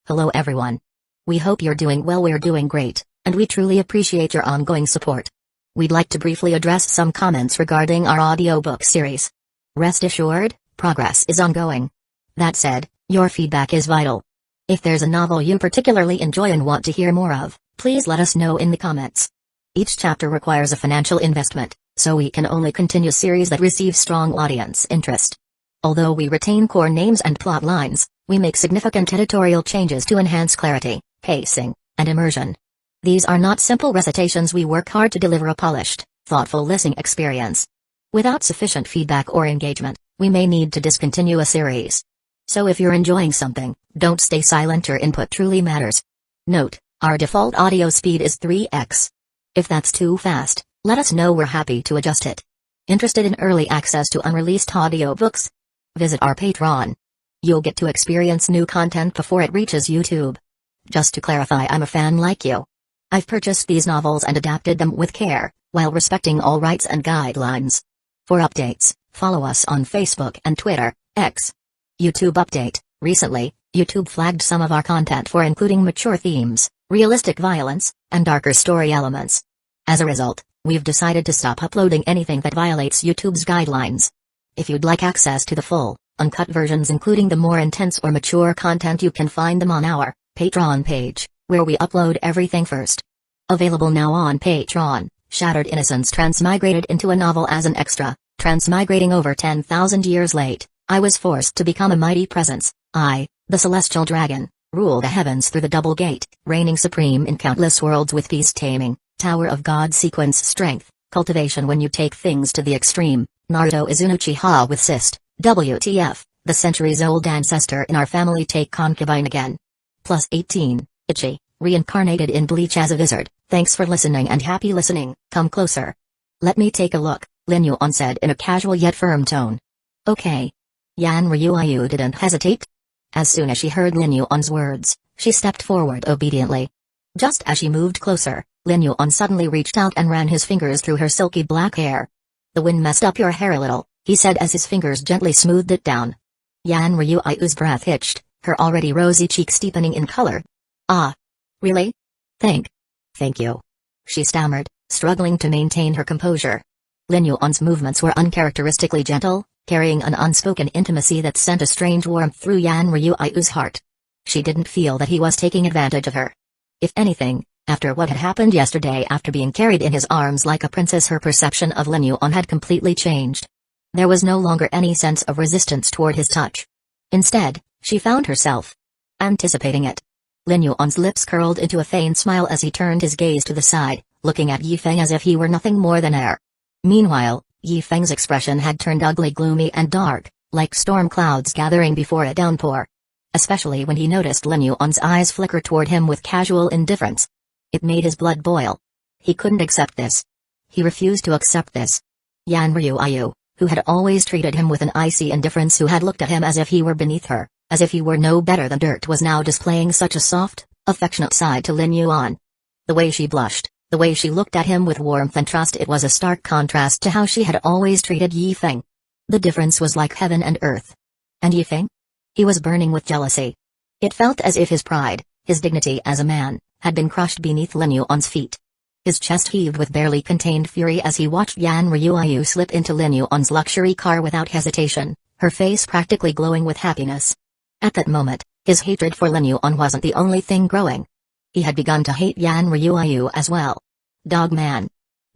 Hello everyone. We hope you're doing well. We're doing great, and we truly appreciate your ongoing support. We'd like to briefly address some comments regarding our audiobook series. Rest assured, progress is ongoing. That said, your feedback is vital. If there's a novel you particularly enjoy and want to hear more of, please let us know in the comments. Each chapter requires a financial investment, so we can only continue series that receive strong audience interest. Although we retain core names and plot lines, we make significant editorial changes to enhance clarity, pacing, and immersion. These are not simple recitations. We work hard to deliver a polished, thoughtful listening experience. Without sufficient feedback or engagement, we may need to discontinue a series. So if you're enjoying something, don't stay silent. Your input truly matters. Note, our default audio speed is 3x. If that's too fast, let us know. We're happy to adjust it. Interested in early access to unreleased audiobooks? Visit our Patreon. You'll get to experience new content before it reaches YouTube. Just to clarify, I'm a fan like you. I've purchased these novels and adapted them with care, while respecting all rights and guidelines. For updates, follow us on Facebook and Twitter, X. YouTube update: recently, YouTube flagged some of our content for including mature themes, realistic violence, and darker story elements. As a result, we've decided to stop uploading anything that violates YouTube's guidelines. If you'd like access to the full, uncut versions including the more intense or mature content, you can find them on our Patreon page, where we upload everything first. Available now on Patreon: Shattered Innocence transmigrated into a novel as an extra. Transmigrating over 10,000 years late, I was forced to become a mighty presence. I, the celestial dragon, rule the heavens through the double gate, reigning supreme in countless worlds with peace taming, Tower of God sequence strength, cultivation when you take things to the extreme. Naruto Izuno with cyst. WTF, the centuries-old ancestor in our family take concubine again. Plus 18, Ecchi, reincarnated in Bleach as a wizard. Thanks for listening and happy listening. Come closer. Let me take a look, Lin Yuan said in a casual yet firm tone. Okay. Yan Ryuayu didn't hesitate. As soon as she heard Lin Yuan's words, she stepped forward obediently. Just as she moved closer, Lin Yuan suddenly reached out and ran his fingers through her silky black hair. The wind messed up your hair a little, he said as his fingers gently smoothed it down. Yan Ryuayu's breath hitched, her already rosy cheeks deepening in color. Ah. Really? Thank you. She stammered, struggling to maintain her composure. Lin Yuan's movements were uncharacteristically gentle, carrying an unspoken intimacy that sent a strange warmth through Yan Ryuayu's heart. She didn't feel that he was taking advantage of her. If anything, after what had happened yesterday, after being carried in his arms like a princess, her perception of Lin Yuan had completely changed. There was no longer any sense of resistance toward his touch. Instead, she found herself anticipating it. Lin Yuan's lips curled into a faint smile as he turned his gaze to the side, looking at Yi Feng as if he were nothing more than air. Meanwhile, Yi Feng's expression had turned ugly, gloomy and dark, like storm clouds gathering before a downpour. Especially when he noticed Lin Yuan's eyes flicker toward him with casual indifference. It made his blood boil. He couldn't accept this. He refused to accept this. Yan Ryuayu, who had always treated him with an icy indifference, who had looked at him as if he were beneath her, as if he were no better than dirt, was now displaying such a soft, affectionate side to Lin Yuan. The way she blushed, the way she looked at him with warmth and trust, it was a stark contrast to how she had always treated Yi Feng. The difference was like heaven and earth. And Yi Feng? He was burning with jealousy. It felt as if his pride, his dignity as a man, had been crushed beneath Lin Yuan's feet. His chest heaved with barely contained fury as he watched Yan Ryuayu slip into Lin Yuan's luxury car without hesitation, her face practically glowing with happiness. At that moment, his hatred for Lin Yuan wasn't the only thing growing. He had begun to hate Yan Ryuayu as well. Dog man.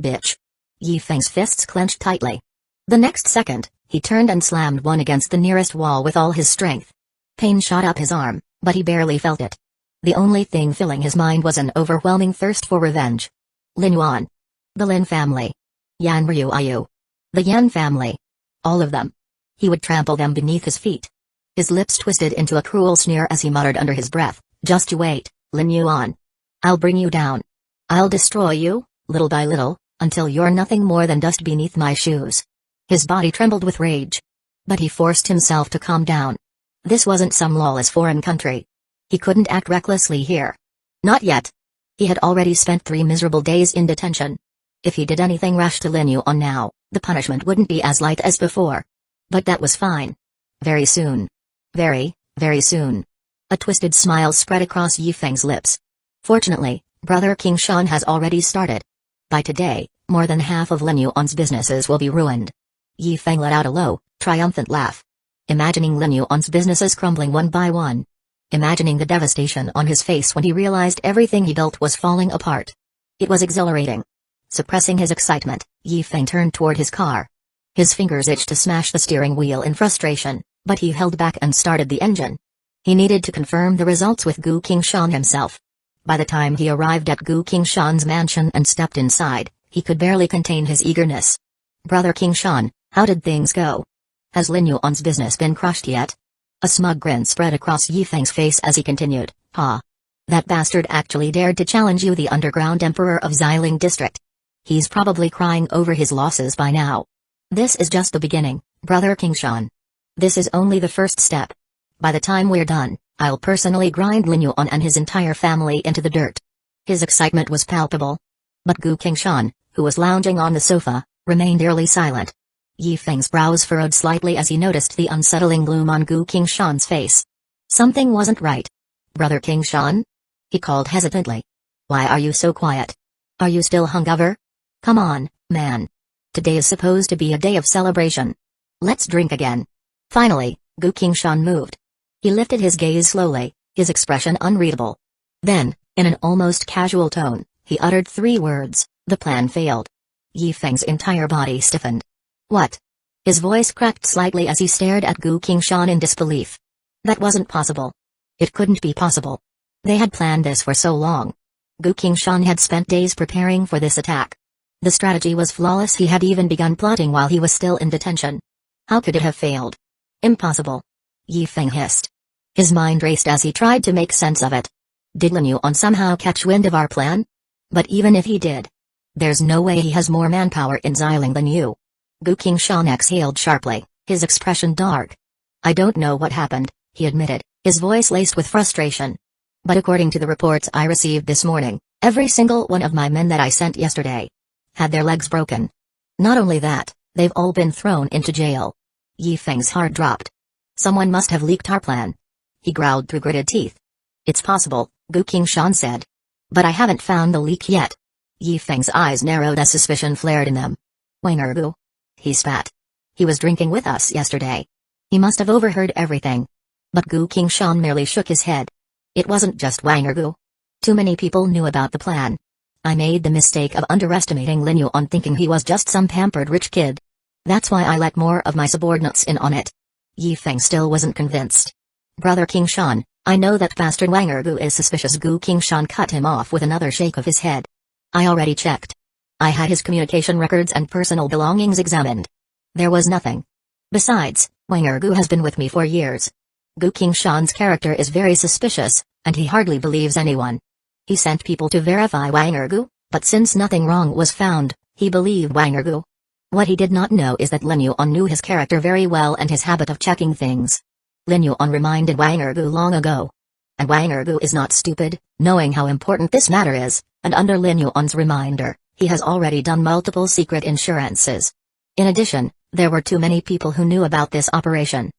Bitch. Yi Feng's fists clenched tightly. The next second, he turned and slammed one against the nearest wall with all his strength. Pain shot up his arm, but he barely felt it. The only thing filling his mind was an overwhelming thirst for revenge. Lin Yuan. The Lin family. Yan Ryuayu. The Yan family. All of them. He would trample them beneath his feet. His lips twisted into a cruel sneer as he muttered under his breath, "Just you wait, Lin Yuan. I'll bring you down. I'll destroy you, little by little, until you're nothing more than dust beneath my shoes." His body trembled with rage. But he forced himself to calm down. This wasn't some lawless foreign country. He couldn't act recklessly here. Not yet. He had already spent 3 miserable days in detention. If he did anything rash to Lin Yuan now, the punishment wouldn't be as light as before. But that was fine. Very soon. Very, very soon. A twisted smile spread across Yi Feng's lips. Fortunately, Brother King Shan has already started. By today, more than half of Lin Yuan's businesses will be ruined. Yi Feng let out a low, triumphant laugh. Imagining Lin Yuan's businesses crumbling one by one. Imagining the devastation on his face when he realized everything he built was falling apart. It was exhilarating. Suppressing his excitement, Yi Feng turned toward his car. His fingers itched to smash the steering wheel in frustration, but he held back and started the engine. He needed to confirm the results with Gu Qingshan himself. By the time he arrived at Gu Qingshan's mansion and stepped inside, he could barely contain his eagerness. Brother Qingshan, how did things go? Has Lin Yuan's business been crushed yet? A smug grin spread across Yi Feng's face as he continued, "Ha! That bastard actually dared to challenge you, the underground emperor of Xiling district. He's probably crying over his losses by now. This is just the beginning, Brother Qingshan. This is only the first step. By the time we're done, I'll personally grind Lin Yuan and his entire family into the dirt." His excitement was palpable. But Gu Qingshan, who was lounging on the sofa, remained eerily silent. Yi Feng's brows furrowed slightly as he noticed the unsettling gloom on Gu Qingshan's face. Something wasn't right. "Brother Qingshan?" he called hesitantly. "Why are you so quiet? Are you still hungover? Come on, man. Today is supposed to be a day of celebration. Let's drink again." Finally, Gu Qingshan moved. He lifted his gaze slowly, his expression unreadable. Then, in an almost casual tone, he uttered 3 words, "The plan failed." Yi Feng's entire body stiffened. "What?" His voice cracked slightly as he stared at Gu Qingshan in disbelief. That wasn't possible. It couldn't be possible. They had planned this for so long. Gu Qingshan had spent days preparing for this attack. The strategy was flawless. He had even begun plotting while he was still in detention. How could it have failed? Impossible. Yi Feng hissed. His mind raced as he tried to make sense of it. Did Lin Yuan somehow catch wind of our plan? But even if he did, there's no way he has more manpower in Xiling than you. Gu Qingshan exhaled sharply, his expression dark. "I don't know what happened," he admitted, his voice laced with frustration. "But according to the reports I received this morning, every single one of my men that I sent yesterday had their legs broken. Not only that, they've all been thrown into jail." Yi Feng's heart dropped. "Someone must have leaked our plan." He growled through gritted teeth. "It's possible," Gu Qingshan said. "But I haven't found the leak yet." Yi Feng's eyes narrowed as suspicion flared in them. "Wang Ergu?" he spat. "He was drinking with us yesterday. He must have overheard everything." But Gu Qingshan merely shook his head. "It wasn't just Wang Ergu. Too many people knew about the plan. I made the mistake of underestimating Lin Yuan, thinking he was just some pampered rich kid. That's why I let more of my subordinates in on it." Yi Feng still wasn't convinced. "Brother Qingshan, I know that bastard Wang Ergu is suspicious." Gu Qingshan cut him off with another shake of his head. "I already checked. I had his communication records and personal belongings examined. There was nothing. Besides, Wang Ergu has been with me for years. Gu Qingshan's character is very suspicious, and he hardly believes anyone. He sent people to verify Wang Ergu, but since nothing wrong was found, he believed Wang Ergu. What he did not know is that Lin Yuan knew his character very well and his habit of checking things. Lin Yuan reminded Wang Ergu long ago. And Wang Ergu is not stupid, knowing how important this matter is, and under Lin Yuan's reminder, he has already done multiple secret insurances. In addition, there were too many people who knew about this operation.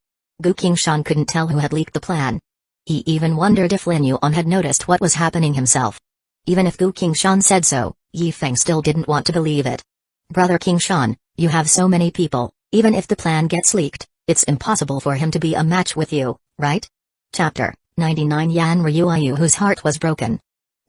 Gu Qingshan couldn't tell who had leaked the plan. He even wondered if Lin Yuan had noticed what was happening himself. Even if Gu Qingshan said so, Yi Feng still didn't want to believe it. "Brother Qingshan, you have so many people, even if the plan gets leaked, it's impossible for him to be a match with you, right?" Chapter 99. Yan Ryuayu, whose heart was broken.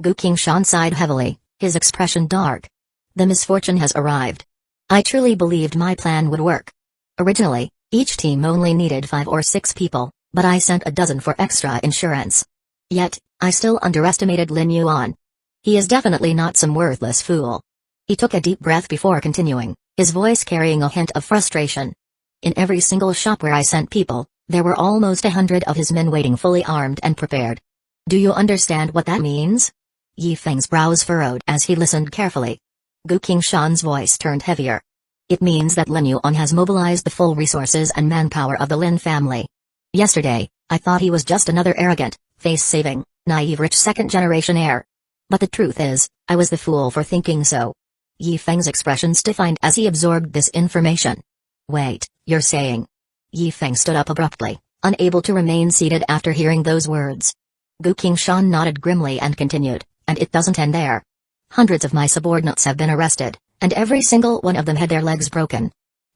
Gu Qingshan sighed heavily, his expression dark. "The misfortune has arrived. I truly believed my plan would work. Originally, each team only needed 5 or 6 people, but I sent a dozen for extra insurance. Yet, I still underestimated Lin Yuan. He is definitely not some worthless fool." He took a deep breath before continuing, his voice carrying a hint of frustration. "In every single shop where I sent people, there were almost 100 of his men waiting fully armed and prepared. Do you understand what that means?" Yi Feng's brows furrowed as he listened carefully. Gu Qingshan's voice turned heavier. "It means that Lin Yuan has mobilized the full resources and manpower of the Lin family. Yesterday, I thought he was just another arrogant, face-saving, naive rich second-generation heir. But the truth is, I was the fool for thinking so." Yi Feng's expression stiffened as he absorbed this information. "Wait, you're saying?" Yi Feng stood up abruptly, unable to remain seated after hearing those words. Gu Qingshan nodded grimly and continued, and it doesn't end there. Hundreds of my subordinates have been arrested, and every single one of them had their legs broken.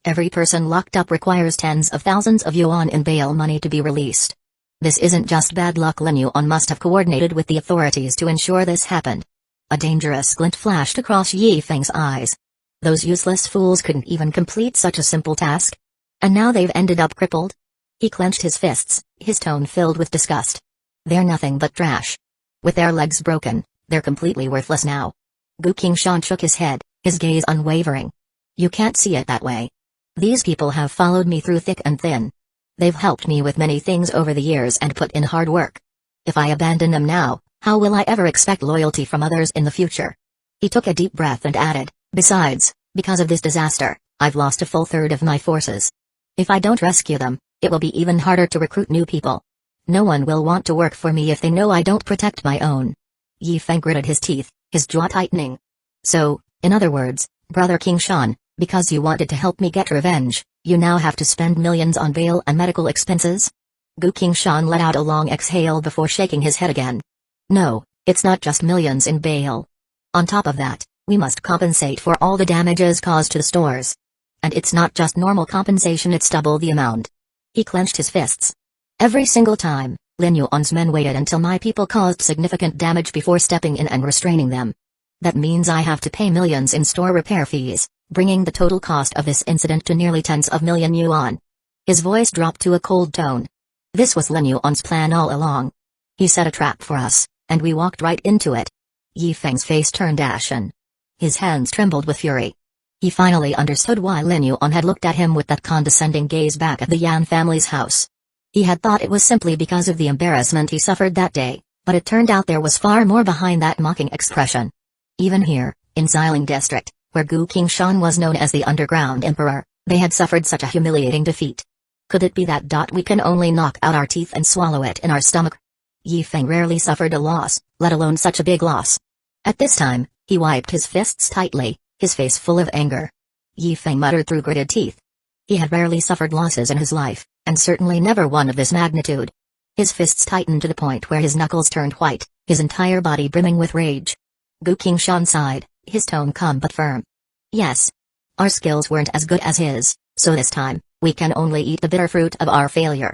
Every person locked up requires tens of thousands of yuan in bail money to be released. This isn't just bad luck. Lin Yuan must have coordinated with the authorities to ensure this happened. A dangerous glint flashed across Yi Feng's eyes. Those useless fools couldn't even complete such a simple task. And now they've ended up crippled? He clenched his fists, his tone filled with disgust. They're nothing but trash. With their legs broken, they're completely worthless now. Gu Qingshan shook his head, his gaze unwavering. You can't see it that way. These people have followed me through thick and thin. They've helped me with many things over the years and put in hard work. If I abandon them now, how will I ever expect loyalty from others in the future? He took a deep breath and added, besides, because of this disaster, I've lost a full third of my forces. If I don't rescue them, it will be even harder to recruit new people. No one will want to work for me if they know I don't protect my own. Yi Feng gritted his teeth, his jaw tightening. So, in other words, Brother Qingshan, because you wanted to help me get revenge, you now have to spend millions on bail and medical expenses? Gu Qingshan let out a long exhale before shaking his head again. No, it's not just millions in bail. On top of that, we must compensate for all the damages caused to the stores. And it's not just normal compensation, it's double the amount. He clenched his fists. Every single time, Lin Yuan's men waited until my people caused significant damage before stepping in and restraining them. That means I have to pay millions in store repair fees, bringing the total cost of this incident to nearly tens of million yuan. His voice dropped to a cold tone. This was Lin Yuan's plan all along. He set a trap for us, and we walked right into it. Yi Feng's face turned ashen. His hands trembled with fury. He finally understood why Lin Yuan had looked at him with that condescending gaze back at the Yan family's house. He had thought it was simply because of the embarrassment he suffered that day, but it turned out there was far more behind that mocking expression. Even here, in Xiling district, where Gu Qingshan was known as the Underground Emperor, they had suffered such a humiliating defeat. Could it be that we can only knock out our teeth and swallow it in our stomach? Yi Feng rarely suffered a loss, let alone such a big loss. At this time, he wiped his fists tightly, his face full of anger. Yi Feng muttered through gritted teeth. He had rarely suffered losses in his life, and certainly never one of this magnitude. His fists tightened to the point where his knuckles turned white, his entire body brimming with rage. Gu Qingshan sighed, his tone calm but firm. Yes. Our skills weren't as good as his, so this time, we can only eat the bitter fruit of our failure.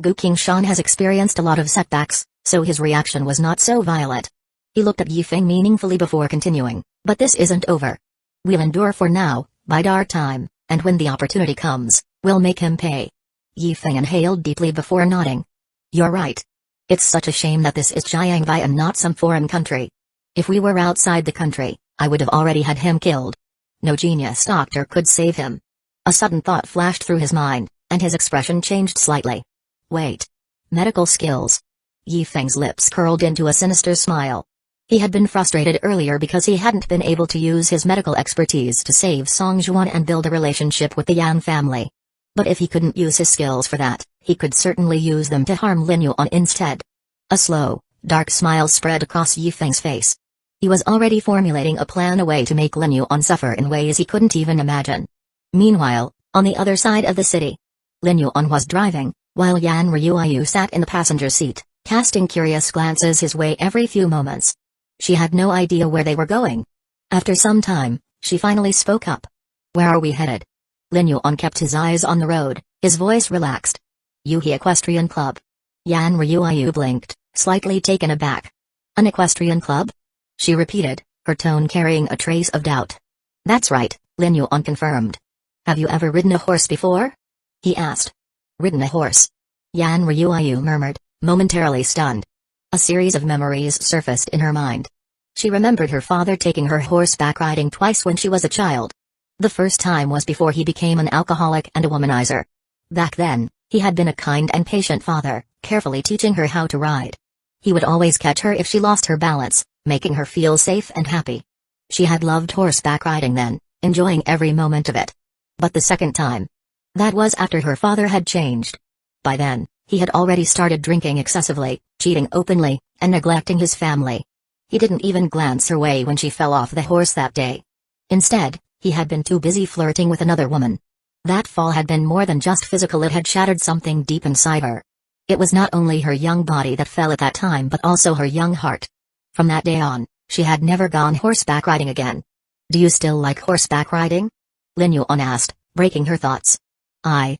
Gu Qingshan has experienced a lot of setbacks, so his reaction was not so violent. He looked at Yi Feng meaningfully before continuing, but this isn't over. We'll endure for now, bide our time, and when the opportunity comes, we'll make him pay. Yi Feng inhaled deeply before nodding. You're right. It's such a shame that this is Jiangbai and not some foreign country. If we were outside the country, I would have already had him killed. No genius doctor could save him. A sudden thought flashed through his mind, and his expression changed slightly. Wait. Medical skills. Yi Feng's lips curled into a sinister smile. He had been frustrated earlier because he hadn't been able to use his medical expertise to save Song Juan and build a relationship with the Yan family. But if he couldn't use his skills for that, he could certainly use them to harm Lin Yuan instead. A slow, dark smile spread across Yi Feng's face. He was already formulating a plan, a way to make Lin Yuan suffer in ways he couldn't even imagine. Meanwhile, on the other side of the city, Lin Yuan was driving, while Yan Ruiyu sat in the passenger seat, casting curious glances his way every few moments. She had no idea where they were going. After some time, she finally spoke up. Where are we headed? Lin Yuan kept his eyes on the road, his voice relaxed. Yuhi Equestrian Club. Yan Ruiyu blinked, slightly taken aback. An equestrian club? She repeated, her tone carrying a trace of doubt. That's right, Lin Yuan confirmed. Have you ever ridden a horse before? He asked. Ridden a horse? Yan Ruiyu murmured, momentarily stunned. A series of memories surfaced in her mind. She remembered her father taking her horseback riding twice when she was a child. The first time was before he became an alcoholic and a womanizer. Back then, he had been a kind and patient father, carefully teaching her how to ride. He would always catch her if she lost her balance, making her feel safe and happy. She had loved horseback riding then, enjoying every moment of it. But the second time, that was after her father had changed. By then, he had already started drinking excessively, cheating openly, and neglecting his family. He didn't even glance her way when she fell off the horse that day. Instead, he had been too busy flirting with another woman. That fall had been more than just physical, it had shattered something deep inside her. It was not only her young body that fell at that time but also her young heart. From that day on, she had never gone horseback riding again. "Do you still like horseback riding?" Lin Yuan asked, breaking her thoughts. I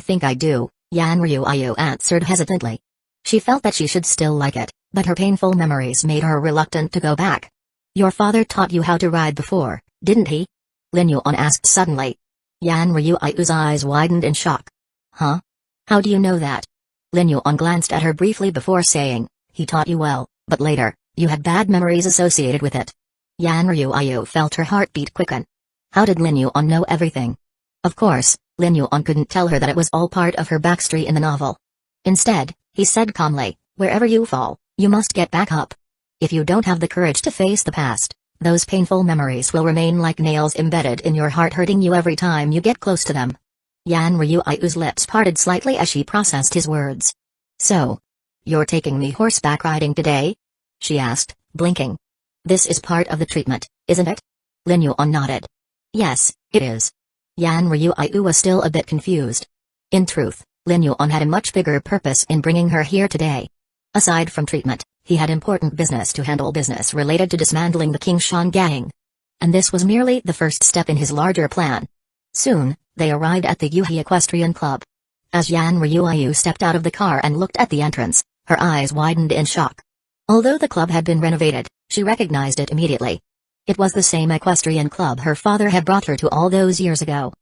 think I do," Yan Ryu answered hesitantly. She felt that she should still like it, but her painful memories made her reluctant to go back. "Your father taught you how to ride before, didn't he?" Lin Yuan asked suddenly. Yan Ryu's eyes widened in shock. "Huh? How do you know that?" Lin Yuan glanced at her briefly before saying, "He taught you well, but later, you had bad memories associated with it." Yan Ryu felt her heartbeat quicken. How did Lin Yuan know everything? Of course, Lin Yuan couldn't tell her that it was all part of her backstory in the novel. Instead, he said calmly, "Wherever you fall, you must get back up. If you don't have the courage to face the past, those painful memories will remain like nails embedded in your heart, hurting you every time you get close to them." Yan Ryu's lips parted slightly as she processed his words. "So, you're taking me horseback riding today?" she asked, blinking. "This is part of the treatment, isn't it?" Lin Yuan nodded. "Yes, it is." Yan Ryu was still a bit confused. In truth, Lin Yuan had a much bigger purpose in bringing her here today. Aside from treatment, he had important business to handle, business related to dismantling the Qingshan gang. And this was merely the first step in his larger plan. Soon, they arrived at the Yuhi Equestrian Club. As Yan Ryu stepped out of the car and looked at the entrance, her eyes widened in shock. Although the club had been renovated, she recognized it immediately. It was the same equestrian club her father had brought her to all those years ago.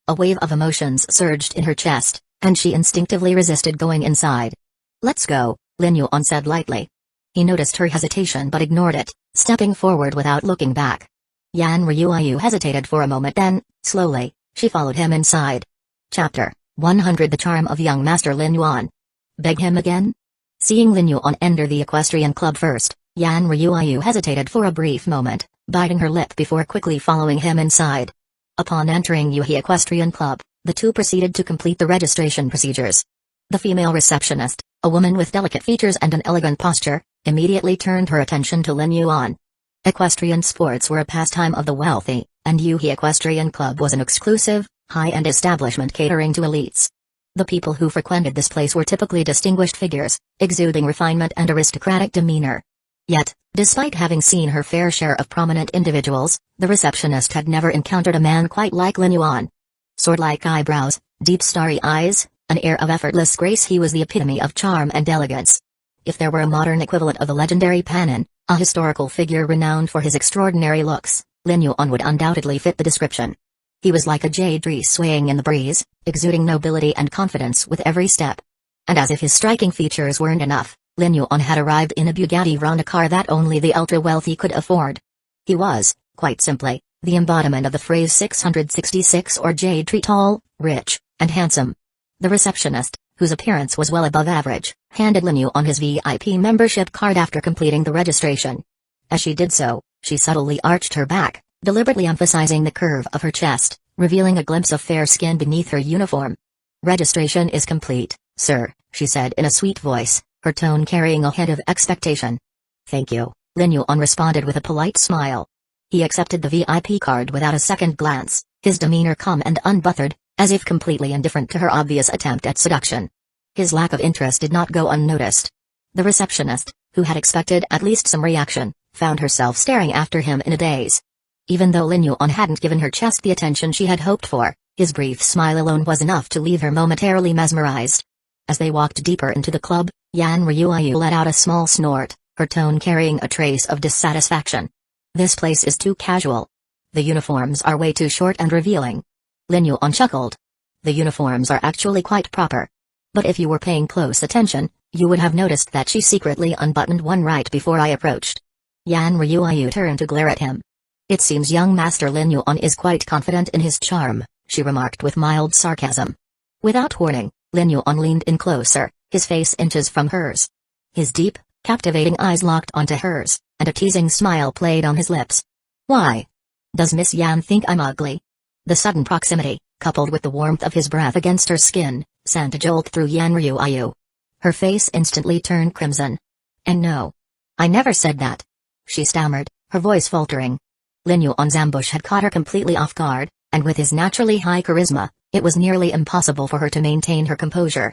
A wave of emotions surged in her chest, and she instinctively resisted going inside. "Let's go," Lin Yuan said lightly. He noticed her hesitation but ignored it, stepping forward without looking back. Yan Ryu hesitated for a moment, then, slowly, she followed him inside. Chapter 100 The Charm of Young Master Lin Yuan. Beg him again? Seeing Lin Yuan enter the equestrian club first, Yan Ryu hesitated for a brief moment, biting her lip before quickly following him inside. Upon entering Yuhi Equestrian Club, the two proceeded to complete the registration procedures. The female receptionist, a woman with delicate features and an elegant posture, immediately turned her attention to Lin Yuan. Equestrian sports were a pastime of the wealthy, and Yuhi Equestrian Club was an exclusive, high-end establishment catering to elites. The people who frequented this place were typically distinguished figures, exuding refinement and aristocratic demeanor. Yet, despite having seen her fair share of prominent individuals, the receptionist had never encountered a man quite like Lin Yuan. Sword-like eyebrows, deep starry eyes, an air of effortless grace, he was the epitome of charm and elegance. If there were a modern equivalent of the legendary Panin, a historical figure renowned for his extraordinary looks, Lin Yuan would undoubtedly fit the description. He was like a jade tree swaying in the breeze, exuding nobility and confidence with every step. And as if his striking features weren't enough, Lin Yuan had arrived in a Bugatti Veyron, car that only the ultra-wealthy could afford. He was, quite simply, the embodiment of the phrase 666, or jade tree, tall, rich, and handsome. The receptionist, whose appearance was well above average, handed Lin Yuan his VIP membership card after completing the registration. As she did so, she subtly arched her back, deliberately emphasizing the curve of her chest, revealing a glimpse of fair skin beneath her uniform. "Registration is complete, sir," she said in a sweet voice, her tone carrying a hint of expectation. "Thank you," Lin Yuan responded with a polite smile. He accepted the VIP card without a second glance, his demeanor calm and unbothered, as if completely indifferent to her obvious attempt at seduction. His lack of interest did not go unnoticed. The receptionist, who had expected at least some reaction, found herself staring after him in a daze. Even though Lin Yuan hadn't given her just the attention she had hoped for, his brief smile alone was enough to leave her momentarily mesmerized. As they walked deeper into the club, Yan Ryu let out a small snort, her tone carrying a trace of dissatisfaction. "This place is too casual. The uniforms are way too short and revealing." Lin Yuan chuckled. "The uniforms are actually quite proper. But if you were paying close attention, you would have noticed that she secretly unbuttoned one right before I approached." Yan Ryu turned to glare at him. "It seems young Master Lin Yuan is quite confident in his charm," she remarked with mild sarcasm. Without warning, Lin Yuan leaned in closer, his face inches from hers. His deep, captivating eyes locked onto hers, and a teasing smile played on his lips. "Why? Does Miss Yan think I'm ugly?" The sudden proximity, coupled with the warmth of his breath against her skin, sent a jolt through Yan Ryu. Her face instantly turned crimson. "And no. I never said that," she stammered, her voice faltering. Lin Yuan's ambush had caught her completely off guard, and with his naturally high charisma, it was nearly impossible for her to maintain her composure.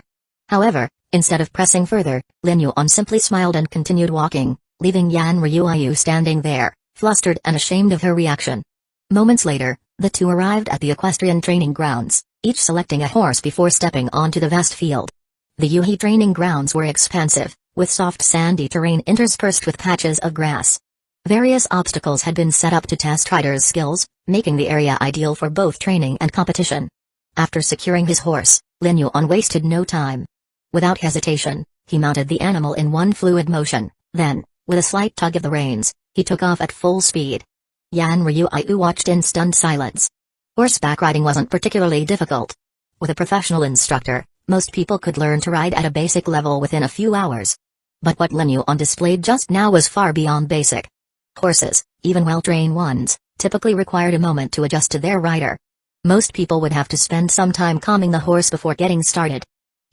However, instead of pressing further, Lin Yuan simply smiled and continued walking, leaving Yan Ryuayu standing there, flustered and ashamed of her reaction. Moments later, the two arrived at the equestrian training grounds, each selecting a horse before stepping onto the vast field. The Yuhi training grounds were expansive, with soft sandy terrain interspersed with patches of grass. Various obstacles had been set up to test riders' skills, making the area ideal for both training and competition. After securing his horse, Lin Yuan wasted no time. Without hesitation, he mounted the animal in one fluid motion, then, with a slight tug of the reins, he took off at full speed. Yan Ryuayu watched in stunned silence. Horseback riding wasn't particularly difficult. With a professional instructor, most people could learn to ride at a basic level within a few hours. But what Lin Yuan displayed just now was far beyond basic. Horses, even well-trained ones, typically required a moment to adjust to their rider. Most people would have to spend some time calming the horse before getting started.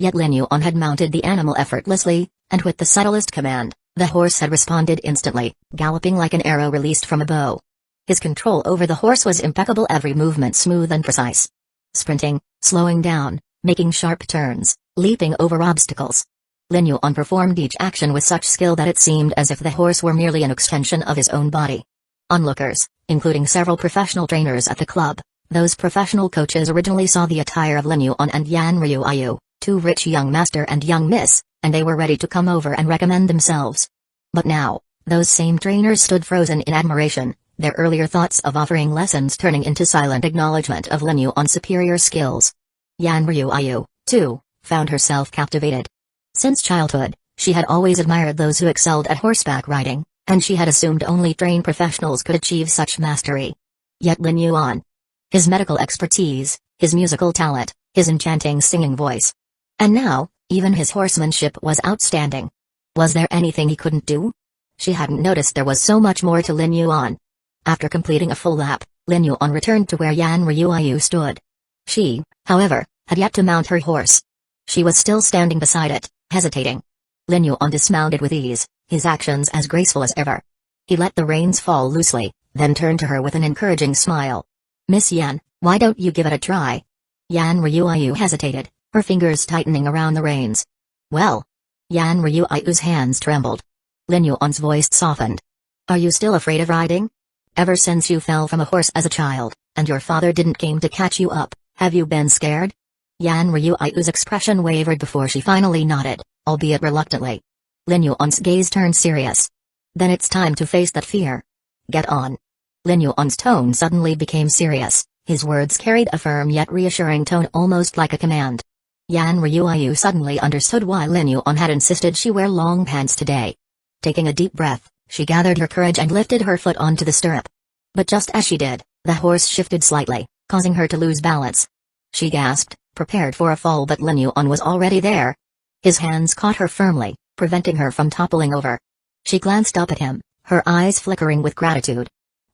Yet Lin Yuan had mounted the animal effortlessly, and with the subtlest command, the horse had responded instantly, galloping like an arrow released from a bow. His control over the horse was impeccable, every movement smooth and precise. Sprinting, slowing down, making sharp turns, leaping over obstacles. Lin Yuan performed each action with such skill that it seemed as if the horse were merely an extension of his own body. Onlookers, including several professional trainers at the club, those professional coaches originally saw the attire of Lin Yuan and Yan Ryuayu, two rich young master and young miss, and they were ready to come over and recommend themselves. But now, those same trainers stood frozen in admiration, their earlier thoughts of offering lessons turning into silent acknowledgement of Lin Yuan's superior skills. Yan Ryuayu, too, found herself captivated. Since childhood, she had always admired those who excelled at horseback riding, and she had assumed only trained professionals could achieve such mastery. Yet Lin Yuan, his medical expertise, his musical talent, his enchanting singing voice. And now, even his horsemanship was outstanding. Was there anything he couldn't do? She hadn't noticed there was so much more to Lin Yuan. After completing a full lap, Lin Yuan returned to where Yan Ryuayu stood. She, however, had yet to mount her horse. She was still standing beside it, hesitating. Lin Yuan dismounted with ease, his actions as graceful as ever. He let the reins fall loosely, then turned to her with an encouraging smile. "Miss Yan, why don't you give it a try?" Yan Ryuayu hesitated, her fingers tightening around the reins. "Well?" Yan Ryuayu's hands trembled. Lin Yuan's voice softened. "Are you still afraid of riding? Ever since you fell from a horse as a child, and your father didn't came to catch you up, have you been scared?" Yan Ryuayu's expression wavered before she finally nodded, albeit reluctantly. Lin Yuan's gaze turned serious. "Then it's time to face that fear. Get on." Lin Yuan's tone suddenly became serious, his words carried a firm yet reassuring tone, almost like a command. Yan Ryuayu suddenly understood why Lin Yuan had insisted she wear long pants today. Taking a deep breath, she gathered her courage and lifted her foot onto the stirrup. But just as she did, the horse shifted slightly, causing her to lose balance. She gasped, prepared for a fall, but Lin Yuan was already there. His hands caught her firmly, preventing her from toppling over. She glanced up at him, her eyes flickering with gratitude.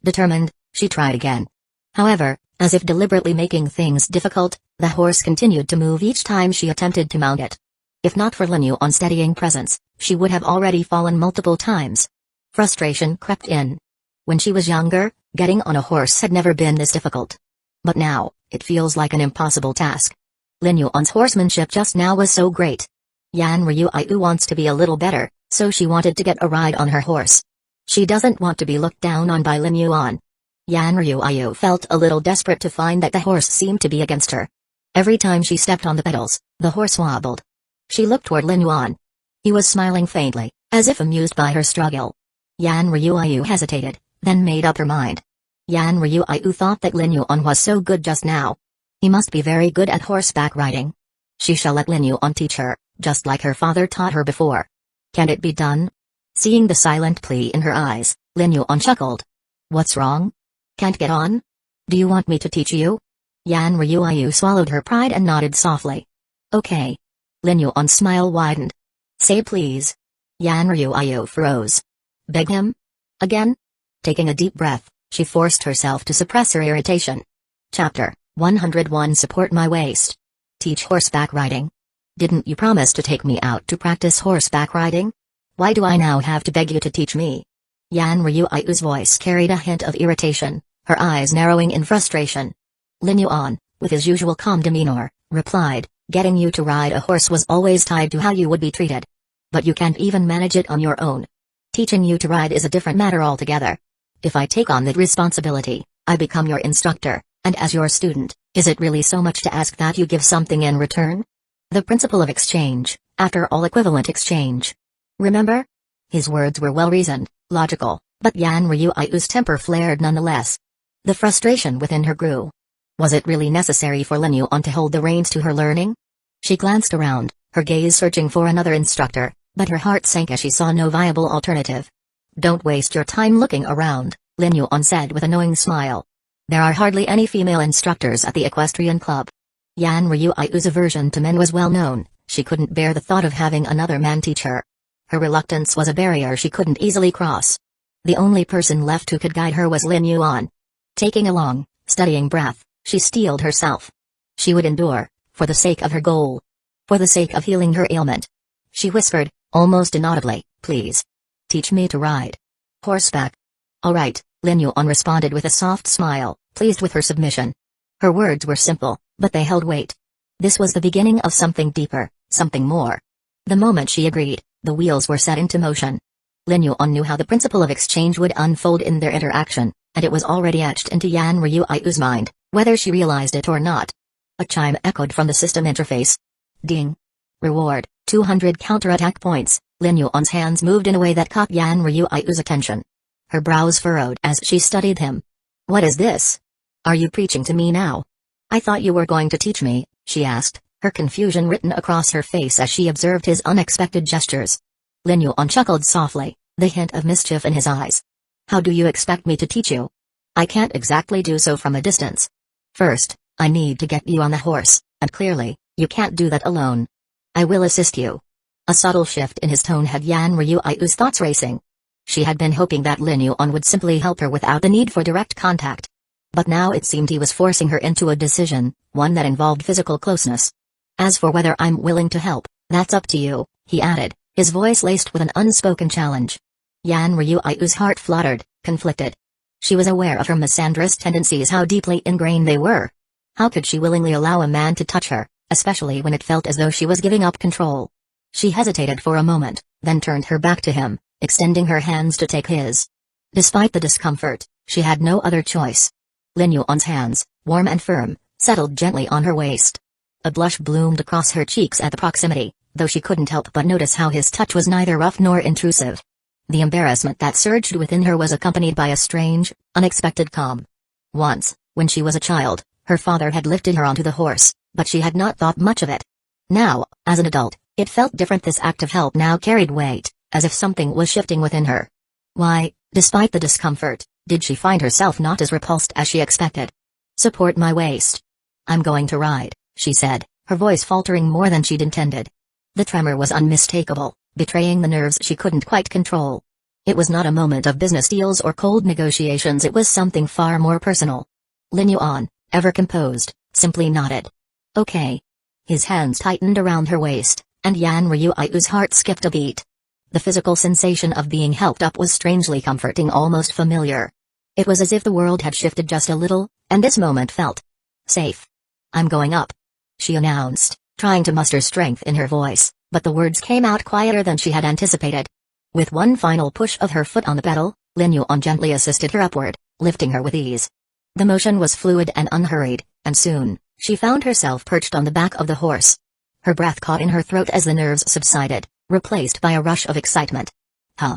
Determined, she tried again. However, as if deliberately making things difficult, the horse continued to move each time she attempted to mount it. If not for Lin Yuan's steadying presence, she would have already fallen multiple times. Frustration crept in. When she was younger, getting on a horse had never been this difficult. But now, it feels like an impossible task. Lin Yuan's horsemanship just now was so great. Yan Ryuayu wants to be a little better, so she wanted to get a ride on her horse. She doesn't want to be looked down on by Lin Yuan. Yan Ryuayu felt a little desperate to find that the horse seemed to be against her. Every time she stepped on the pedals, the horse wobbled. She looked toward Lin Yuan. He was smiling faintly, as if amused by her struggle. Yan Ryuayu hesitated, then made up her mind. Yan Ryuayu thought that Lin Yuan was so good just now. He must be very good at horseback riding. She shall let Lin Yuan teach her, just like her father taught her before. Can it be done? Seeing the silent plea in her eyes, Lin Yuan chuckled. What's wrong? Can't get on? Do you want me to teach you? Yan Ryuayu swallowed her pride and nodded softly. Okay. Lin Yuan's smile widened. Say please. Yan Ryuayu froze. Beg him? Again? Taking a deep breath, she forced herself to suppress her irritation. Chapter 101 Support my waist. Teach horseback riding. Didn't you promise to take me out to practice horseback riding? Why do I now have to beg you to teach me? Yan Ryuayu's voice carried a hint of irritation, her eyes narrowing in frustration. Lin Yuan, with his usual calm demeanor, replied, Getting you to ride a horse was always tied to how you would be treated. But you can't even manage it on your own. Teaching you to ride is a different matter altogether. If I take on that responsibility, I become your instructor, and as your student, is it really so much to ask that you give something in return? The principle of exchange, after all, equivalent exchange. Remember? His words were well-reasoned, logical, but Yan Ryui's temper flared nonetheless. The frustration within her grew. Was it really necessary for Lin Yuan to hold the reins to her learning? She glanced around, her gaze searching for another instructor, but her heart sank as she saw no viable alternative. Don't waste your time looking around, Lin Yuan said with a knowing smile. There are hardly any female instructors at the equestrian club. Yan Ryui's aversion to men was well known. She couldn't bear the thought of having another man teach her. Her reluctance was a barrier she couldn't easily cross. The only person left who could guide her was Lin Yuan. Taking a long, steadying breath, she steeled herself. She would endure, for the sake of her goal. For the sake of healing her ailment. She whispered, almost inaudibly, please. Teach me to ride horseback. All right, Lin Yuan responded with a soft smile, pleased with her submission. Her words were simple, but they held weight. This was the beginning of something deeper, something more. The moment she agreed, the wheels were set into motion. Lin Yuan knew how the principle of exchange would unfold in their interaction, and it was already etched into Yan Ryui's mind, whether she realized it or not. A chime echoed from the system interface. Ding. Reward, 200 counterattack points. Lin Yuan's hands moved in a way that caught Yan Ryui's attention. Her brows furrowed as she studied him. What is this? Are you preaching to me now? I thought you were going to teach me, she asked, her confusion written across her face as she observed his unexpected gestures. Lin Yuan chuckled softly, the hint of mischief in his eyes. How do you expect me to teach you? I can't exactly do so from a distance. First, I need to get you on the horse, and clearly, you can't do that alone. I will assist you. A subtle shift in his tone had Yan Ryui's thoughts racing. She had been hoping that Lin Yuan would simply help her without the need for direct contact. But now it seemed he was forcing her into a decision, one that involved physical closeness. As for whether I'm willing to help, that's up to you, he added, his voice laced with an unspoken challenge. Yan Ryui's heart fluttered, conflicted. She was aware of her misandrous tendencies, how deeply ingrained they were. How could she willingly allow a man to touch her, especially when it felt as though she was giving up control? She hesitated for a moment, then turned her back to him, extending her hands to take his. Despite the discomfort, she had no other choice. Lin Yuan's hands, warm and firm, settled gently on her waist. A blush bloomed across her cheeks at the proximity, though she couldn't help but notice how his touch was neither rough nor intrusive. The embarrassment that surged within her was accompanied by a strange, unexpected calm. Once, when she was a child, her father had lifted her onto the horse, but she had not thought much of it. Now, as an adult, it felt different. This act of help now carried weight, as if something was shifting within her. Why, despite the discomfort, did she find herself not as repulsed as she expected? Support my waist. I'm going to ride, she said, her voice faltering more than she'd intended. The tremor was unmistakable, betraying the nerves she couldn't quite control. It was not a moment of business deals or cold negotiations, it was something far more personal. Lin Yuan, ever composed, simply nodded. Okay. His hands tightened around her waist, and Yan Ryui's heart skipped a beat. The physical sensation of being helped up was strangely comforting, almost familiar. It was as if the world had shifted just a little, and this moment felt safe. I'm going up, she announced, trying to muster strength in her voice, but the words came out quieter than she had anticipated. With one final push of her foot on the pedal, Lin Yuan gently assisted her upward, lifting her with ease. The motion was fluid and unhurried, and soon, she found herself perched on the back of the horse. Her breath caught in her throat as the nerves subsided, replaced by a rush of excitement. Huh.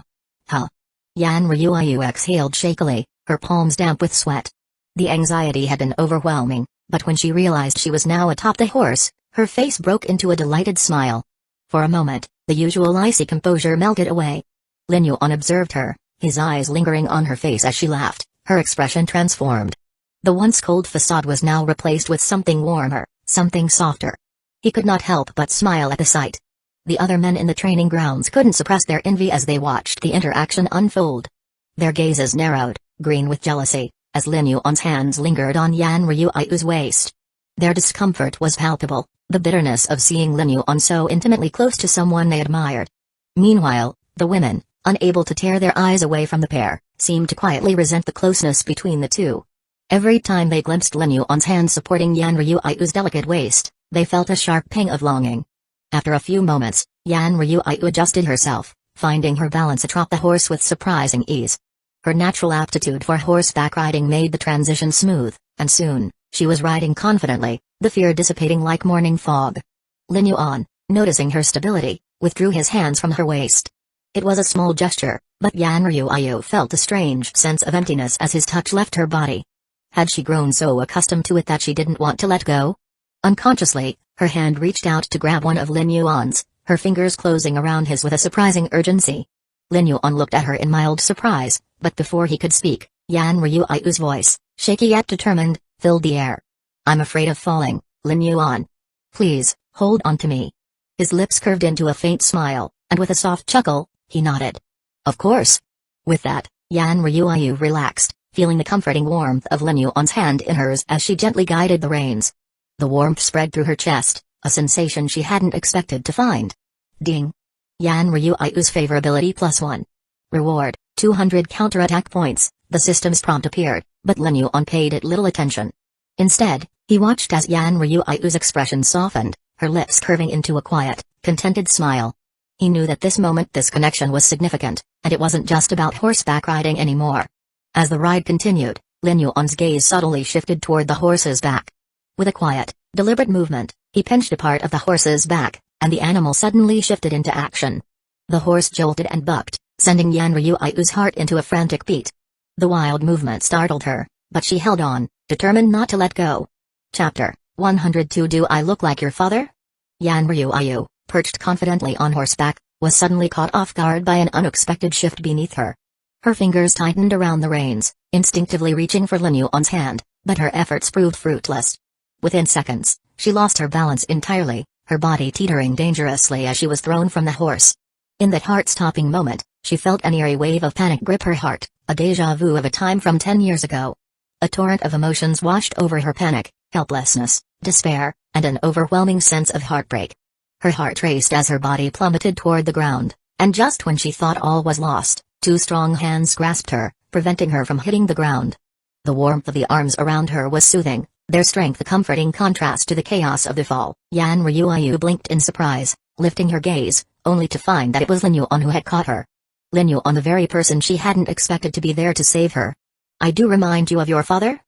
Huh. Yan Ryu exhaled shakily, her palms damp with sweat. The anxiety had been overwhelming, but when she realized she was now atop the horse, her face broke into a delighted smile. For a moment, the usual icy composure melted away. Lin Yuan observed her, his eyes lingering on her face as she laughed, her expression transformed. The once cold facade was now replaced with something warmer, something softer. He could not help but smile at the sight. The other men in the training grounds couldn't suppress their envy as they watched the interaction unfold. Their gazes narrowed, green with jealousy, as Lin Yuan's hands lingered on Yan Ryui's waist. Their discomfort was palpable, the bitterness of seeing Lin Yuan so intimately close to someone they admired. Meanwhile, the women, unable to tear their eyes away from the pair, seemed to quietly resent the closeness between the two. Every time they glimpsed Lin Yuan's hand supporting Yan Ryui's delicate waist, They felt a sharp pang of longing. After a few moments, Yan Ryu adjusted herself, finding her balance atop the horse with surprising ease. Her natural aptitude for horseback riding made the transition smooth, and soon, she was riding confidently, the fear dissipating like morning fog. Lin Yuan, noticing her stability, withdrew his hands from her waist. It was a small gesture, but Yan Ryu felt a strange sense of emptiness as his touch left her body. Had she grown so accustomed to it that she didn't want to let go? Unconsciously, her hand reached out to grab one of Lin Yuan's, her fingers closing around his with a surprising urgency. Lin Yuan looked at her in mild surprise, but before he could speak, Yan Ryu's voice, shaky yet determined, filled the air. "I'm afraid of falling, Lin Yuan. Please, hold on to me." His lips curved into a faint smile, and with a soft chuckle, he nodded. "Of course." With that, Yan Ryu relaxed, feeling the comforting warmth of Lin Yuan's hand in hers as she gently guided the reins. The warmth spread through her chest, a sensation she hadn't expected to find. Ding! Yan Ryu's favorability +1. Reward, 200 counterattack points. The system's prompt appeared, but Lin Yuan paid it little attention. Instead, he watched as Yan Ryu's expression softened, her lips curving into a quiet, contented smile. He knew that this moment this connection was significant, and it wasn't just about horseback riding anymore. As the ride continued, Lin Yuan's gaze subtly shifted toward the horse's back. With a quiet, deliberate movement, he pinched a part of the horse's back, and the animal suddenly shifted into action. The horse jolted and bucked, sending Yan Ryu's heart into a frantic beat. The wild movement startled her, but she held on, determined not to let go. Chapter 102. Do I look like your father? Yan Ryu, perched confidently on horseback, was suddenly caught off guard by an unexpected shift beneath her. Her fingers tightened around the reins, instinctively reaching for Lin Yuan's hand, but her efforts proved fruitless. Within seconds, she lost her balance entirely, her body teetering dangerously as she was thrown from the horse. In that heart-stopping moment, she felt an eerie wave of panic grip her heart, a déjà vu of a time from 10 years ago. A torrent of emotions washed over her: panic, helplessness, despair, and an overwhelming sense of heartbreak. Her heart raced as her body plummeted toward the ground, and just when she thought all was lost, two strong hands grasped her, preventing her from hitting the ground. The warmth of the arms around her was soothing, their strength a comforting contrast to the chaos of the fall. Yan Ryu blinked in surprise, lifting her gaze, only to find that it was Lin Yuan who had caught her. Lin Yuan, the very person she hadn't expected to be there to save her. "I do remind you of your father?"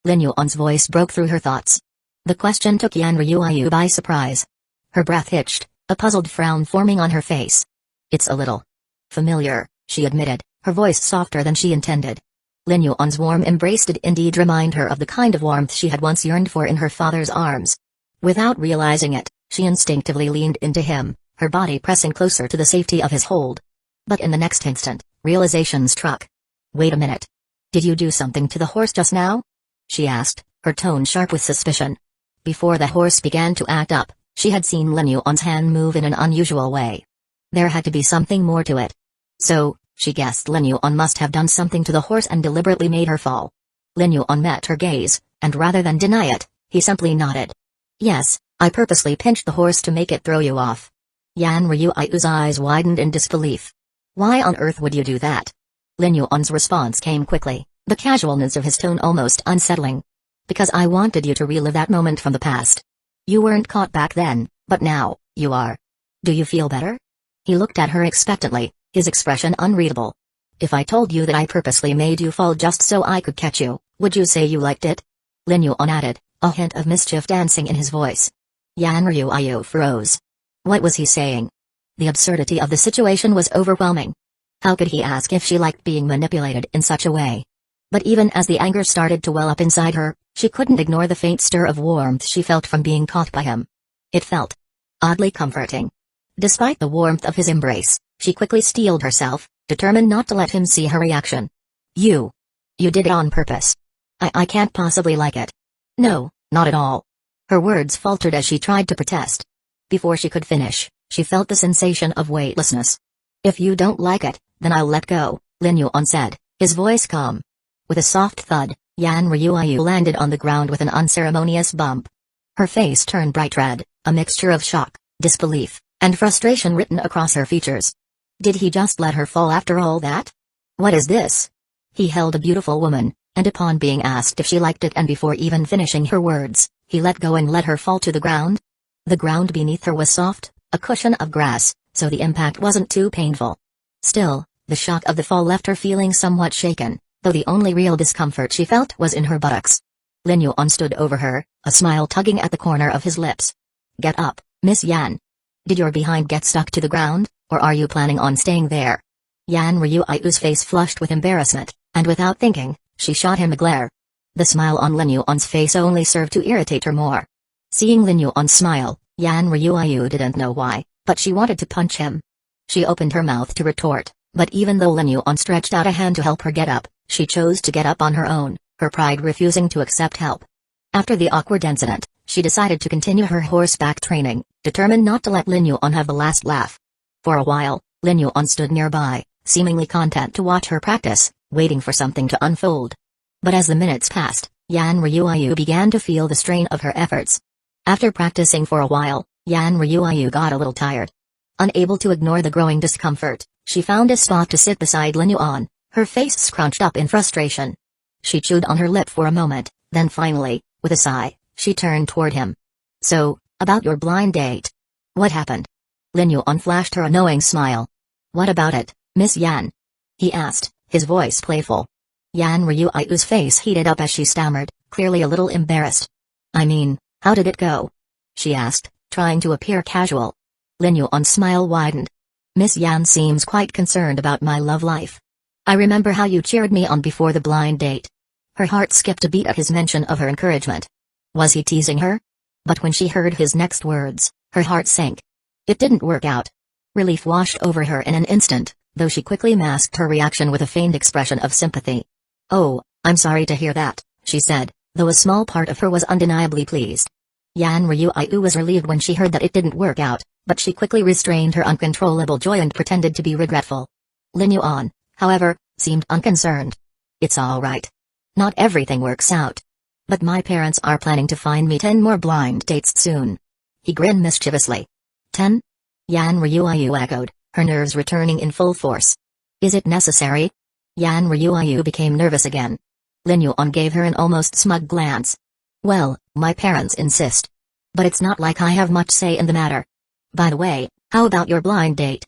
Lin Yuan's voice broke through her thoughts. The question took Yan Ryu by surprise. Her breath hitched, a puzzled frown forming on her face. "It's a little familiar," she admitted, her voice softer than she intended. Lin Yuan's warm embrace did indeed remind her of the kind of warmth she had once yearned for in her father's arms. Without realizing it, she instinctively leaned into him, her body pressing closer to the safety of his hold. But in the next instant, realization struck. "Wait a minute. Did you do something to the horse just now?" she asked, her tone sharp with suspicion. Before the horse began to act up, she had seen Lin Yuan's hand move in an unusual way. There had to be something more to it. So, she guessed Lin Yuan must have done something to the horse and deliberately made her fall. Lin Yuan met her gaze, and rather than deny it, he simply nodded. "Yes, I purposely pinched the horse to make it throw you off." Yan Ryu's eyes widened in disbelief. "Why on earth would you do that?" Lin Yuan's response came quickly, the casualness of his tone almost unsettling. "Because I wanted you to relive that moment from the past. You weren't caught back then, but now, you are. Do you feel better?" He looked at her expectantly, his expression unreadable. "If I told you that I purposely made you fall just so I could catch you, would you say you liked it?" Lin Yuan added, a hint of mischief dancing in his voice. Yan Ryu froze. What was he saying? The absurdity of the situation was overwhelming. How could he ask if she liked being manipulated in such a way? But even as the anger started to well up inside her, she couldn't ignore the faint stir of warmth she felt from being caught by him. It felt oddly comforting. Despite the warmth of his embrace, she quickly steeled herself, determined not to let him see her reaction. You did it on purpose." I can't possibly like it." "No, not at all." Her words faltered as she tried to protest. Before she could finish, she felt the sensation of weightlessness. "If you don't like it, then I'll let go," Lin Yuan said, his voice calm. With a soft thud, Yan Ryu landed on the ground with an unceremonious bump. Her face turned bright red, a mixture of shock, disbelief, and frustration written across her features. Did he just let her fall after all that? What is this? He held a beautiful woman, and upon being asked if she liked it and before even finishing her words, he let go and let her fall to the ground? The ground beneath her was soft, a cushion of grass, so the impact wasn't too painful. Still, the shock of the fall left her feeling somewhat shaken, though the only real discomfort she felt was in her buttocks. Lin Yuan stood over her, a smile tugging at the corner of his lips. "Get up, Miss Yan. Did your behind get stuck to the ground, or are you planning on staying there?" Yan Ryuiu's face flushed with embarrassment, and without thinking, she shot him a glare. The smile on Lin Yuan's face only served to irritate her more. Seeing Lin Yuan smile, Yan Ryuiu didn't know why, but she wanted to punch him. She opened her mouth to retort, but even though Lin Yuan stretched out a hand to help her get up, she chose to get up on her own, her pride refusing to accept help. After the awkward incident, she decided to continue her horseback training, determined not to let Lin Yuan have the last laugh. For a while, Lin Yuan stood nearby, seemingly content to watch her practice, waiting for something to unfold. But as the minutes passed, Yan Ryuiu began to feel the strain of her efforts. After practicing for a while, Yan Ryuiu got a little tired. Unable to ignore the growing discomfort, she found a spot to sit beside Lin Yuan, her face scrunched up in frustration. She chewed on her lip for a moment, then finally, with a sigh, she turned toward him. "So, about your blind date. What happened?" Lin Yuan flashed her a knowing smile. "What about it, Miss Yan?" he asked, his voice playful. Yan Ryuiu's face heated up as she stammered, clearly a little embarrassed. "I mean, how did it go?" she asked, trying to appear casual. Lin Yuan's smile widened. "Miss Yan seems quite concerned about my love life. I remember how you cheered me on before the blind date." Her heart skipped a beat at his mention of her encouragement. Was he teasing her? But when she heard his next words, her heart sank. It didn't work out. Relief washed over her in an instant, though she quickly masked her reaction with a feigned expression of sympathy. "Oh, I'm sorry to hear that," she said, though a small part of her was undeniably pleased. Yan Ryuiu was relieved when she heard that it didn't work out, but she quickly restrained her uncontrollable joy and pretended to be regretful. Lin Yuan, however, seemed unconcerned. "It's all right. Not everything works out. But my parents are planning to find me 10 more blind dates soon." He grinned mischievously. 10? Yan Ryuiu echoed, her nerves returning in full force. "Is it necessary?" Yan Ryuiu became nervous again. Lin Yuan gave her an almost smug glance. "Well, my parents insist. But it's not like I have much say in the matter. By the way, how about your blind date?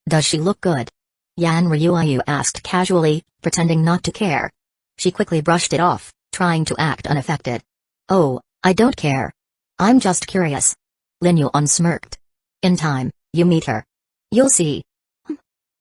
Does she look good?" Yan Ryuiu asked casually, pretending not to care. She quickly brushed it off, trying to act unaffected. "Oh, I don't care. I'm just curious." Lin Yuan smirked. "In time, you meet her. You'll see."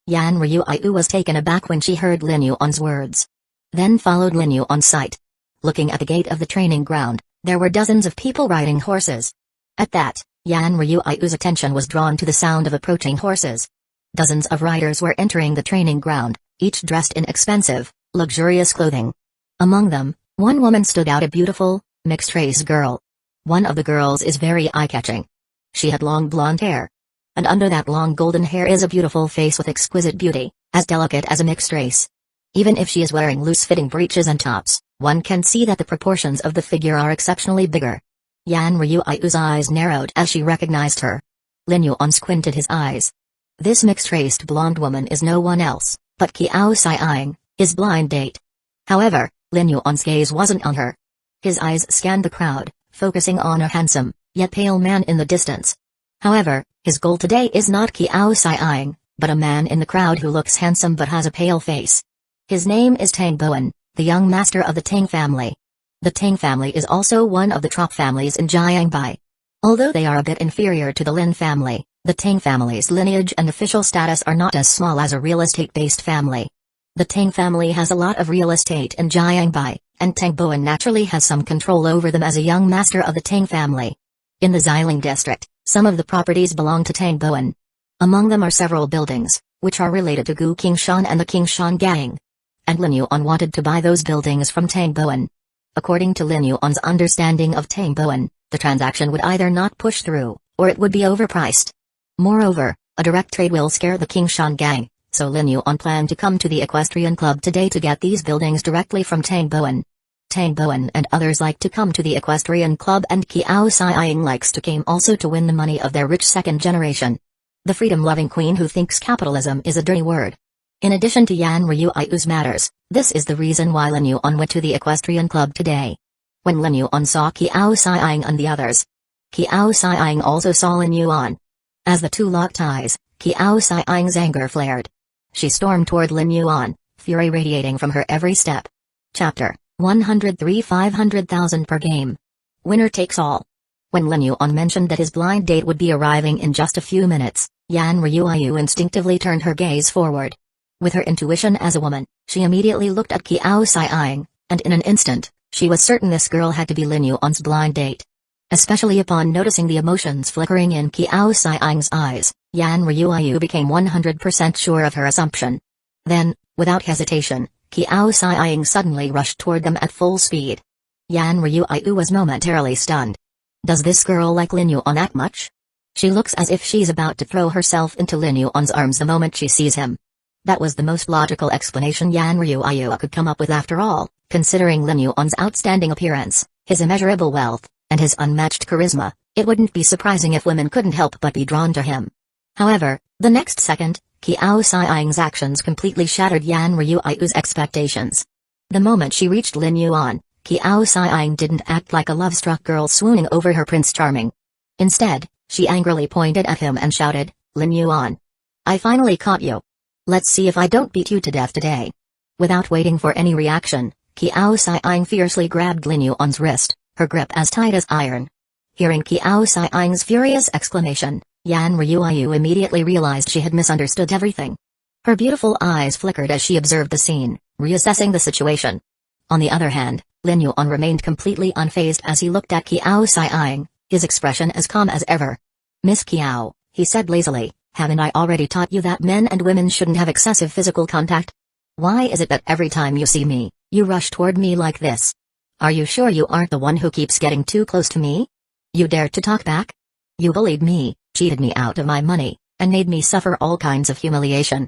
Yan Ryuiu was taken aback when she heard Lin Yuan's words. Then followed Lin Yuan's sight. Looking at the gate of the training ground, there were dozens of people riding horses. At that, Yan Ryuiu's attention was drawn to the sound of approaching horses. Dozens of riders were entering the training ground, each dressed in expensive, luxurious clothing. Among them, one woman stood out, a beautiful, mixed-race girl. One of the girls is very eye-catching. She had long blonde hair. And under that long golden hair is a beautiful face with exquisite beauty, as delicate as a mixed race. Even if she is wearing loose-fitting breeches and tops, one can see that the proportions of the figure are exceptionally bigger. Yan Ryuiu's eyes narrowed as she recognized her. Lin Yuan squinted his eyes. This mixed-raced blonde woman is no one else, but Qiao Xiang, his blind date. However, Lin Yuan's gaze wasn't on her. His eyes scanned the crowd, focusing on a handsome, yet pale man in the distance. However, his goal today is not Qiao Xiang, but a man in the crowd who looks handsome but has a pale face. His name is Tang Bowen, the young master of the Tang family. The Tang family is also one of the top families in Jiangbai. Although they are a bit inferior to the Lin family, the Tang family's lineage and official status are not as small as a real estate-based family. The Tang family has a lot of real estate in Jiangbai, and Tang Bowen naturally has some control over them as a young master of the Tang family. In the Xiling district, some of the properties belong to Tang Bowen. Among them are several buildings, which are related to Gu Qingshan and the Qingshan gang. And Lin Yuan wanted to buy those buildings from Tang Bowen. According to Lin Yuan's understanding of Tang Bowen, the transaction would either not push through, or it would be overpriced. Moreover, a direct trade will scare the Qingshan gang, so Lin Yuan planned to come to the Equestrian Club today to get these buildings directly from Tang Bowen. Tang Bowen and others like to come to the Equestrian Club, and Qiao Xiang likes to come also to win the money of their rich second generation. The freedom-loving queen who thinks capitalism is a dirty word. In addition to Yan Ryuiu's matters, this is the reason why Lin Yuan went to the Equestrian Club today. When Lin Yuan saw Qiao Xiang and the others, Kiao Siang also saw Lin Yuan. As the two locked eyes, Kiao Siang's anger flared. She stormed toward Lin Yuan, fury radiating from her every step. Chapter 103 500,000 per game. Winner takes all. When Lin Yuan mentioned that his blind date would be arriving in just a few minutes, Yan Ryuayu instinctively turned her gaze forward. With her intuition as a woman, she immediately looked at Kiao Siang, and in an instant, she was certain this girl had to be Lin Yuan's blind date. Especially upon noticing the emotions flickering in Kiao Siang's eyes, Yan Ryuayu became 100% sure of her assumption. Then, without hesitation, Kiao Siang suddenly rushed toward them at full speed. Yan Ryuayu was momentarily stunned. Does this girl like Lin Yuan that much? She looks as if she's about to throw herself into Lin Yuan's arms the moment she sees him. That was the most logical explanation Yan Ryuayu could come up with after all, considering Lin Yuan's outstanding appearance, his immeasurable wealth, and his unmatched charisma. It wouldn't be surprising if women couldn't help but be drawn to him. However, the next second, Kiao Siang's actions completely shattered Yan Ryuayu's expectations. The moment she reached Lin Yuan, Kiao Siang didn't act like a love-struck girl swooning over her Prince Charming. Instead, she angrily pointed at him and shouted, "Lin Yuan! I finally caught you. Let's see if I don't beat you to death today." Without waiting for any reaction, Kiao Siang fiercely grabbed Lin Yuan's wrist, her grip as tight as iron. Hearing Kiao Siang's furious exclamation, Yan Ryuayu immediately realized she had misunderstood everything. Her beautiful eyes flickered as she observed the scene, reassessing the situation. On the other hand, Lin Yuan remained completely unfazed as he looked at Kiao Siang, his expression as calm as ever. "Miss Kiao," he said lazily, "haven't I already taught you that men and women shouldn't have excessive physical contact? Why is it that every time you see me, you rush toward me like this? Are you sure you aren't the one who keeps getting too close to me? You dared to talk back? You bullied me, cheated me out of my money, and made me suffer all kinds of humiliation.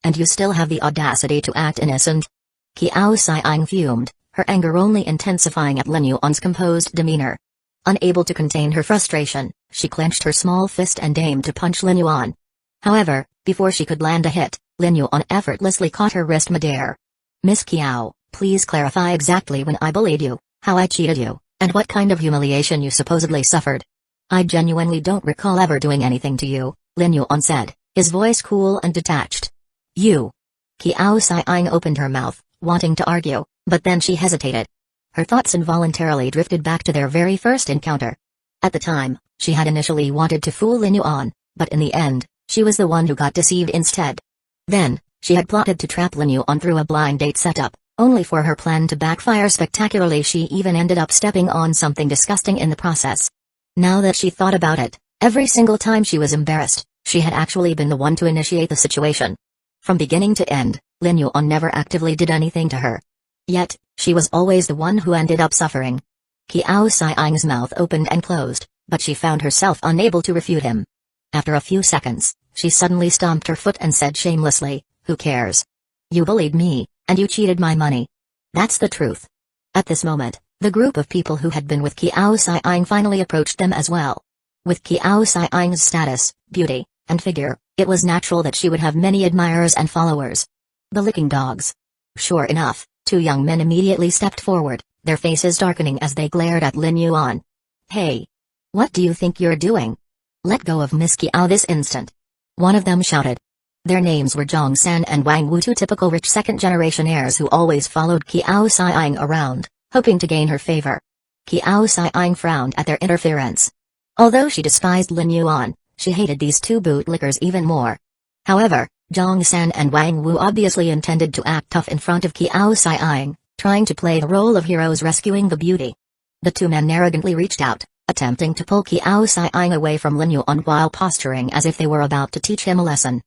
And you still have the audacity to act innocent?" Kiao Siang fumed, her anger only intensifying at Lin Yuan's composed demeanor. Unable to contain her frustration, she clenched her small fist and aimed to punch Lin Yuan. However, before she could land a hit, Lin Yuan effortlessly caught her wrist midair. "Miss Kiao, please clarify exactly when I bullied you, how I cheated you, and what kind of humiliation you supposedly suffered." "I genuinely don't recall ever doing anything to you," Lin Yuan said, his voice cool and detached. "You." Kiao Siang opened her mouth, wanting to argue, but then she hesitated. Her thoughts involuntarily drifted back to their very first encounter. At the time, she had initially wanted to fool Lin Yuan, but in the end, she was the one who got deceived instead. Then, she had plotted to trap Lin Yuan through a blind date setup, only for her plan to backfire spectacularly. She even ended up stepping on something disgusting in the process. Now that she thought about it, every single time she was embarrassed, she had actually been the one to initiate the situation. From beginning to end, Lin Yuan never actively did anything to her. Yet, she was always the one who ended up suffering. Kiao Siang's mouth opened and closed, but she found herself unable to refute him. After a few seconds, she suddenly stomped her foot and said shamelessly, "Who cares? You bullied me, and you cheated my money. That's the truth." At this moment, the group of people who had been with Kiao Siang finally approached them as well. With Kiao Siang's status, beauty, and figure, it was natural that she would have many admirers and followers. The licking dogs. Sure enough, two young men immediately stepped forward, their faces darkening as they glared at Lin Yuan. "Hey! What do you think you're doing? Let go of Miss Kiao this instant!" one of them shouted. Their names were Zhang San and Wang Wu, two typical rich second-generation heirs who always followed Kiao Siang around, hoping to gain her favor. Kiao Siang frowned at their interference. Although she despised Lin Yuan, she hated these two bootlickers even more. However, Zhang San and Wang Wu obviously intended to act tough in front of Kiao Siang, trying to play the role of heroes rescuing the beauty. The two men arrogantly reached out, attempting to pull Kiao Siang away from Lin Yuan while posturing as if they were about to teach him a lesson.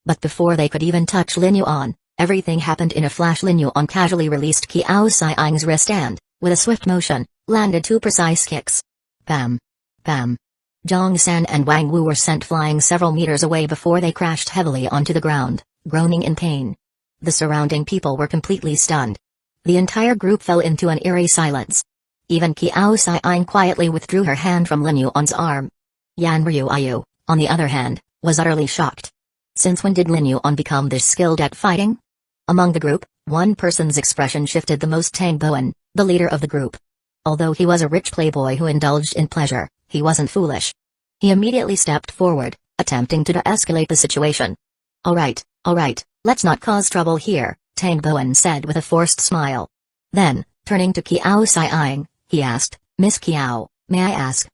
But before they could even touch Lin Yuan, everything happened in a flash. Lin Yuan casually released Kiao Siang's wrist and, with a swift motion, landed two precise kicks. Bam! Bam! Zhang San and Wang Wu were sent flying several meters away before they crashed heavily onto the ground, groaning in pain. The surrounding people were completely stunned. The entire group fell into an eerie silence. Even Kiao Siang quietly withdrew her hand from Lin Yuan's arm. Yan Ryuayu, on the other hand, was utterly shocked. Since when did Lin Yuan become this skilled at fighting? Among the group, one person's expression shifted the most. Tang Bowen, the leader of the group. Although he was a rich playboy who indulged in pleasure, he wasn't foolish. He immediately stepped forward, attempting to de-escalate the situation. Alright, let's not cause trouble here, Tang Bowen said with a forced smile. Then, turning to Kiao Siang, he asked, Miss Kiao, may I ask?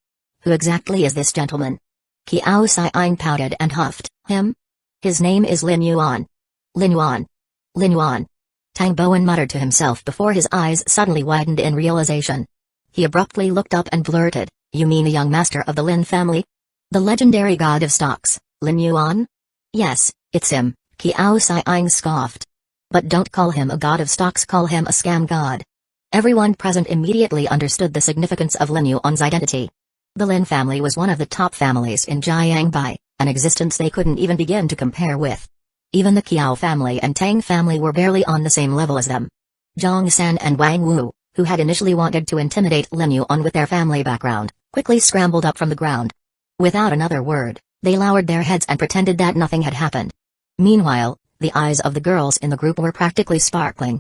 Who exactly is this gentleman? Kiao Siang pouted and huffed, him? His name is Lin Yuan. Lin Yuan. Lin Yuan. Tang Bowen muttered to himself before his eyes suddenly widened in realization. He abruptly looked up and blurted, you mean the young master of the Lin family? The legendary god of stocks, Lin Yuan? Yes, it's him, Kiao Siang scoffed. But don't call him a god of stocks, call him a scam god. Everyone present immediately understood the significance of Lin Yuan's identity. The Lin family was one of the top families in Jiangbai, an existence they couldn't even begin to compare with. Even the Kiao family and Tang family were barely on the same level as them. Zhang San and Wang Wu, who had initially wanted to intimidate Lin Yuan with their family background, quickly scrambled up from the ground. Without another word, they lowered their heads and pretended that nothing had happened. Meanwhile, the eyes of the girls in the group were practically sparkling.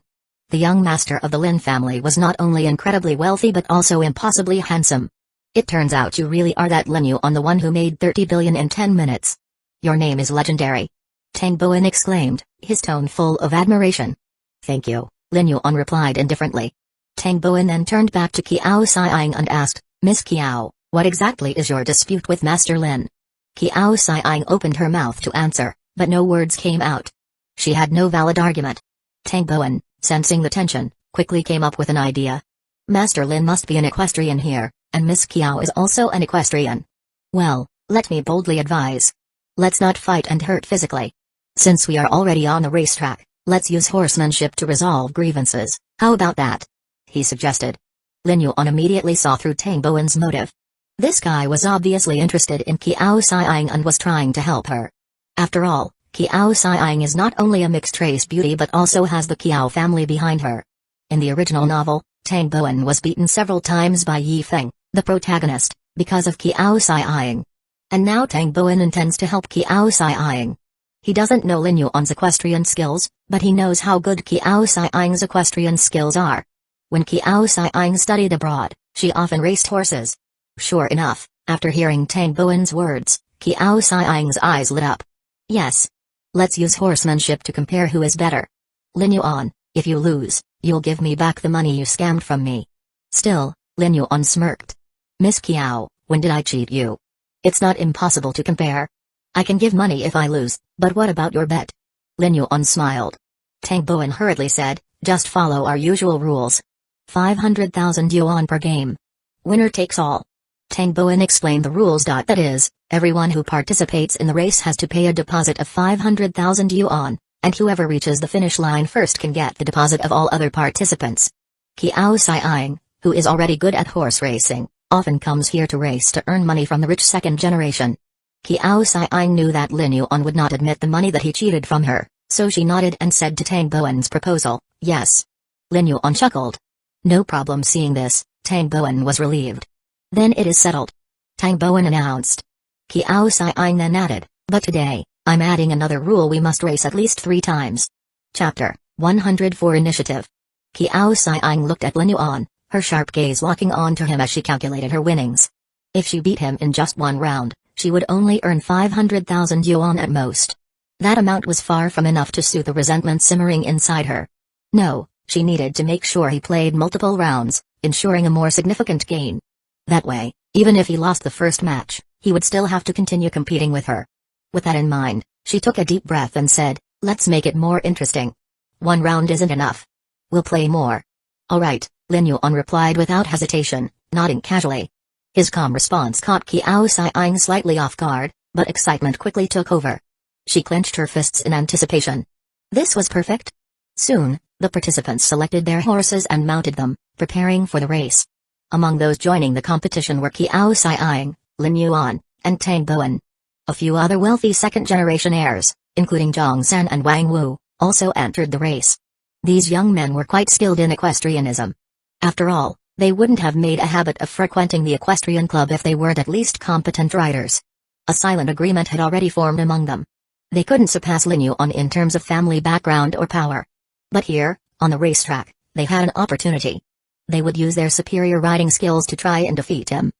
The young master of the Lin family was not only incredibly wealthy but also impossibly handsome. It turns out you really are that Lin Yuan, the one who made 30 billion in 10 minutes. Your name is legendary. Tang Bowen exclaimed, his tone full of admiration. Thank you, Lin Yuan replied indifferently. Tang Bowen then turned back to Kiao Siang and asked, Miss Kiao, what exactly is your dispute with Master Lin? Kiao Siang opened her mouth to answer, but no words came out. She had no valid argument. Tang Bowen, sensing the tension, quickly came up with an idea. Master Lin must be an equestrian here, and Miss Kiao is also an equestrian. Well, let me boldly advise. Let's not fight and hurt physically. Since we are already on the racetrack, let's use horsemanship to resolve grievances, how about that? He suggested. Lin Yuan immediately saw through Tang Bowen's motive. This guy was obviously interested in Kiao Siang and was trying to help her. After all, Kiao Siang is not only a mixed-race beauty but also has the Kiao family behind her. In the original novel, Tang Bowen was beaten several times by Yi Feng, the protagonist, because of Kiao Siang. And now Tang Bowen intends to help Kiao Siang. He doesn't know Lin Yuan's equestrian skills, but he knows how good Kiao Siang's equestrian skills are. When Kiao Siang studied abroad, she often raced horses. Sure enough, after hearing Tang Bowen's words, Kiao Siang's eyes lit up. Yes. Let's use horsemanship to compare who is better. Lin Yuan, if you lose, you'll give me back the money you scammed from me. Still, Lin Yuan smirked. Miss Kiao, when did I cheat you? It's not impossible to compare. I can give money if I lose, but what about your bet? Lin Yuan smiled. Tang Bowen hurriedly said, just follow our usual rules. 500,000 yuan per game. Winner takes all. Tang Bowen explained the rules. That is, everyone who participates in the race has to pay a deposit of 500,000 yuan, and whoever reaches the finish line first can get the deposit of all other participants. Kiao Siang, who is already good at horse racing, often comes here to race to earn money from the rich second generation. Kiao Siang knew that Lin Yuan would not admit the money that he cheated from her, so she nodded and said to Tang Bowen's proposal, yes. Lin Yuan chuckled. No problem. Seeing this, Tang Bowen was relieved. Then it is settled. Tang Bowen announced. Kiao Siang then added, but today, I'm adding another rule: we must race at least 3 times. Chapter 104 Initiative. Kiao Siang looked at Lin Yuan, her sharp gaze locking on to him as she calculated her winnings. If she beat him in just 1 round, she would only earn 500,000 yuan at most. That amount was far from enough to soothe the resentment simmering inside her. No, she needed to make sure he played multiple rounds, ensuring a more significant gain. That way, even if he lost the first match, he would still have to continue competing with her. With that in mind, she took a deep breath and said, let's make it more interesting. 1 round isn't enough. We'll play more. Alright, Lin Yuan replied without hesitation, nodding casually. His calm response caught Kiao Siang slightly off guard, but excitement quickly took over. She clenched her fists in anticipation. This was perfect. Soon, the participants selected their horses and mounted them, preparing for the race. Among those joining the competition were Kiao Siang, Lin Yuan, and Tang Bowen. A few other wealthy second-generation heirs, including Zhang San and Wang Wu, also entered the race. These young men were quite skilled in equestrianism. After all, they wouldn't have made a habit of frequenting the equestrian club if they weren't at least competent riders. A silent agreement had already formed among them. They couldn't surpass Lin Yuan in terms of family background or power. But here, on the racetrack, they had an opportunity. They would use their superior riding skills to try and defeat him.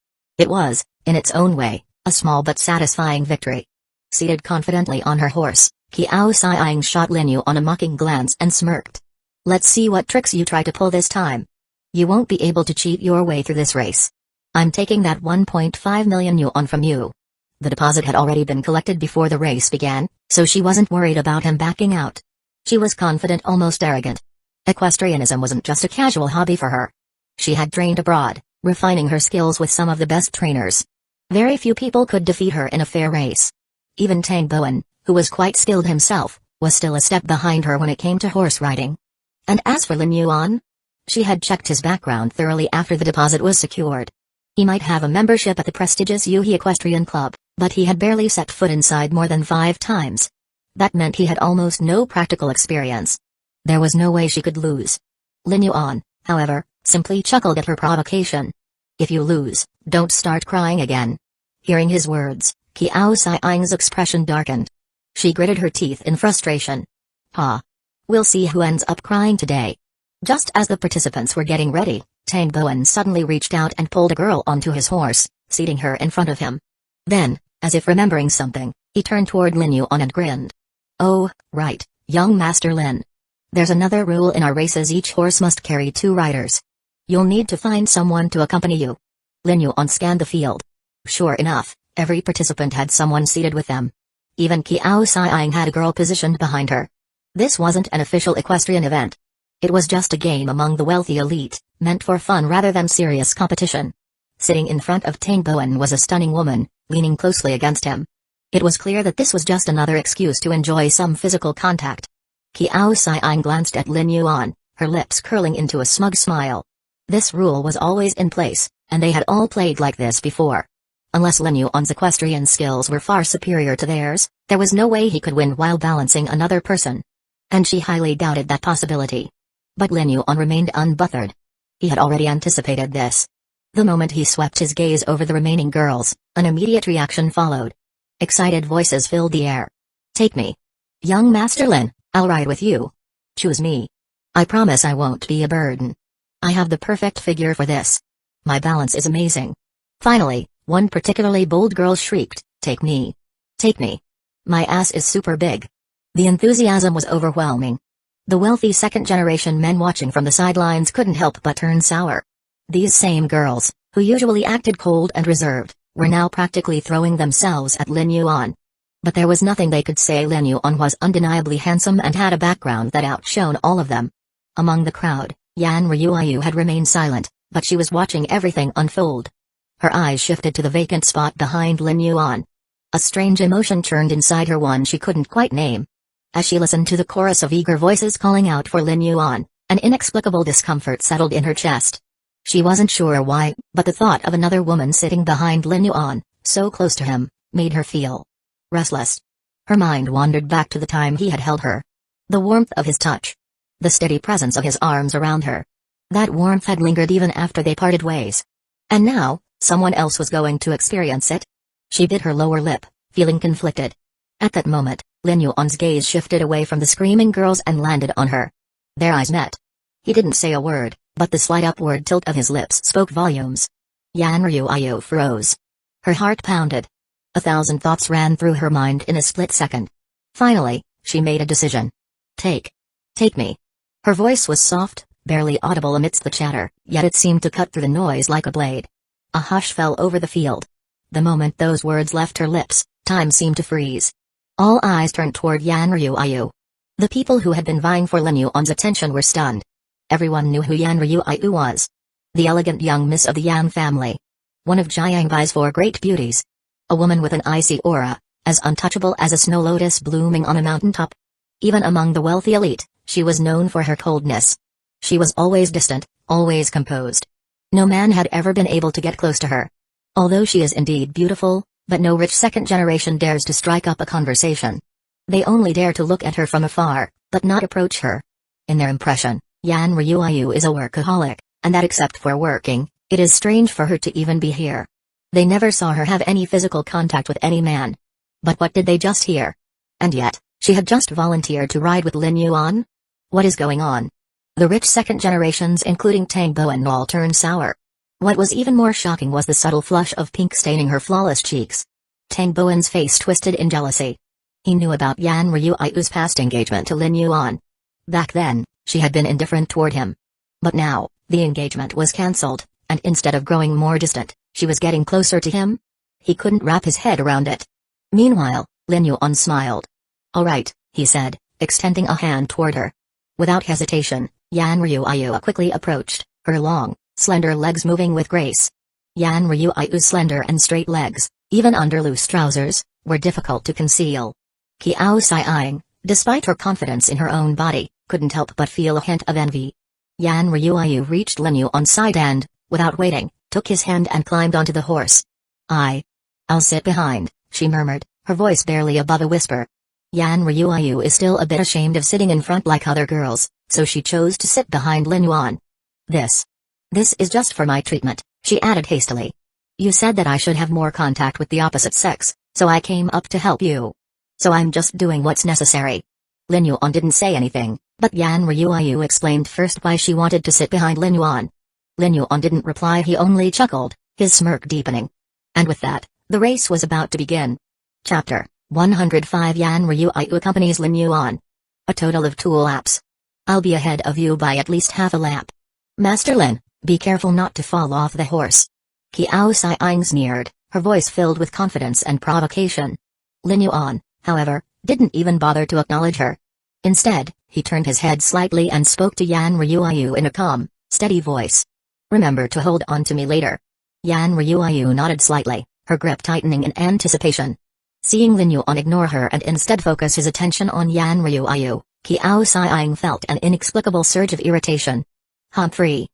It was, in its own way, a small but satisfying victory. Seated confidently on her horse, Qiao Xiang shot Lin Yuan a mocking glance and smirked. Let's see what tricks you try to pull this time. You won't be able to cheat your way through this race. I'm taking that 1.5 million yuan from you. The deposit had already been collected before the race began, so she wasn't worried about him backing out. She was confident, almost arrogant. Equestrianism wasn't just a casual hobby for her. She had trained abroad, refining her skills with some of the best trainers. Very few people could defeat her in a fair race. Even Tang Bowen, who was quite skilled himself, was still a step behind her when it came to horse riding. And as for Lin Yuan, she had checked his background thoroughly after the deposit was secured. He might have a membership at the prestigious Yuhe Equestrian Club, but he had barely set foot inside more than 5 times. That meant he had almost no practical experience. There was no way she could lose. Lin Yuan, however, simply chuckled at her provocation. If you lose, don't start crying again. Hearing his words, Qiao Xiang's expression darkened. She gritted her teeth in frustration. We'll see who ends up crying today. Just as the participants were getting ready, Tang Bowen suddenly reached out and pulled a girl onto his horse, seating her in front of him. Then, as if remembering something, he turned toward Lin Yuan and grinned. Oh, right, young Master Lin. There's another rule in our races: each horse must carry 2 riders. You'll need to find someone to accompany you. Lin Yuan scanned the field. Sure enough, every participant had someone seated with them. Even Qiao Xiang had a girl positioned behind her. This wasn't an official equestrian event. It was just a game among the wealthy elite, meant for fun rather than serious competition. Sitting in front of Tang Bowen was a stunning woman, leaning closely against him. It was clear that this was just another excuse to enjoy some physical contact. Qiao Xiang glanced at Lin Yuan, her lips curling into a smug smile. This rule was always in place, and they had all played like this before. Unless Lin Yuan's equestrian skills were far superior to theirs, there was no way he could win while balancing another person. And she highly doubted that possibility. But Lin Yuan remained unbothered. He had already anticipated this. The moment he swept his gaze over the remaining girls, an immediate reaction followed. Excited voices filled the air. Take me. Young Master Lin, I'll ride with you. Choose me. I promise I won't be a burden. I have the perfect figure for this. My balance is amazing. Finally, one particularly bold girl shrieked, Take me. Take me. My ass is super big. The enthusiasm was overwhelming. The wealthy second-generation men watching from the sidelines couldn't help but turn sour. These same girls, who usually acted cold and reserved, were now practically throwing themselves at Lin Yuan. But there was nothing they could say. Lin Yuan was undeniably handsome and had a background that outshone all of them. Among the crowd, Yan Ryuayu had remained silent, but she was watching everything unfold. Her eyes shifted to the vacant spot behind Lin Yuan. A strange emotion churned inside her, one she couldn't quite name. As she listened to the chorus of eager voices calling out for Lin Yuan, an inexplicable discomfort settled in her chest. She wasn't sure why, but the thought of another woman sitting behind Lin Yuan, so close to him, made her feel restless. Her mind wandered back to the time he had held her. The warmth of his touch. The steady presence of his arms around her. That warmth had lingered even after they parted ways. And now, someone else was going to experience it? She bit her lower lip, feeling conflicted. At that moment, Lin Yuan's gaze shifted away from the screaming girls and landed on her. Their eyes met. He didn't say a word, but the slight upward tilt of his lips spoke volumes. Yan Ryuayu froze. Her heart pounded. 1,000 thoughts ran through her mind in a split second. Finally, she made a decision. Take me. Her voice was soft, barely audible amidst the chatter, yet it seemed to cut through the noise like a blade. A hush fell over the field. The moment those words left her lips, time seemed to freeze. All eyes turned toward Yan Ryuayu. The people who had been vying for Lin Yuan's attention were stunned. Everyone knew who Yan Ryuayu was. The elegant young miss of the Yan family. One of Jiangbai's 4 great beauties. A woman with an icy aura, as untouchable as a snow lotus blooming on a mountaintop. Even among the wealthy elite, she was known for her coldness. She was always distant, always composed. No man had ever been able to get close to her. Although she is indeed beautiful, but no rich second generation dares to strike up a conversation. They only dare to look at her from afar, but not approach her. In their impression, Yan Ryuayu is a workaholic, and that except for working, it is strange for her to even be here. They never saw her have any physical contact with any man. But what did they just hear? And yet, she had just volunteered to ride with Lin Yuan? What is going on? The rich second generations including Tang Bowen all turned sour. What was even more shocking was the subtle flush of pink staining her flawless cheeks. Tang Bowen's face twisted in jealousy. He knew about Yan Ruiu's past engagement to Lin Yuan. Back then, she had been indifferent toward him. But now, the engagement was cancelled, and instead of growing more distant, she was getting closer to him? He couldn't wrap his head around it. Meanwhile, Lin Yuan smiled. "All right," he said, extending a hand toward her. Without hesitation, Yan Ruiu quickly approached, her long, slender legs moving with grace. Yan Ruiu's slender and straight legs, even under loose trousers, were difficult to conceal. Qiao Xiang, despite her confidence in her own body, couldn't help but feel a hint of envy. Yan Ruiu reached Lin Yuan's side and, without waiting, took his hand and climbed onto the horse. I'll sit behind," she murmured, her voice barely above a whisper. Yan Ruiu is still a bit ashamed of sitting in front like other girls, so she chose to sit behind Lin Yuan. This is just for my treatment," she added hastily. "You said that I should have more contact with the opposite sex, so I came up to help you. So I'm just doing what's necessary." Lin Yuan didn't say anything, but Yan Ruiu explained first why she wanted to sit behind Lin Yuan. Lin Yuan didn't reply, he only chuckled, his smirk deepening. And with that, the race was about to begin. Chapter 105 Yan Ruiu accompanies Lin Yuan. A total of 2 laps. "I'll be ahead of you by at least half a lap. Master Lin, be careful not to fall off the horse." Qiao Xiang sneered, her voice filled with confidence and provocation. Lin Yuan, however, didn't even bother to acknowledge her. Instead, he turned his head slightly and spoke to Yan Ruiu in a calm, steady voice. "Remember to hold on to me later." Yan Ruiu nodded slightly, her grip tightening in anticipation. Seeing Lin Yuan ignore her and instead focus his attention on Yan Ruiu, Qiao Xiang felt an inexplicable surge of irritation. "Humphrey.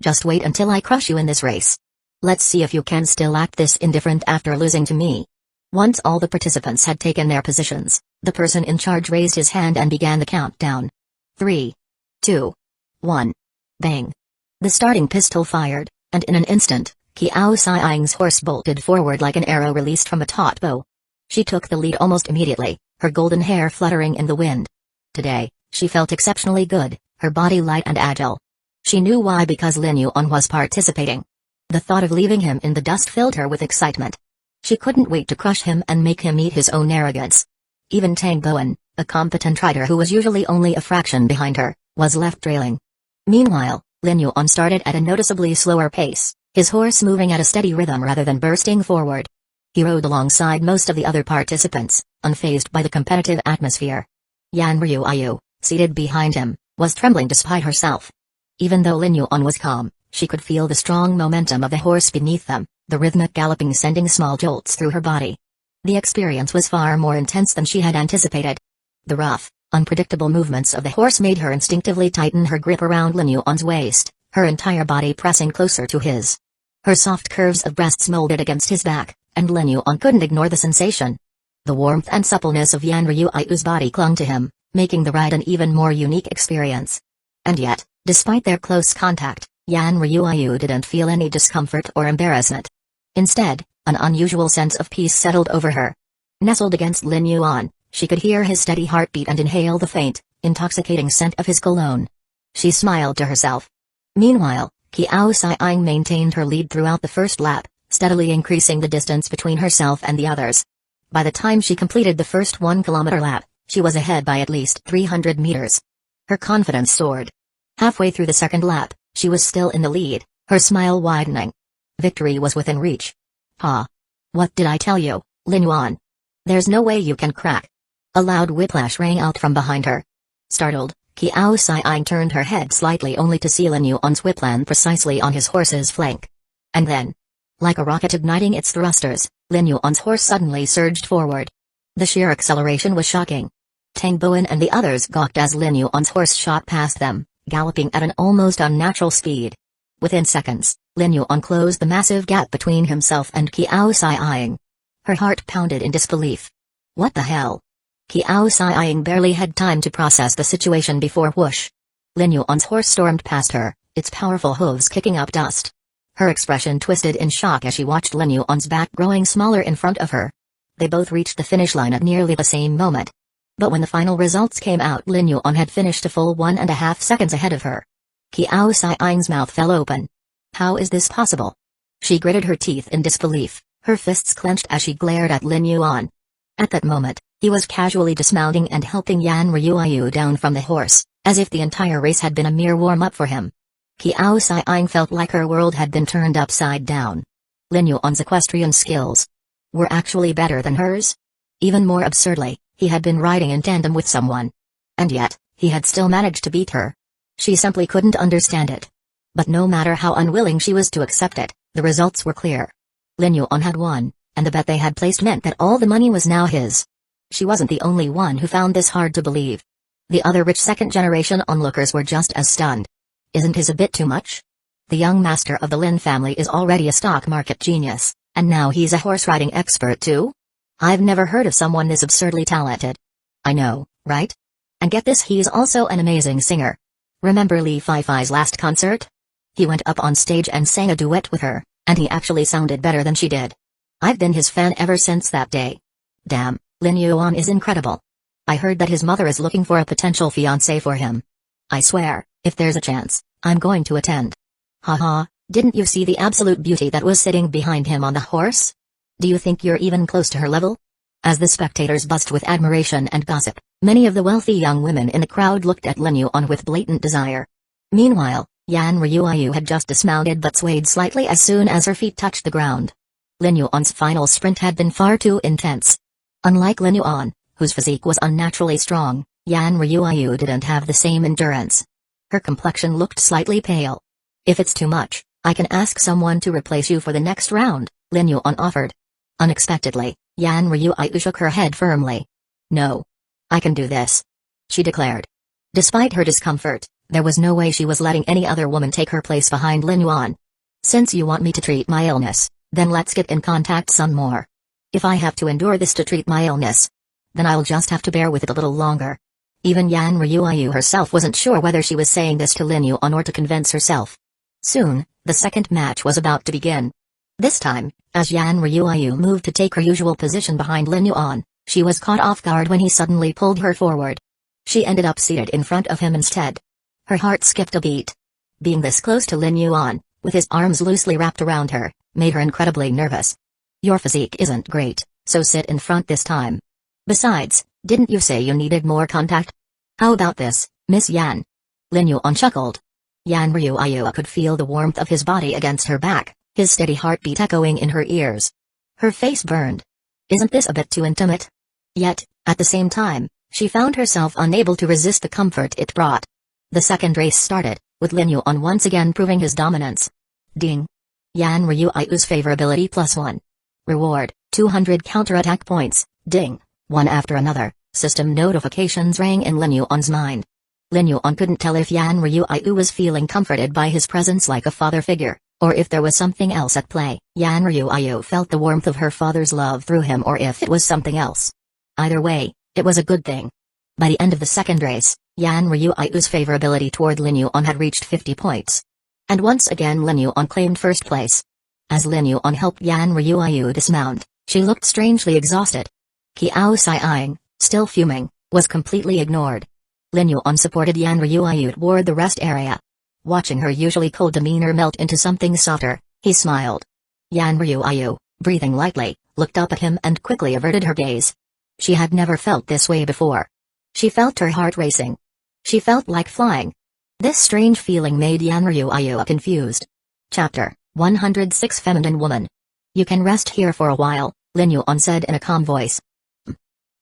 Just wait until I crush you in this race. Let's see if you can still act this indifferent after losing to me." Once all the participants had taken their positions, the person in charge raised his hand and began the countdown. 3, 2, 1. Bang. The starting pistol fired, and in an instant, Qiao Xiang's horse bolted forward like an arrow released from a taut bow. She took the lead almost immediately, her golden hair fluttering in the wind. Today, she felt exceptionally good, her body light and agile. She knew why, because Lin Yuan was participating. The thought of leaving him in the dust filled her with excitement. She couldn't wait to crush him and make him meet his own arrogance. Even Tang Bowen, a competent rider who was usually only a fraction behind her, was left trailing. Meanwhile, Lin Yuan started at a noticeably slower pace, his horse moving at a steady rhythm rather than bursting forward. He rode alongside most of the other participants, unfazed by the competitive atmosphere. Yan Ruiu, seated behind him, was trembling despite herself. Even though Lin Yuan was calm, she could feel the strong momentum of the horse beneath them, the rhythmic galloping sending small jolts through her body. The experience was far more intense than she had anticipated. The rough, unpredictable movements of the horse made her instinctively tighten her grip around Lin Yuan's waist, her entire body pressing closer to his. Her soft curves of breasts molded against his back, and Lin Yuan couldn't ignore the sensation. The warmth and suppleness of Yan Ruiu's body clung to him, making the ride an even more unique experience. And yet, despite their close contact, Yan Ruiu didn't feel any discomfort or embarrassment. Instead, an unusual sense of peace settled over her. Nestled against Lin Yuan, she could hear his steady heartbeat and inhale the faint, intoxicating scent of his cologne. She smiled to herself. Meanwhile, Qiao Xiang maintained her lead throughout the first lap, steadily increasing the distance between herself and the others. By the time she completed the first 1-kilometer lap, she was ahead by at least 300 meters. Her confidence soared. Halfway through the second lap, she was still in the lead, her smile widening. Victory was within reach. "Ha! What did I tell you, Lin Yuan? There's no way you can crack." A loud whiplash rang out from behind her. Startled, Qiao Xiang turned her head slightly only to see Lin Yuan's whip land precisely on his horse's flank. And then, like a rocket igniting its thrusters, Lin Yuan's horse suddenly surged forward. The sheer acceleration was shocking. Tang Bowen and the others gawked as Lin Yuan's horse shot past them, galloping at an almost unnatural speed. Within seconds, Lin Yuan closed the massive gap between himself and Qiao Xiang. Her heart pounded in disbelief. What the hell? Qiao Xiang barely had time to process the situation before whoosh. Lin Yuan's horse stormed past her, its powerful hooves kicking up dust. Her expression twisted in shock as she watched Lin Yuan's back growing smaller in front of her. They both reached the finish line at nearly the same moment. But when the final results came out, Lin Yuan had finished a full 1.5 seconds ahead of her. Qiao Xiang's mouth fell open. How is this possible? She gritted her teeth in disbelief, her fists clenched as she glared at Lin Yuan. At that moment, he was casually dismounting and helping Yan Ryuayu down from the horse, as if the entire race had been a mere warm-up for him. Qiao Xiang felt like her world had been turned upside down. Lin Yuan's equestrian skills were actually better than hers? Even more absurdly, he had been riding in tandem with someone. And yet, he had still managed to beat her. She simply couldn't understand it. But no matter how unwilling she was to accept it, the results were clear. Lin Yuan had won, and the bet they had placed meant that all the money was now his. She wasn't the only one who found this hard to believe. The other rich second-generation onlookers were just as stunned. Isn't his a bit too much? The young master of the Lin family is already a stock market genius, and now he's a horse-riding expert too? I've never heard of someone this absurdly talented. I know, right? And get this, he's also an amazing singer. Remember Li Feifei's last concert? He went up on stage and sang a duet with her, and he actually sounded better than she did. I've been his fan ever since that day. Damn, Lin Yuan is incredible. I heard that his mother is looking for a potential fiancé for him. I swear, if there's a chance, I'm going to attend. Haha, didn't you see the absolute beauty that was sitting behind him on the horse? Do you think you're even close to her level? As the spectators buzzed with admiration and gossip, many of the wealthy young women in the crowd looked at Lin Yuan with blatant desire. Meanwhile, Yan Ryuayu had just dismounted but swayed slightly as soon as her feet touched the ground. Lin Yuan's final sprint had been far too intense. Unlike Lin Yuan, whose physique was unnaturally strong, Yan Ryuayu didn't have the same endurance. Her complexion looked slightly pale. If it's too much, I can ask someone to replace you for the next round, Lin Yuan offered. Unexpectedly, Yan Ryuayu shook her head firmly. No. I can do this, she declared. Despite her discomfort, there was no way she was letting any other woman take her place behind Lin Yuan. Since you want me to treat my illness, then let's get in contact some more. If I have to endure this to treat my illness, then I'll just have to bear with it a little longer. Even Yan Ryuayu herself wasn't sure whether she was saying this to Lin Yuan or to convince herself. Soon, the second match was about to begin. This time, as Yan Ryuayu moved to take her usual position behind Lin Yuan, she was caught off guard when he suddenly pulled her forward. She ended up seated in front of him instead. Her heart skipped a beat. Being this close to Lin Yuan, with his arms loosely wrapped around her, made her incredibly nervous. Your physique isn't great, so sit in front this time. Besides, didn't you say you needed more contact? How about this, Miss Yan? Lin Yuan chuckled. Yan Ryuayu could feel the warmth of his body against her back, his steady heartbeat echoing in her ears. Her face burned. Isn't this a bit too intimate? Yet, at the same time, she found herself unable to resist the comfort it brought. The second race started, with Lin Yuan once again proving his dominance. Ding. Yan Ryuayu's favorability +1. Reward, 200 counterattack points. Ding. One after another, system notifications rang in Lin Yuan's mind. Lin Yuan couldn't tell if Yan Ryuayu was feeling comforted by his presence like a father figure, or if there was something else at play. Yan Ryuayu felt the warmth of her father's love through him, or if it was something else. Either way, it was a good thing. By the end of the second race, Yan Ryuayu's favorability toward Lin Yuan had reached 50 points. And once again Lin Yuan claimed first place. As Lin Yuan helped Yan Ryuayu dismount, she looked strangely exhausted. Qiao Xiang, still fuming, was completely ignored. Lin Yuan supported Yan Ryuayu toward the rest area. Watching her usually cold demeanor melt into something softer, he smiled. Yan Ryuayu, breathing lightly, looked up at him and quickly averted her gaze. She had never felt this way before. She felt her heart racing. She felt like flying. This strange feeling made Yan Ryuayu confused. Chapter 106 Feminine Woman. You can rest here for a while, Lin Yuan said in a calm voice.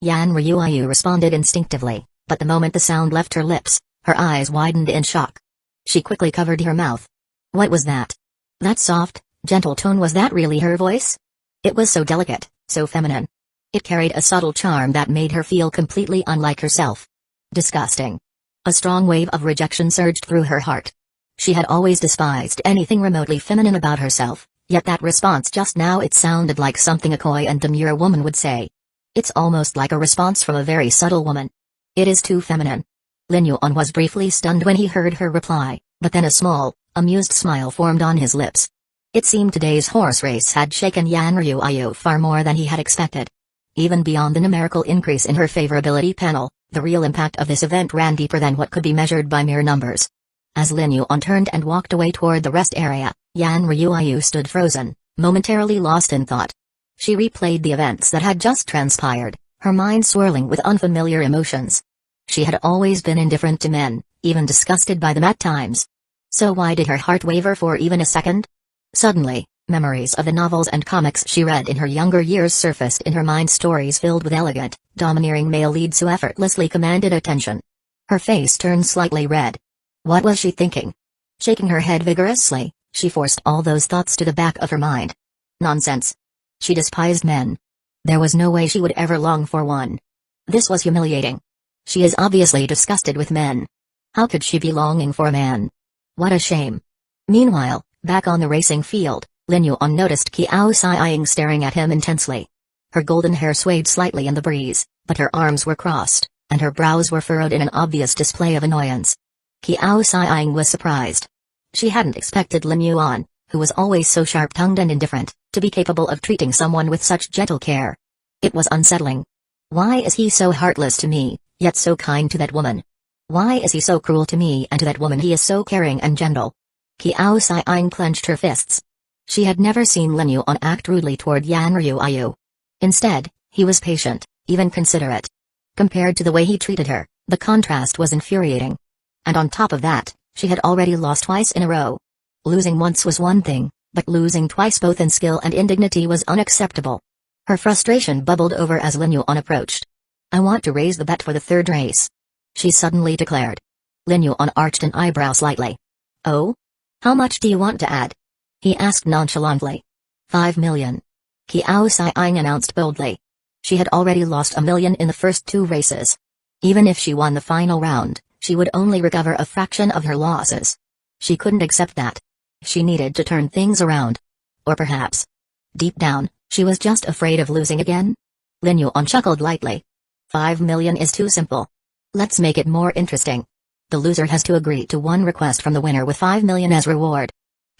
Yan Ryuayu responded instinctively, but the moment the sound left her lips, her eyes widened in shock. She quickly covered her mouth. What was that? That soft, gentle tone, was that really her voice? It was so delicate, so feminine. It carried a subtle charm that made her feel completely unlike herself. Disgusting. A strong wave of rejection surged through her heart. She had always despised anything remotely feminine about herself, yet that response just now, it sounded like something a coy and demure woman would say. It's almost like a response from a very subtle woman. It is too feminine. Lin Yuan was briefly stunned when he heard her reply, but then a small, amused smile formed on his lips. It seemed today's horse race had shaken Yan Ryuayu far more than he had expected. Even beyond the numerical increase in her favorability panel, the real impact of this event ran deeper than what could be measured by mere numbers. As Lin Yuan turned and walked away toward the rest area, Yan Ryuayu stood frozen, momentarily lost in thought. She replayed the events that had just transpired, her mind swirling with unfamiliar emotions. She had always been indifferent to men, even disgusted by them at times. So why did her heart waver for even a second? Suddenly, memories of the novels and comics she read in her younger years surfaced in her mind, stories filled with elegant, domineering male leads who effortlessly commanded attention. Her face turned slightly red. What was she thinking? Shaking her head vigorously, she forced all those thoughts to the back of her mind. Nonsense. She despised men. There was no way she would ever long for one. This was humiliating. She is obviously disgusted with men. How could she be longing for a man? What a shame. Meanwhile, back on the racing field, Lin Yuan noticed Qiao Xiang staring at him intensely. Her golden hair swayed slightly in the breeze, but her arms were crossed, and her brows were furrowed in an obvious display of annoyance. Qiao Xiang was surprised. She hadn't expected Lin Yuan, who was always so sharp-tongued and indifferent, to be capable of treating someone with such gentle care. It was unsettling. Why is he so heartless to me, yet so kind to that woman? Why is he so cruel to me and to that woman he is so caring and gentle? Qiao Xiang clenched her fists. She had never seen Lin Yuan act rudely toward Yan Ryuayu. Instead, he was patient, even considerate. Compared to the way he treated her, the contrast was infuriating. And on top of that, she had already lost twice in a row. Losing once was one thing, but losing twice both in skill and in dignity was unacceptable. Her frustration bubbled over as Lin Yuan approached. I want to raise the bet for the third race, she suddenly declared. Lin Yuan arched an eyebrow slightly. Oh? How much do you want to add? He asked nonchalantly. 5 million. Qiao Xiang announced boldly. She had already lost 1 million in the first 2 races. Even if she won the final round, she would only recover a fraction of her losses. She couldn't accept that. She needed to turn things around. Or perhaps, deep down, she was just afraid of losing again? Lin Yuan chuckled lightly. 5 million is too simple. Let's make it more interesting. The loser has to agree to one request from the winner with 5 million as reward.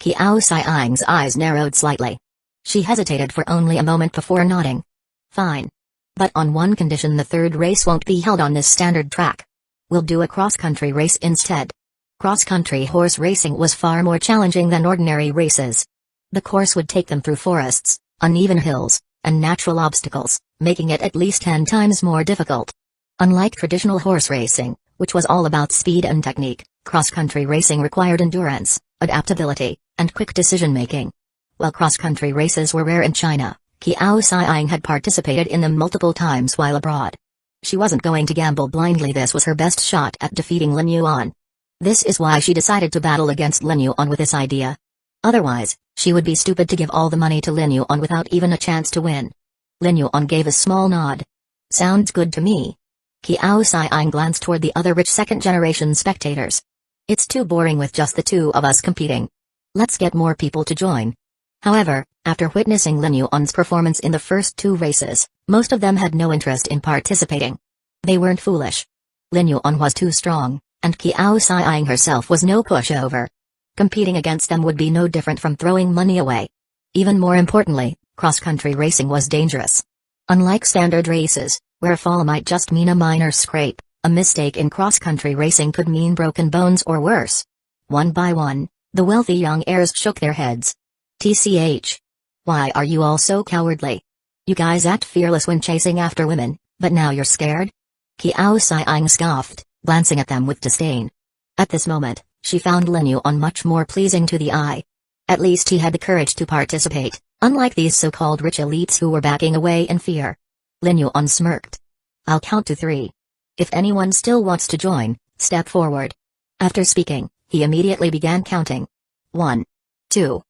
Qiao Xiang's eyes narrowed slightly. She hesitated for only a moment before nodding. Fine. But on one condition: the third race won't be held on this standard track. We'll do a cross-country race instead. Cross-country horse racing was far more challenging than ordinary races. The course would take them through forests, uneven hills, and natural obstacles, making it at least 10 times more difficult. Unlike traditional horse racing, which was all about speed and technique, cross-country racing required endurance, adaptability, and quick decision-making. While cross-country races were rare in China, Qiao Xiang had participated in them multiple times while abroad. She wasn't going to gamble blindly. This was her best shot at defeating Lin Yuan. This is why she decided to battle against Lin Yuan with this idea. Otherwise, she would be stupid to give all the money to Lin Yuan without even a chance to win. Lin Yuan gave a small nod. Sounds good to me. Qiao Xiang glanced toward the other rich second-generation spectators. It's too boring with just the two of us competing. Let's get more people to join. However, after witnessing Lin Yuan's performance in the first 2 races, most of them had no interest in participating. They weren't foolish. Lin Yuan was too strong, and Qiao Xiang herself was no pushover. Competing against them would be no different from throwing money away. Even more importantly, cross-country racing was dangerous. Unlike standard races, where a fall might just mean a minor scrape, a mistake in cross-country racing could mean broken bones or worse. One by one, the wealthy young heirs shook their heads. TCH. Why are you all so cowardly? You guys act fearless when chasing after women, but now you're scared? Qiao Xiang scoffed, glancing at them with disdain. At this moment, she found Lin Yuan much more pleasing to the eye. At least he had the courage to participate, unlike these so-called rich elites who were backing away in fear. Lin Yuan smirked. I'll count to 3. If anyone still wants to join, step forward. After speaking, he immediately began counting. 1, 2,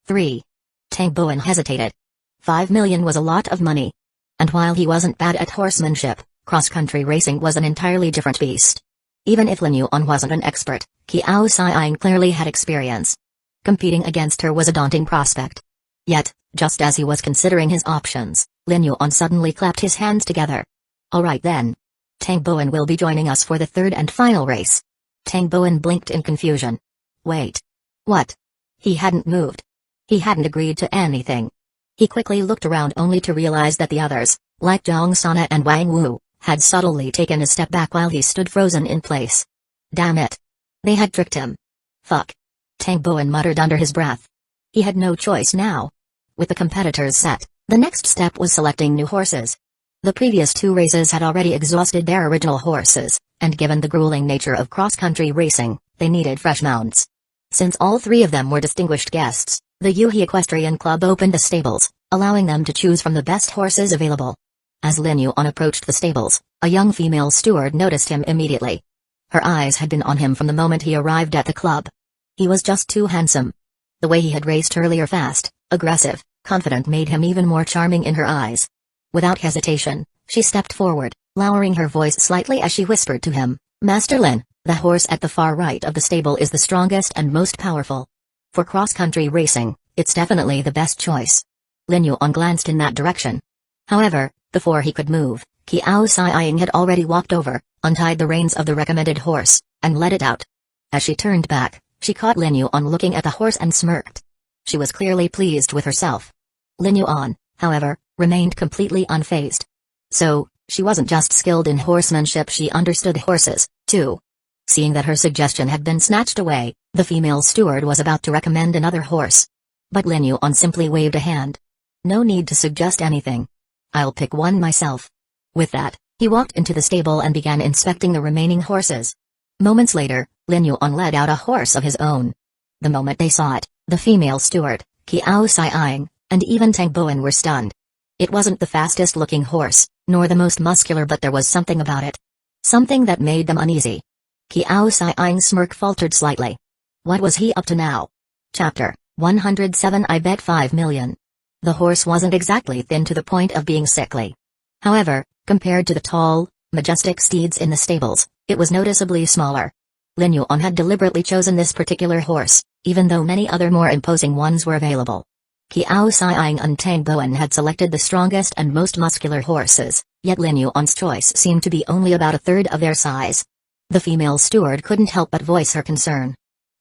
3. Tang Bowen hesitated. 5 million was a lot of money. And while he wasn't bad at horsemanship, cross-country racing was an entirely different beast. Even if Lin Yuan wasn't an expert, Qiao Xiang clearly had experience. Competing against her was a daunting prospect. Yet, just as he was considering his options, Lin Yuan suddenly clapped his hands together. All right then. Tang Bowen will be joining us for the third and final race. Tang Bowen blinked in confusion. Wait. What? He hadn't moved. He hadn't agreed to anything. He quickly looked around only to realize that the others, like Zhang Sana and Wang Wu, had subtly taken a step back while he stood frozen in place. Damn it. They had tricked him. Fuck. Tang Bowen muttered under his breath. He had no choice now. With the competitors set, the next step was selecting new horses. The previous 2 races had already exhausted their original horses, and given the grueling nature of cross-country racing, they needed fresh mounts. Since all 3 of them were distinguished guests, the Yuhi Equestrian Club opened the stables, allowing them to choose from the best horses available. As Lin Yuan approached the stables, a young female steward noticed him immediately. Her eyes had been on him from the moment he arrived at the club. He was just too handsome. The way he had raced earlier, fast, aggressive, confident, made him even more charming in her eyes. Without hesitation, she stepped forward, lowering her voice slightly as she whispered to him, "Master Lin, the horse at the far right of the stable is the strongest and most powerful. For cross-country racing, it's definitely the best choice." Lin Yuan glanced in that direction. However, before he could move, Qiao Xiang had already walked over, untied the reins of the recommended horse, and led it out. As she turned back, she caught Lin Yuan looking at the horse and smirked. She was clearly pleased with herself. Lin Yuan, however, remained completely unfazed. So, she wasn't just skilled in horsemanship, she understood horses, too. Seeing that her suggestion had been snatched away, the female steward was about to recommend another horse. But Lin Yuan simply waved a hand. "No need to suggest anything. I'll pick one myself." With that, he walked into the stable and began inspecting the remaining horses. Moments later, Lin Yuan led out a horse of his own. The moment they saw it, the female steward, Qiao Xiang, and even Tang Bowen were stunned. It wasn't the fastest-looking horse, nor the most muscular, but there was something about it. Something that made them uneasy. Qiao Xiang's smirk faltered slightly. What was he up to now? Chapter 107. I bet 5 million. The horse wasn't exactly thin to the point of being sickly. However, compared to the tall, majestic steeds in the stables, it was noticeably smaller. Lin Yuan had deliberately chosen this particular horse, even though many other more imposing ones were available. Qiao Xiang and Tang Bowen had selected the strongest and most muscular horses, yet Lin Yuan's choice seemed to be only about a third of their size. The female steward couldn't help but voice her concern.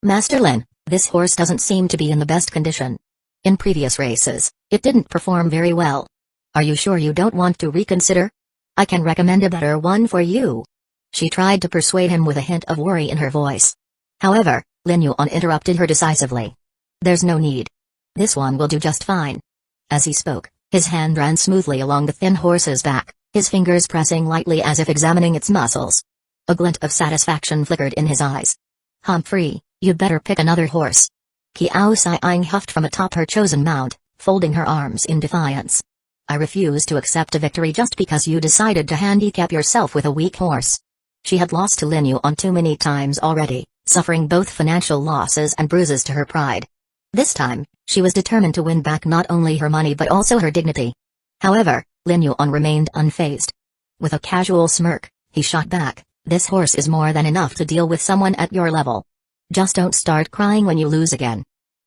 "Master Lin, this horse doesn't seem to be in the best condition. In previous races, it didn't perform very well. Are you sure you don't want to reconsider? I can recommend a better one for you." She tried to persuade him with a hint of worry in her voice. However, Lin Yuan interrupted her decisively. "There's no need. This one will do just fine." As he spoke, his hand ran smoothly along the thin horse's back, his fingers pressing lightly as if examining its muscles. A glint of satisfaction flickered in his eyes. "Humphrey, you'd better pick another horse." Qiao Xiang huffed from atop her chosen mount, folding her arms in defiance. "I refuse to accept a victory just because you decided to handicap yourself with a weak horse." She had lost to Lin Yuan too many times already, suffering both financial losses and bruises to her pride. This time, she was determined to win back not only her money but also her dignity. However, Lin Yuan remained unfazed. With a casual smirk, he shot back, "This horse is more than enough to deal with someone at your level. Just don't start crying when you lose again."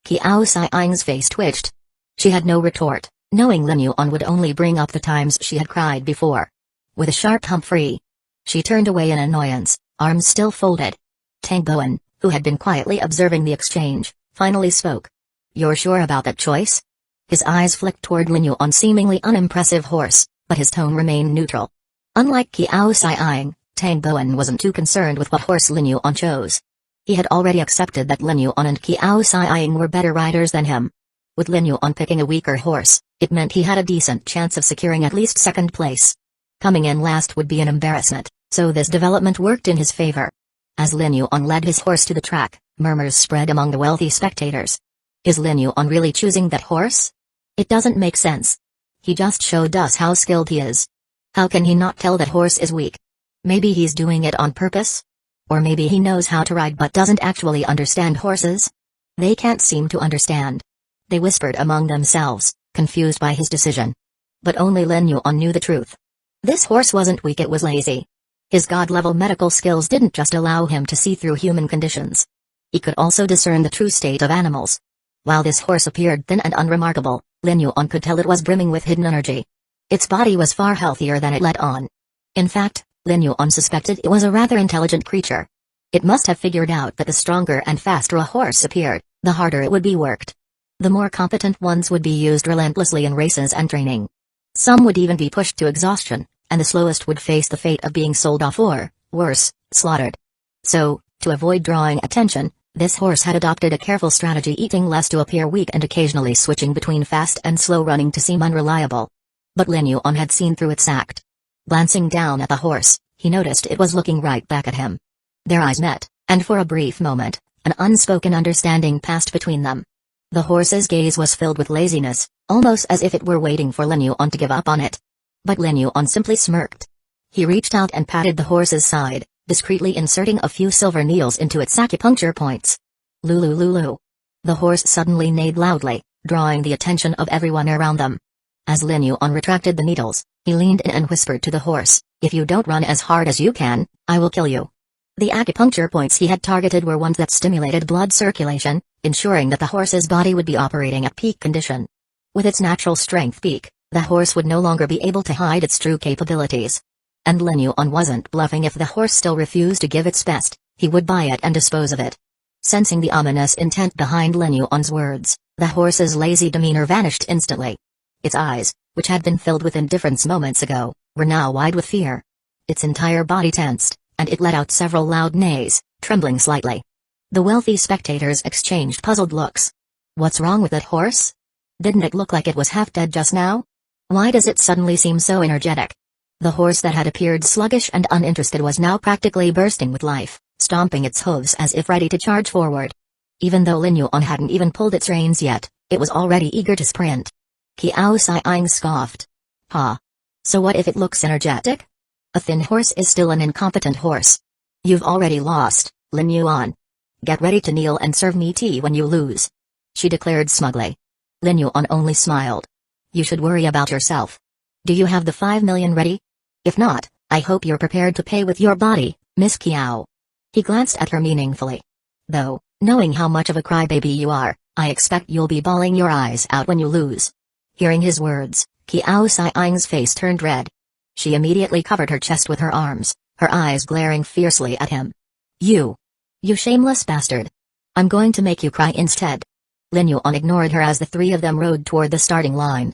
Qiao Xiang's face twitched. She had no retort, knowing Lin Yuan would only bring up the times she had cried before. With a sharp "Humphrey," she turned away in annoyance, arms still folded. Tang Bowen, who had been quietly observing the exchange, finally spoke. "You're sure about that choice?" His eyes flicked toward Lin Yuan's seemingly unimpressive horse, but his tone remained neutral. Unlike Qiao Xiang, Tang Bowen wasn't too concerned with what horse Lin Yuan chose. He had already accepted that Lin Yuan and Qiao Xiang were better riders than him. With Lin Yuan picking a weaker horse, it meant he had a decent chance of securing at least second place. Coming in last would be an embarrassment, so this development worked in his favor. As Lin Yuan led his horse to the track, murmurs spread among the wealthy spectators. Is Lin Yuan really choosing that horse? It doesn't make sense. He just showed us how skilled he is. How can he not tell that horse is weak? Maybe he's doing it on purpose? Or maybe he knows how to ride but doesn't actually understand horses? They can't seem to understand. They whispered among themselves, confused by his decision. But only Lin Yuan knew the truth. This horse wasn't weak, it was lazy. His god-level medical skills didn't just allow him to see through human conditions. He could also discern the true state of animals. While this horse appeared thin and unremarkable, Lin Yuan could tell it was brimming with hidden energy. Its body was far healthier than it let on. In fact, Lin Yuan suspected it was a rather intelligent creature. It must have figured out that the stronger and faster a horse appeared, the harder it would be worked. The more competent ones would be used relentlessly in races and training. Some would even be pushed to exhaustion, and the slowest would face the fate of being sold off or, worse, slaughtered. So, to avoid drawing attention, This horse had adopted a careful strategy, eating less to appear weak and occasionally switching between fast and slow running to seem unreliable. But Lin Yuan had seen through its act. Glancing down at the horse, he noticed it was looking right back at him. Their eyes met, and for a brief moment, an unspoken understanding passed between them. The horse's gaze was filled with laziness, almost as if it were waiting for Lin Yuan to give up on it. But Lin Yuan simply smirked. He reached out and patted the horse's side, discreetly inserting a few silver needles into its acupuncture points. Lulu Lulu. The horse suddenly neighed loudly, drawing the attention of everyone around them. As Lin Yuan retracted the needles, he leaned in and whispered to the horse, "If you don't run as hard as you can, I will kill you." The acupuncture points he had targeted were ones that stimulated blood circulation, ensuring that the horse's body would be operating at peak condition. With its natural strength peak, the horse would no longer be able to hide its true capabilities. And Lin Yuan wasn't bluffing. If the horse still refused to give its best, he would buy it and dispose of it. Sensing the ominous intent behind Lin Yuan's words, the horse's lazy demeanor vanished instantly. Its eyes, which had been filled with indifference moments ago, were now wide with fear. Its entire body tensed, and it let out several loud neighs, trembling slightly. The wealthy spectators exchanged puzzled looks. What's wrong with that horse? Didn't it look like it was half dead just now? Why does it suddenly seem so energetic? The horse that had appeared sluggish and uninterested was now practically bursting with life, stomping its hooves as if ready to charge forward. Even though Lin Yuan hadn't even pulled its reins yet, it was already eager to sprint. Qiao Xiang scoffed. "Ha! So what if it looks energetic? A thin horse is still an incompetent horse. You've already lost, Lin Yuan. Get ready to kneel and serve me tea when you lose," she declared smugly. Lin Yuan only smiled. "You should worry about yourself. Do you have the 5 million ready? If not, I hope you're prepared to pay with your body, Miss Qiao." He glanced at her meaningfully. "Though, knowing how much of a crybaby you are, I expect you'll be bawling your eyes out when you lose." Hearing his words, Qiao Xiang's face turned red. She immediately covered her chest with her arms, her eyes glaring fiercely at him. You shameless bastard. I'm going to make you cry instead." Lin Yuan ignored her as the three of them rode toward the starting line.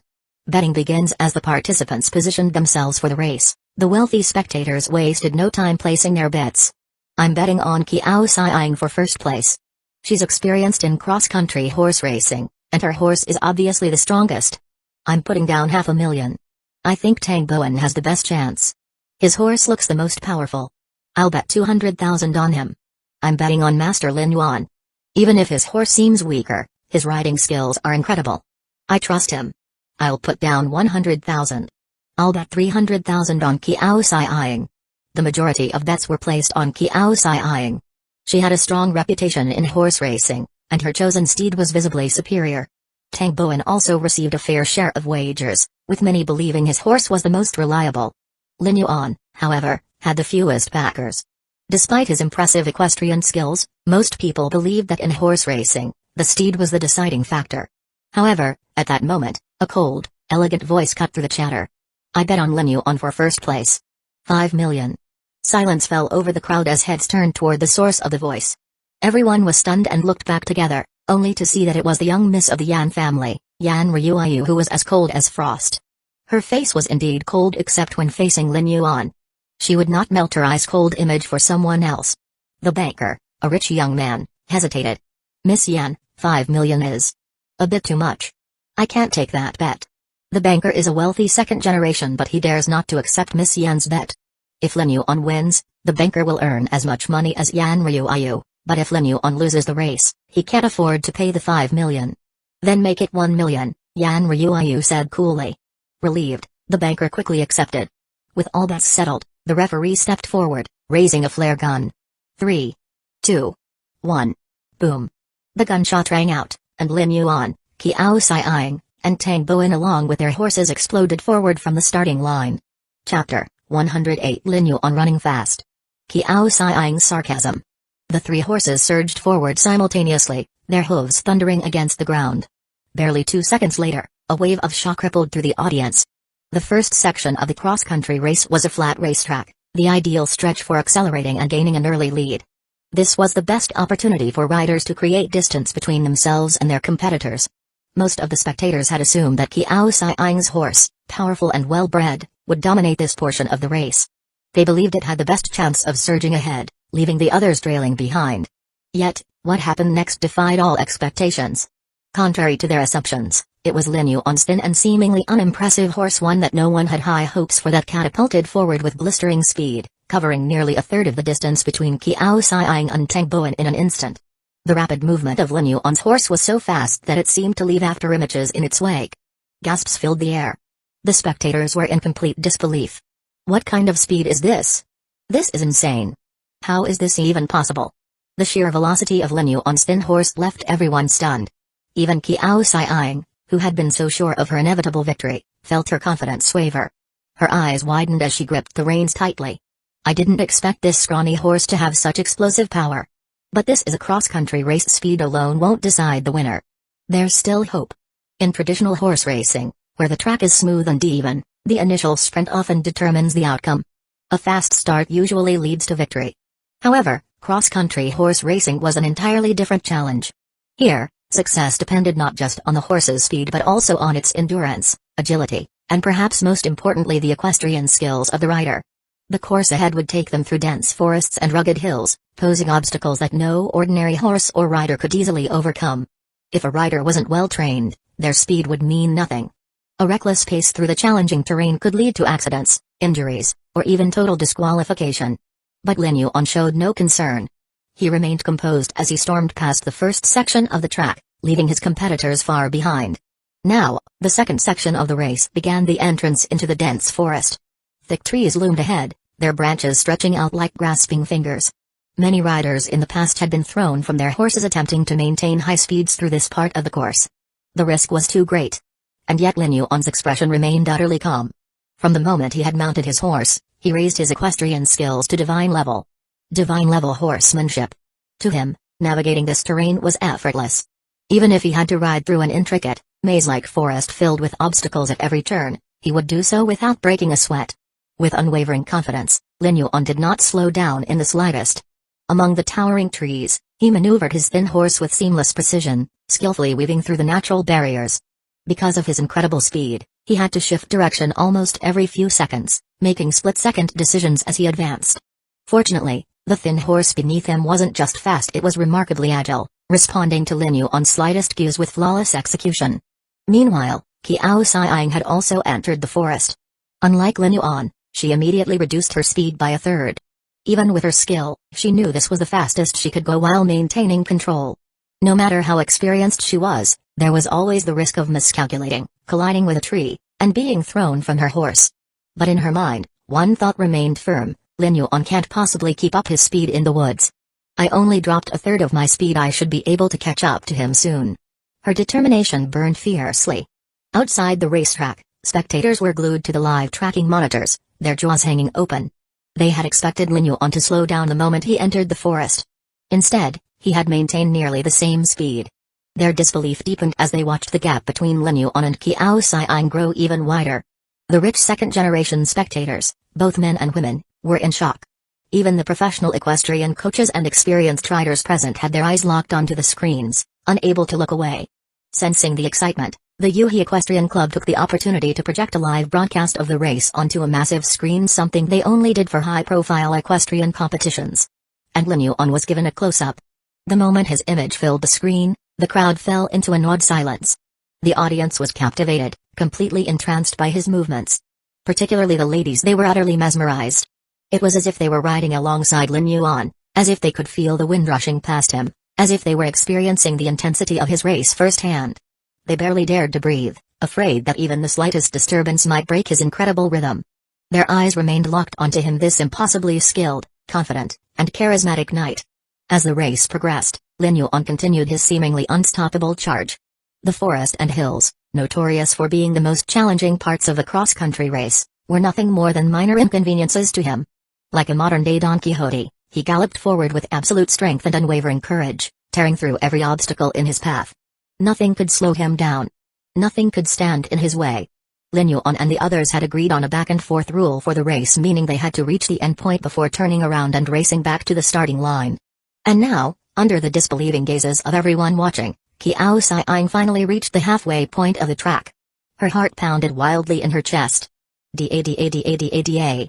Betting begins as the participants positioned themselves for the race. The wealthy spectators wasted no time placing their bets. "I'm betting on Qiao Xiang for first place. She's experienced in cross-country horse racing, and her horse is obviously the strongest. I'm putting down 500,000. I think Tang Bowen has the best chance. His horse looks the most powerful. I'll bet 200,000 on him. I'm betting on Master Lin Yuan. Even if his horse seems weaker, his riding skills are incredible. I trust him. I'll put down 100,000. I'll bet 300,000 on Qiao Xiang." The majority of bets were placed on Qiao Xiang. She had a strong reputation in horse racing, and her chosen steed was visibly superior. Tang Bowen also received a fair share of wagers, with many believing his horse was the most reliable. Lin Yuan, however, had the fewest backers. Despite his impressive equestrian skills, most people believed that in horse racing, the steed was the deciding factor. However, at that moment, a cold, elegant voice cut through the chatter. "I bet on Lin Yuan for first place. 5 million. Silence fell over the crowd as heads turned toward the source of the voice. Everyone was stunned and looked back together, only to see that it was the young miss of the Yan family, Yan Ryuayu, who was as cold as frost. Her face was indeed cold except when facing Lin Yuan. She would not melt her ice-cold image for someone else. The banker, a rich young man, hesitated. "Miss Yan, 5 million is a bit too much. I can't take that bet." The banker is a wealthy second generation, but he dares not to accept Miss Yan's bet. If Lin Yuan wins, the banker will earn as much money as Yan Ryuayu, but if Lin Yuan loses the race, he can't afford to pay the 5 million. "Then make it 1 million, Yan Ryuayu said coolly. Relieved, the banker quickly accepted. With all bets settled, the referee stepped forward, raising a flare gun. 3, 2, 1. Boom. The gunshot rang out, and Lin Yuan, Qiao Xiang, and Tang Bowen along with their horses exploded forward from the starting line. Chapter 108. Lin Yuan running fast. Qiao Xiang's sarcasm. The three horses surged forward simultaneously, their hooves thundering against the ground. Barely 2 seconds later, a wave of shock rippled through the audience. The first section of the cross-country race was a flat racetrack, the ideal stretch for accelerating and gaining an early lead. This was the best opportunity for riders to create distance between themselves and their competitors. Most of the spectators had assumed that Qiao Xiang's horse, powerful and well-bred, would dominate this portion of the race. They believed it had the best chance of surging ahead, leaving the others trailing behind. Yet, What happened next defied all expectations. Contrary to their assumptions, it was Lin Yuan's thin and seemingly unimpressive horse, one that no one had high hopes for, that catapulted forward with blistering speed, covering nearly a third of the distance between Qiao Xiang and Teng Boan in an instant. The rapid movement of Lin Yuan's horse was so fast that it seemed to leave after images in its wake. Gasps filled the air. The spectators were in complete disbelief. What kind of speed is this? This is insane. How is this even possible? The sheer velocity of Lin Yuan's thin horse left everyone stunned. Even Qiao Xiang, who had been so sure of her inevitable victory, felt her confidence waver. Her eyes widened as she gripped the reins tightly. I didn't expect this scrawny horse to have such explosive power. But this is a cross-country race. Speed alone won't decide the winner. There's still hope. In traditional horse racing, where the track is smooth and even, the initial sprint often determines the outcome. A fast start usually leads to victory. However, cross-country horse racing was an entirely different challenge. Here, success depended not just on the horse's speed but also on its endurance, agility, and perhaps most importantly the equestrian skills of the rider. The course ahead would take them through dense forests and rugged hills, posing obstacles that no ordinary horse or rider could easily overcome. If a rider wasn't well trained, their speed would mean nothing. A reckless pace through the challenging terrain could lead to accidents, injuries, or even total disqualification. But Lin Yuan showed no concern. He remained composed as he stormed past the first section of the track, leaving his competitors far behind. Now, the second section of the race began. The entrance into the dense forest. Thick trees loomed ahead, their branches stretching out like grasping fingers. Many riders in the past had been thrown from their horses attempting to maintain high speeds through this part of the course. The risk was too great. And yet Lin Yuan's expression remained utterly calm. From the moment he had mounted his horse, he raised his equestrian skills to divine level. Divine level horsemanship. To him, navigating this terrain was effortless. Even if he had to ride through an intricate, maze-like forest filled with obstacles at every turn, he would do so without breaking a sweat. With unwavering confidence, Lin Yuan did not slow down in the slightest. Among the towering trees, he maneuvered his thin horse with seamless precision, skillfully weaving through the natural barriers. Because of his incredible speed, he had to shift direction almost every few seconds, making split-second decisions as he advanced. Fortunately, the thin horse beneath him wasn't just fast, it was remarkably agile, responding to Lin Yuan's slightest cues with flawless execution. Meanwhile, Qiao Xiang had also entered the forest. Unlike Lin Yuan, she immediately reduced her speed by a third. Even with her skill, she knew this was the fastest she could go while maintaining control. No matter how experienced she was, there was always the risk of miscalculating, colliding with a tree, and being thrown from her horse. But in her mind, one thought remained firm: Lin Yuan can't possibly keep up his speed in the woods. I only dropped a third of my speed, I should be able to catch up to him soon. Her determination burned fiercely. Outside the racetrack, spectators were glued to the live tracking monitors, their jaws hanging open. They had expected Lin Yuan to slow down the moment he entered the forest. Instead, he had maintained nearly the same speed. Their disbelief deepened as they watched the gap between Lin Yuan and Qiao Xiang grow even wider. The rich second-generation spectators, both men and women, were in shock. Even the professional equestrian coaches and experienced riders present had their eyes locked onto the screens, unable to look away. Sensing the excitement, the Yuhe Equestrian Club took the opportunity to project a live broadcast of the race onto a massive screen, something they only did for high-profile equestrian competitions. And Lin Yuan was given a close-up. The moment his image filled the screen, the crowd fell into an awed silence. The audience was captivated, completely entranced by his movements. Particularly the ladies, they were utterly mesmerized. It was as if they were riding alongside Lin Yuan, as if they could feel the wind rushing past him, as if they were experiencing the intensity of his race firsthand. They barely dared to breathe, afraid that even the slightest disturbance might break his incredible rhythm. Their eyes remained locked onto him, this impossibly skilled, confident, and charismatic knight. As the race progressed, Lin Yuan continued his seemingly unstoppable charge. The forest and hills, notorious for being the most challenging parts of a cross-country race, were nothing more than minor inconveniences to him. Like a modern-day Don Quixote, he galloped forward with absolute strength and unwavering courage, tearing through every obstacle in his path. Nothing could slow him down. Nothing could stand in his way. Lin Yuan and the others had agreed on a back-and-forth rule for the race, meaning they had to reach the end point before turning around and racing back to the starting line. And now, under the disbelieving gazes of everyone watching, Qiao Xiang finally reached the halfway point of the track. Her heart pounded wildly in her chest. Da-da-da-da-da-da.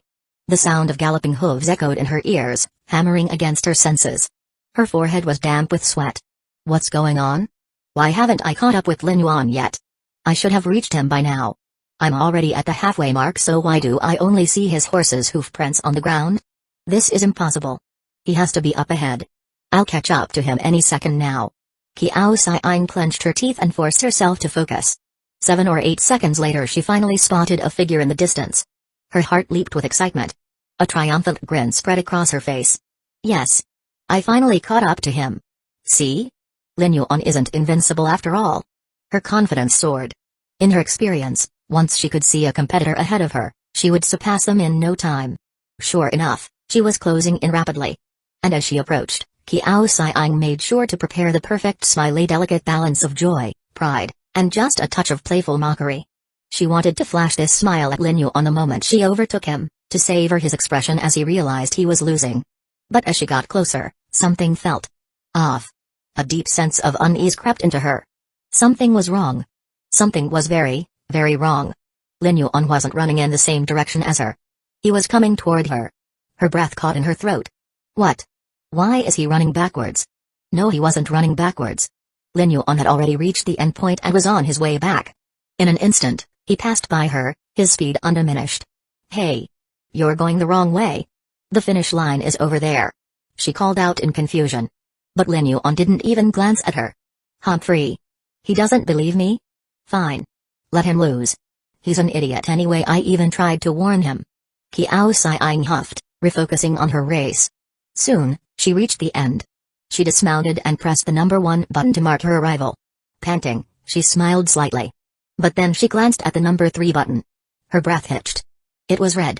The sound of galloping hooves echoed in her ears, hammering against her senses. Her forehead was damp with sweat. What's going on? Why haven't I caught up with Lin Yuan yet? I should have reached him by now. I'm already at the halfway mark, so why do I only see his horse's hoof prints on the ground? This is impossible. He has to be up ahead. I'll catch up to him any second now. Qiao Xiang clenched her teeth and forced herself to focus. 7 or 8 seconds later she finally spotted a figure in the distance. Her heart leaped with excitement. A triumphant grin spread across her face. Yes. I finally caught up to him. See? Lin Yuan isn't invincible after all. Her confidence soared. In her experience, once she could see a competitor ahead of her, she would surpass them in no time. Sure enough, she was closing in rapidly. And as she approached, Qiao Xiang made sure to prepare the perfect smiley delicate balance of joy, pride, and just a touch of playful mockery. She wanted to flash this smile at Lin Yuan the moment she overtook him, to savor his expression as he realized he was losing. But as she got closer, something felt off. A deep sense of unease crept into her. Something was wrong. Something was very, very wrong. Lin Yuan wasn't running in the same direction as her. He was coming toward her. Her breath caught in her throat. What? Why is he running backwards? No, he wasn't running backwards. Lin Yuan had already reached the end point and was on his way back. In an instant, he passed by her, his speed undiminished. Hey! You're going the wrong way. The finish line is over there. She called out in confusion. But Lin Yuan didn't even glance at her. Humphrey. He doesn't believe me? Fine. Let him lose. He's an idiot anyway. I even tried to warn him. Qiao Xiang huffed, refocusing on her race. Soon, she reached the end. She dismounted and pressed the number 1 button to mark her arrival. Panting, she smiled slightly. But then she glanced at the number 3 button. Her breath hitched. It was red.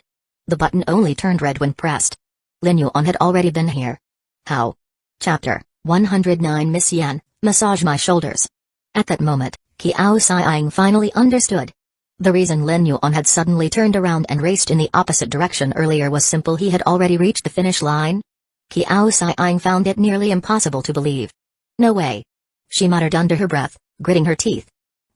The button only turned red when pressed. Lin Yuan had already been here. How? Chapter 109 Miss Yan, massage my shoulders. At that moment, Qiao Xiang finally understood. The reason Lin Yuan had suddenly turned around and raced in the opposite direction earlier was simple: he had already reached the finish line. Qiao Xiang found it nearly impossible to believe. No way. She muttered under her breath, gritting her teeth.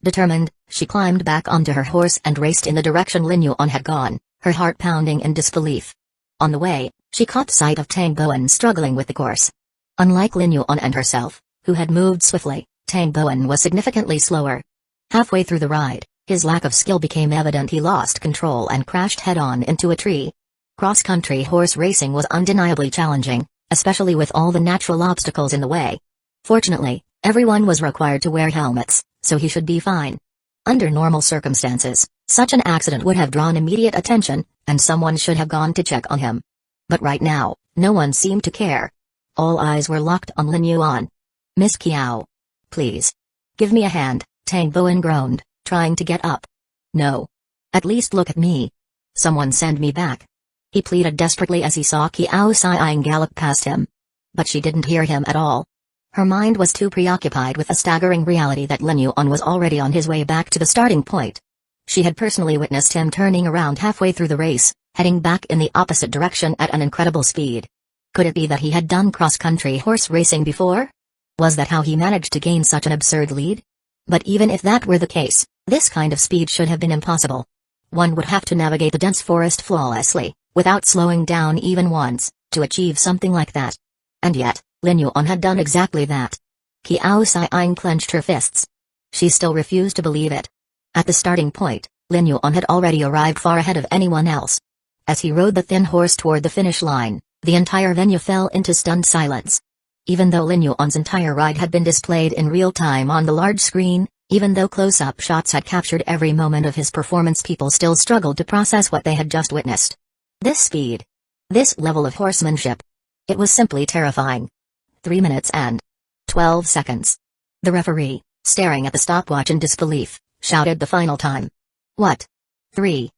Determined, she climbed back onto her horse and raced in the direction Lin Yuan had gone, her heart pounding in disbelief. On the way, she caught sight of Tang Bowen struggling with the course. Unlike Lin Yuan and herself, who had moved swiftly, Tang Bowen was significantly slower. Halfway through the ride, his lack of skill became evident. He lost control and crashed head-on into a tree. Cross-country horse racing was undeniably challenging, especially with all the natural obstacles in the way. Fortunately, everyone was required to wear helmets, so he should be fine. Under normal circumstances, such an accident would have drawn immediate attention, and someone should have gone to check on him. But right now, no one seemed to care. All eyes were locked on Lin Yuan. Miss Qiao. Please. Give me a hand, Tang Bowen groaned, trying to get up. No. At least look at me. Someone send me back. He pleaded desperately as he saw Qiao Xiang gallop past him. But she didn't hear him at all. Her mind was too preoccupied with the staggering reality that Lin Yuan was already on his way back to the starting point. She had personally witnessed him turning around halfway through the race, heading back in the opposite direction at an incredible speed. Could it be that he had done cross-country horse racing before? Was that how he managed to gain such an absurd lead? But even if that were the case, this kind of speed should have been impossible. One would have to navigate the dense forest flawlessly, without slowing down even once, to achieve something like that. And yet, Lin Yuan had done exactly that. Qiao Xiang clenched her fists. She still refused to believe it. At the starting point, Lin Yuan had already arrived far ahead of anyone else. As he rode the thin horse toward the finish line, the entire venue fell into stunned silence. Even though Lin Yuan's entire ride had been displayed in real time on the large screen, even though close-up shots had captured every moment of his performance, people still struggled to process what they had just witnessed. This speed. This level of horsemanship. It was simply terrifying. 3 minutes and 12 seconds. The referee, staring at the stopwatch in disbelief, shouted the final time. What? 3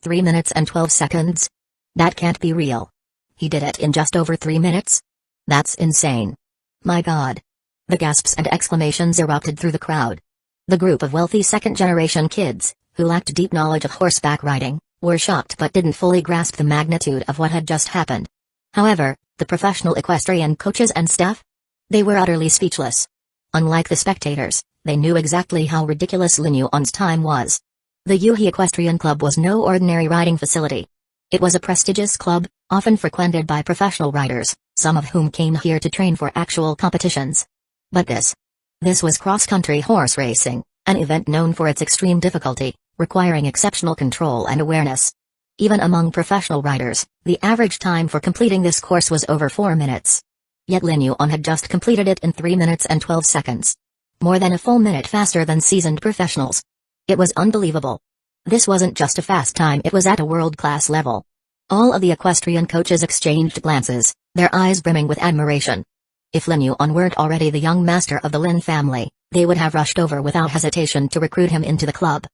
minutes and 12 seconds? That can't be real. He did it in just over 3 minutes? That's insane. My God. The gasps and exclamations erupted through the crowd. The group of wealthy second-generation kids, who lacked deep knowledge of horseback riding, were shocked but didn't fully grasp the magnitude of what had just happened. However, the professional equestrian coaches and staff? They were utterly speechless. Unlike the spectators, they knew exactly how ridiculous Lin Yuan's time was. The Yuhe Equestrian Club was no ordinary riding facility. It was a prestigious club, often frequented by professional riders, some of whom came here to train for actual competitions. But this was cross-country horse racing, an event known for its extreme difficulty, requiring exceptional control and awareness. Even among professional riders, the average time for completing this course was over 4 minutes. Yet Lin Yuan had just completed it in 3 minutes and 12 seconds. More than a full minute faster than seasoned professionals. It was unbelievable. This wasn't just a fast time, it was at a world-class level. All of the equestrian coaches exchanged glances, their eyes brimming with admiration. If Lin Yuan weren't already the young master of the Lin family, they would have rushed over without hesitation to recruit him into the club.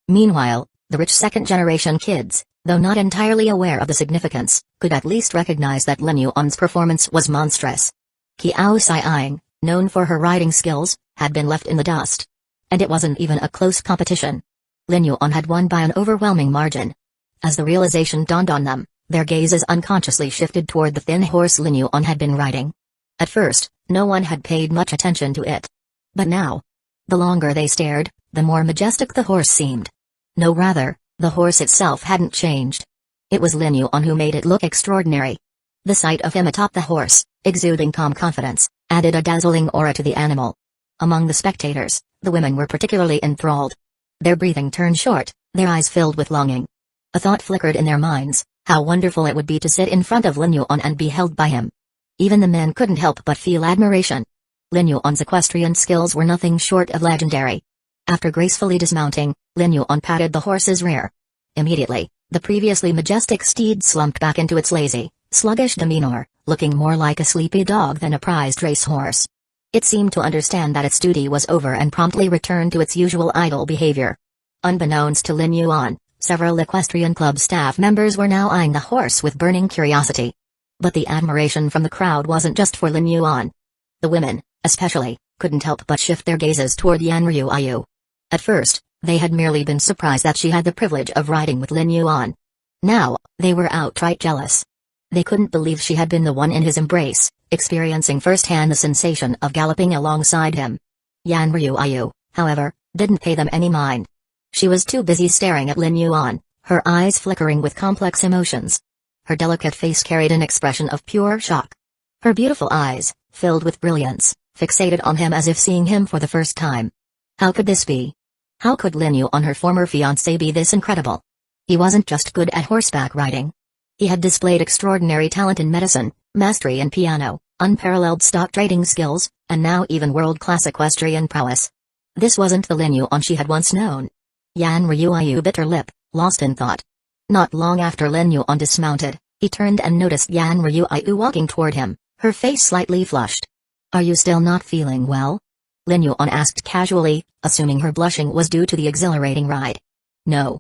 Meanwhile, the rich second-generation kids, though not entirely aware of the significance, could at least recognize that Lin Yuan's performance was monstrous. Qiao Xiang, known for her riding skills, had been left in the dust. And it wasn't even a close competition. Lin Yuan had won by an overwhelming margin. As the realization dawned on them, their gazes unconsciously shifted toward the thin horse Lin Yuan had been riding. At first, no one had paid much attention to it. But now, the longer they stared, the more majestic the horse seemed. No, rather, the horse itself hadn't changed. It was Lin Yuan who made it look extraordinary. The sight of him atop the horse, exuding calm confidence, added a dazzling aura to the animal. Among the spectators, the women were particularly enthralled. Their breathing turned short, their eyes filled with longing. A thought flickered in their minds: how wonderful it would be to sit in front of Lin Yuan and be held by him. Even the men couldn't help but feel admiration. Lin Yuan's equestrian skills were nothing short of legendary. After gracefully dismounting, Lin Yuan patted the horse's rear. Immediately, the previously majestic steed slumped back into its lazy, sluggish demeanor, looking more like a sleepy dog than a prized racehorse. It seemed to understand that its duty was over and promptly returned to its usual idle behavior. Unbeknownst to Lin Yuan, several equestrian club staff members were now eyeing the horse with burning curiosity. But the admiration from the crowd wasn't just for Lin Yuan. The women, especially, couldn't help but shift their gazes toward Yan Ruiyu. At first, they had merely been surprised that she had the privilege of riding with Lin Yuan. Now, they were outright jealous. They couldn't believe she had been the one in his embrace, experiencing firsthand the sensation of galloping alongside him. Yan Ruiyu, however, didn't pay them any mind. She was too busy staring at Lin Yuan, her eyes flickering with complex emotions. Her delicate face carried an expression of pure shock. Her beautiful eyes, filled with brilliance, fixated on him as if seeing him for the first time. How could this be? How could Lin Yuan, her former fiancé, be this incredible? He wasn't just good at horseback riding. He had displayed extraordinary talent in medicine, mastery in piano, unparalleled stock trading skills, and now even world-class equestrian prowess. This wasn't the Lin Yuan she had once known. Yan Ruiyu bit her lip, lost in thought. Not long after Lin Yuan dismounted, he turned and noticed Yan Ruiyu walking toward him, her face slightly flushed. "Are you still not feeling well?" Lin Yuan asked casually, assuming her blushing was due to the exhilarating ride. "No.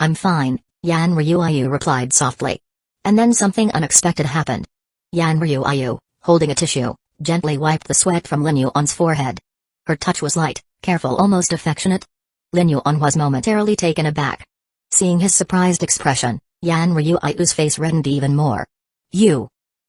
I'm fine," Yan Ruiyu replied softly. And then something unexpected happened. Yan Ruiyu, holding a tissue, gently wiped the sweat from Lin Yuan's forehead. Her touch was light, careful, almost affectionate. Lin Yuan was momentarily taken aback. Seeing his surprised expression, Yan Ruiyu's face reddened even more.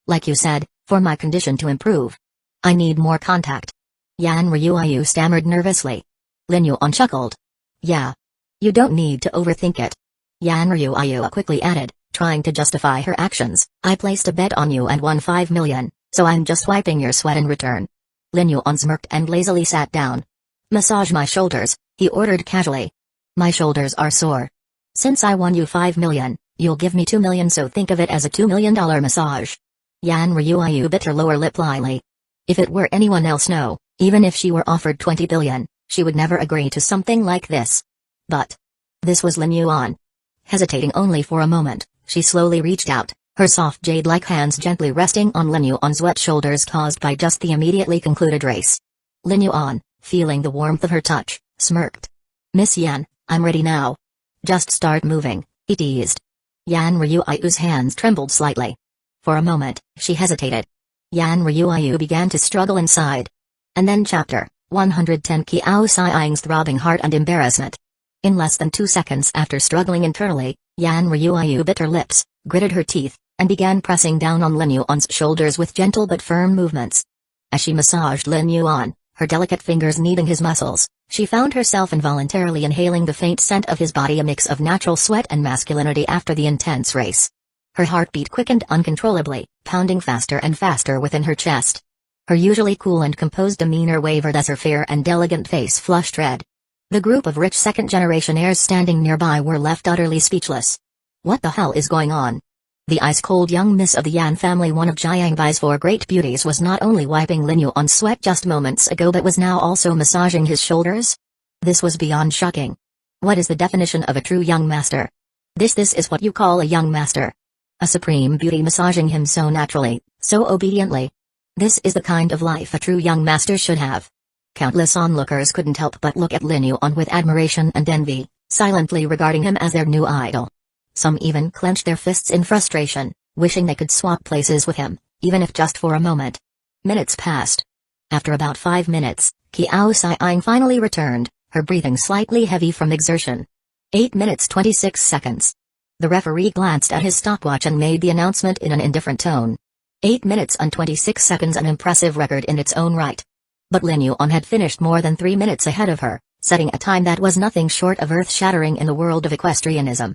Like you said, for my condition to improve, I need more contact." Yan Ruiyu stammered nervously. Lin Yuan chuckled. "Yeah. You don't need to overthink it." Yan Ruiyu quickly added, trying to justify her actions, "I placed a bet on you and won 5 million, so I'm just wiping your sweat in return." Lin Yuan smirked and lazily sat down. "Massage my shoulders," he ordered casually. "My shoulders are sore. Since I won you 5 million, you'll give me 2 million, so think of it as a $2 million massage." Yan Ruiyu bit her lower lip slyly. If it were anyone else, no, even if she were offered 20 billion, she would never agree to something like this. But this was Lin Yuan. Hesitating only for a moment, she slowly reached out, her soft jade-like hands gently resting on Lin Yuan's wet shoulders caused by just the immediately concluded race. Lin Yuan, feeling the warmth of her touch, smirked. "Miss Yan, I'm ready now. Just start moving," he teased. Yan Ruiyu's hands trembled slightly. For a moment, she hesitated. Yan Ruiyu began to struggle inside. And then Chapter 110 Qiao Xiang's throbbing heart and embarrassment. In less than 2 seconds after struggling internally, Yan Ruiyu bit her lips, gritted her teeth, and began pressing down on Lin Yuan's shoulders with gentle but firm movements. As she massaged Lin Yuan, her delicate fingers kneading his muscles, she found herself involuntarily inhaling the faint scent of his body, a mix of natural sweat and masculinity after the intense race. Her heartbeat quickened uncontrollably, pounding faster and faster within her chest. Her usually cool and composed demeanor wavered as her fair and elegant face flushed red. The group of rich second-generation heirs standing nearby were left utterly speechless. What the hell is going on? The ice-cold young miss of the Yan family, one of Jiangbai's 4 great beauties, was not only wiping Lin Yuan's sweat just moments ago but was now also massaging his shoulders? This was beyond shocking. What is the definition of a true young master? This is what you call a young master. A supreme beauty massaging him so naturally, so obediently. This is the kind of life a true young master should have. Countless onlookers couldn't help but look at Lin Yuan with admiration and envy, silently regarding him as their new idol. Some even clenched their fists in frustration, wishing they could swap places with him, even if just for a moment. Minutes passed. After about 5 minutes, Qiao Xiang finally returned, her breathing slightly heavy from exertion. 8 minutes 26 seconds. The referee glanced at his stopwatch and made the announcement in an indifferent tone. 8 minutes and 26 seconds, an impressive record in its own right. But Lin Yuan had finished more than 3 minutes ahead of her, setting a time that was nothing short of earth-shattering in the world of equestrianism.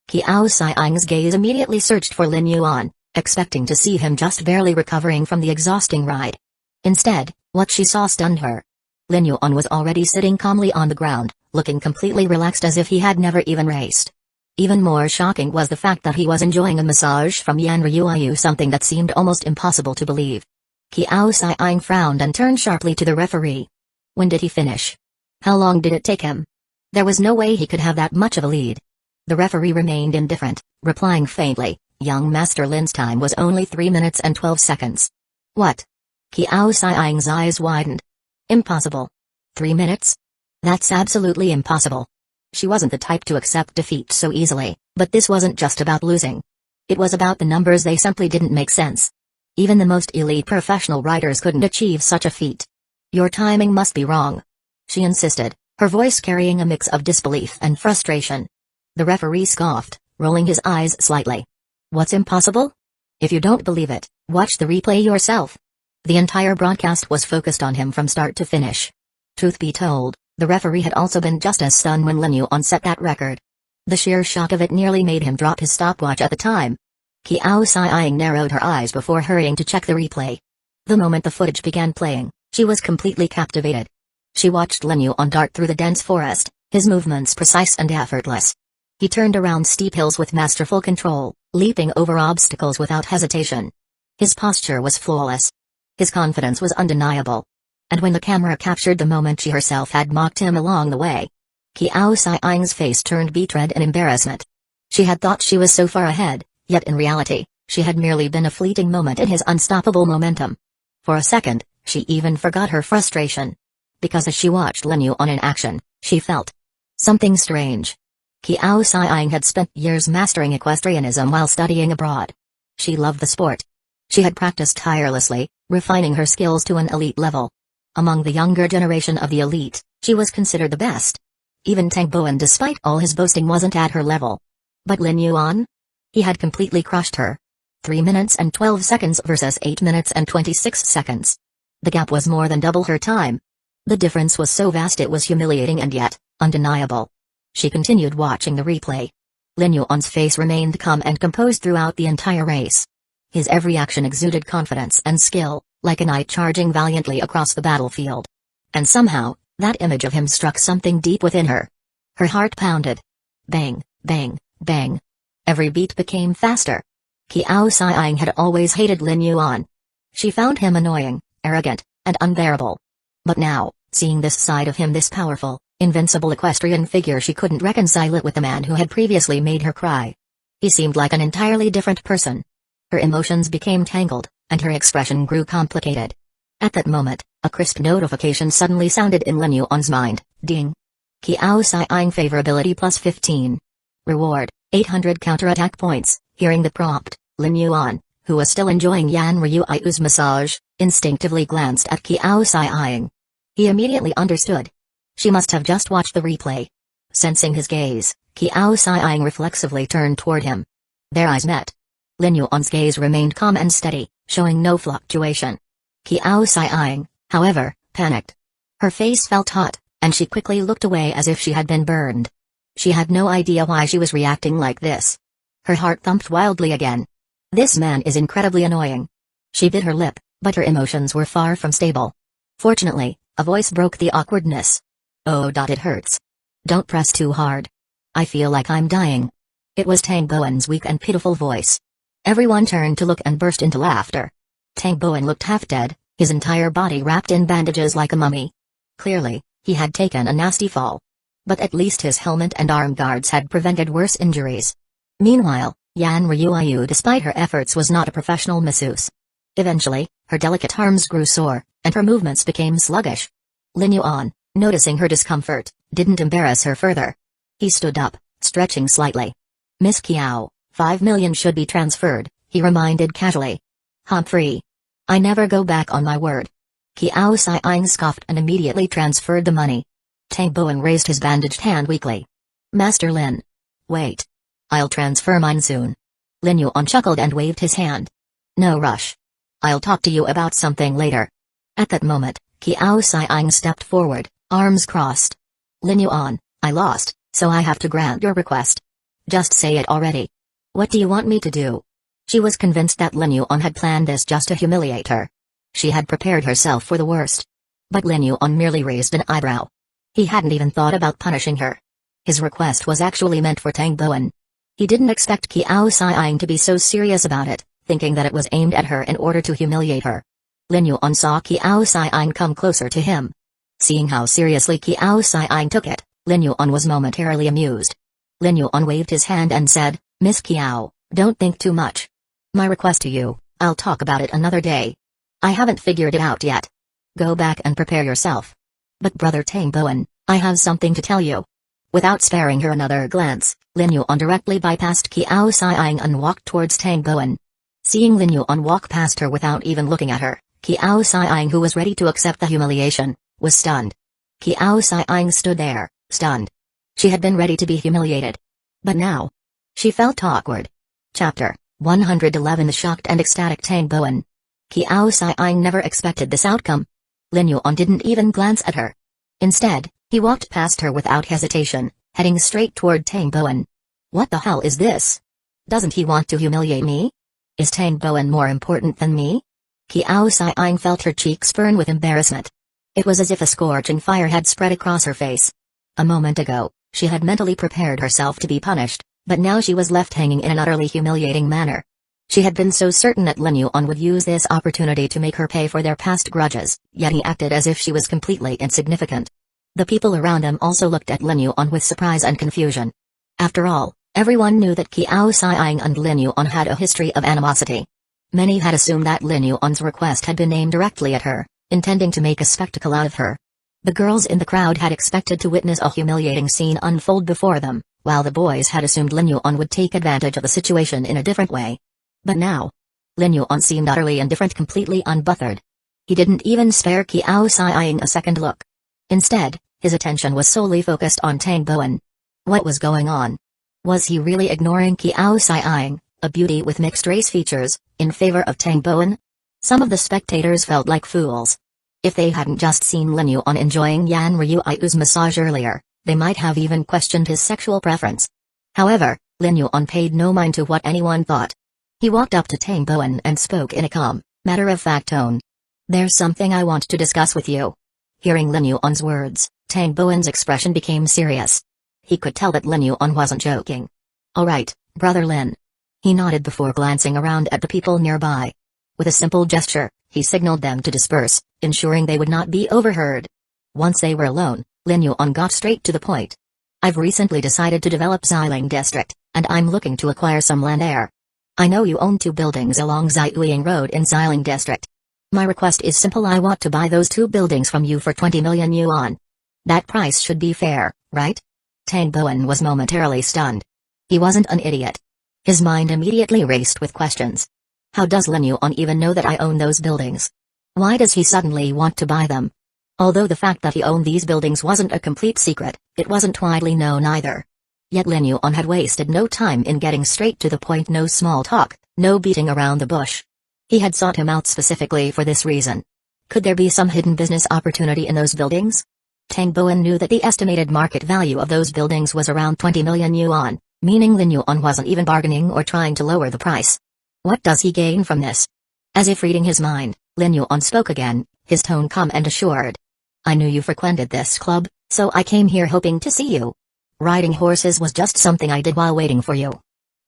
Qiao Xiang's gaze immediately searched for Lin Yuan, expecting to see him just barely recovering from the exhausting ride. Instead, what she saw stunned her. Lin Yuan was already sitting calmly on the ground, looking completely relaxed as if he had never even raced. Even more shocking was the fact that he was enjoying a massage from Yan Ruiyu, something that seemed almost impossible to believe. Qiao Xiang frowned and turned sharply to the referee. When did he finish? How long did it take him? There was no way he could have that much of a lead. The referee remained indifferent, replying faintly, "Young Master Lin's time was only 3 minutes and 12 seconds. What? Qiao Xiang's eyes widened. Impossible. 3 minutes? That's absolutely impossible. She wasn't the type to accept defeat so easily, but this wasn't just about losing. It was about the numbers. They simply didn't make sense. Even the most elite professional riders couldn't achieve such a feat. Your timing must be wrong," she insisted, her voice carrying a mix of disbelief and frustration. The referee scoffed, rolling his eyes slightly. "What's impossible? If you don't believe it, watch the replay yourself." The entire broadcast was focused on him from start to finish. Truth be told, the referee had also been just as stunned when Lin Yuan set that record. The sheer shock of it nearly made him drop his stopwatch at the time. Qiao Xiang narrowed her eyes before hurrying to check the replay. The moment the footage began playing, she was completely captivated. She watched Lin Yuan dart through the dense forest, his movements precise and effortless. He turned around steep hills with masterful control, leaping over obstacles without hesitation. His posture was flawless. His confidence was undeniable. And when the camera captured the moment she herself had mocked him along the way, Qiao Xiang's face turned beet red in embarrassment. She had thought she was so far ahead, yet in reality, she had merely been a fleeting moment in his unstoppable momentum. For a second, she even forgot her frustration. Because as she watched Lin Yuan in action, she felt something strange. Qiao Xiang had spent years mastering equestrianism while studying abroad. She loved the sport. She had practiced tirelessly, refining her skills to an elite level. Among the younger generation of the elite, she was considered the best. Even Tang Bowen, despite all his boasting, wasn't at her level. But Lin Yuan? He had completely crushed her. 3 minutes and 12 seconds versus 8 minutes and 26 seconds. The gap was more than double her time. The difference was so vast it was humiliating and yet undeniable. She continued watching the replay. Lin Yuan's face remained calm and composed throughout the entire race. His every action exuded confidence and skill, like a knight charging valiantly across the battlefield. And somehow, that image of him struck something deep within her. Her heart pounded. Bang, bang, bang. Every beat became faster. Qiao Xiang had always hated Lin Yuan. She found him annoying, arrogant, and unbearable. But now, seeing this side of him, this powerful, invincible equestrian figure, she couldn't reconcile it with the man who had previously made her cry. He seemed like an entirely different person. Her emotions became tangled, and her expression grew complicated. At that moment, a crisp notification suddenly sounded in Lin Yuan's mind. Ding. Qiao Xiang favorability plus 15. Reward, 800 counterattack points. Hearing the prompt, Lin Yuan, who was still enjoying Yan Ruiyu's massage, instinctively glanced at Qiao Xiang. He immediately understood. She must have just watched the replay. Sensing his gaze, Qiao Xiang reflexively turned toward him. Their eyes met. Lin Yuan's gaze remained calm and steady, showing no fluctuation. Qiao Xiang, however, panicked. Her face felt hot, and she quickly looked away as if she had been burned. She had no idea why she was reacting like this. Her heart thumped wildly again. This man is incredibly annoying. She bit her lip, but her emotions were far from stable. Fortunately, a voice broke the awkwardness. Oh, it hurts. Don't press too hard. I feel like I'm dying. It was Tang Bowen's weak and pitiful voice. Everyone turned to look and burst into laughter. Tang Bowen looked half dead, his entire body wrapped in bandages like a mummy. Clearly, he had taken a nasty fall. But at least his helmet and arm guards had prevented worse injuries. Meanwhile, Yan Ryuayu, despite her efforts, was not a professional masseuse. Eventually, her delicate arms grew sore, and her movements became sluggish. Lin Yuan, noticing her discomfort, didn't embarrass her further. He stood up, stretching slightly. Miss Kiao, 5 million should be transferred, he reminded casually. Humphrey. I never go back on my word. Kiao Siang scoffed and immediately transferred the money. Tang Bowen raised his bandaged hand weakly. Master Lin. Wait. I'll transfer mine soon. Lin Yuan chuckled and waved his hand. No rush. I'll talk to you about something later. At that moment, Kiao Siang stepped forward, arms crossed. Lin Yuan, I lost, so I have to grant your request. Just say it already. What do you want me to do? She was convinced that Lin Yuan had planned this just to humiliate her. She had prepared herself for the worst. But Lin Yuan merely raised an eyebrow. He hadn't even thought about punishing her. His request was actually meant for Tang Bowen. He didn't expect Kiao Siang to be so serious about it, thinking that it was aimed at her in order to humiliate her. Lin Yuan saw Kiao Siang come closer to him. Seeing how seriously Kiao Siang took it, Lin Yuan was momentarily amused. Lin Yuan waved his hand and said, Miss Kiao, don't think too much. My request to you, I'll talk about it another day. I haven't figured it out yet. Go back and prepare yourself. But brother Tang Bowen, I have something to tell you. Without sparing her another glance, Lin Yuan directly bypassed Kiao Siang and walked towards Tang Bowen. Seeing Lin Yuan walk past her without even looking at her, Kiao Siang, who was ready to accept the humiliation, was stunned. Kiao Siang stood there, stunned. She had been ready to be humiliated. But now, she felt awkward. Chapter 111. The shocked and ecstatic Tang Bowen. Kiao Siang never expected this outcome. Lin Yuan didn't even glance at her. Instead, he walked past her without hesitation, heading straight toward Tang Bowen. What the hell is this? Doesn't he want to humiliate me? Is Tang Bowen more important than me? Kiao Siang felt her cheeks burn with embarrassment. It was as if a scorching fire had spread across her face. A moment ago, she had mentally prepared herself to be punished, but now she was left hanging in an utterly humiliating manner. She had been so certain that Lin Yuan would use this opportunity to make her pay for their past grudges, yet he acted as if she was completely insignificant. The people around him also looked at Lin Yuan with surprise and confusion. After all, everyone knew that Kiao Siang and Lin Yuan had a history of animosity. Many had assumed that Lin Yuan's request had been aimed directly at her, intending to make a spectacle out of her. The girls in the crowd had expected to witness a humiliating scene unfold before them, while the boys had assumed Lin Yuan would take advantage of the situation in a different way. But now, Lin Yuan seemed utterly indifferent, completely unbothered. He didn't even spare Kiao Siang a second look. Instead, his attention was solely focused on Tang Bowen. What was going on? Was he really ignoring Kiao Siang, a beauty with mixed race features, in favor of Tang Bowen? Some of the spectators felt like fools. If they hadn't just seen Lin Yuan enjoying Yan Ryuayu's massage earlier, they might have even questioned his sexual preference. However, Lin Yuan paid no mind to what anyone thought. He walked up to Tang Bowen and spoke in a calm, matter-of-fact tone. There's something I want to discuss with you. Hearing Lin Yuan's words, Tang Bowen's expression became serious. He could tell that Lin Yuan wasn't joking. All right, brother Lin. He nodded before glancing around at the people nearby. With a simple gesture, he signaled them to disperse, ensuring they would not be overheard. Once they were alone, Lin Yuan got straight to the point. I've recently decided to develop Xiling District, and I'm looking to acquire some land there. I know you own 2 buildings along Ziyuing Road in Xiling District. My request is simple. I want to buy those 2 buildings from you for 20 million yuan. That price should be fair, right? Tang Bowen was momentarily stunned. He wasn't an idiot. His mind immediately raced with questions. How does Lin Yuan even know that I own those buildings? Why does he suddenly want to buy them? Although the fact that he owned these buildings wasn't a complete secret, it wasn't widely known either. Yet Lin Yuan had wasted no time in getting straight to the point. No small talk, no beating around the bush. He had sought him out specifically for this reason. Could there be some hidden business opportunity in those buildings? Tang Bowen knew that the estimated market value of those buildings was around 20 million yuan, meaning Lin Yuan wasn't even bargaining or trying to lower the price. What does he gain from this? As if reading his mind, Lin Yuan spoke again, his tone calm and assured. I knew you frequented this club, so I came here hoping to see you. Riding horses was just something I did while waiting for you.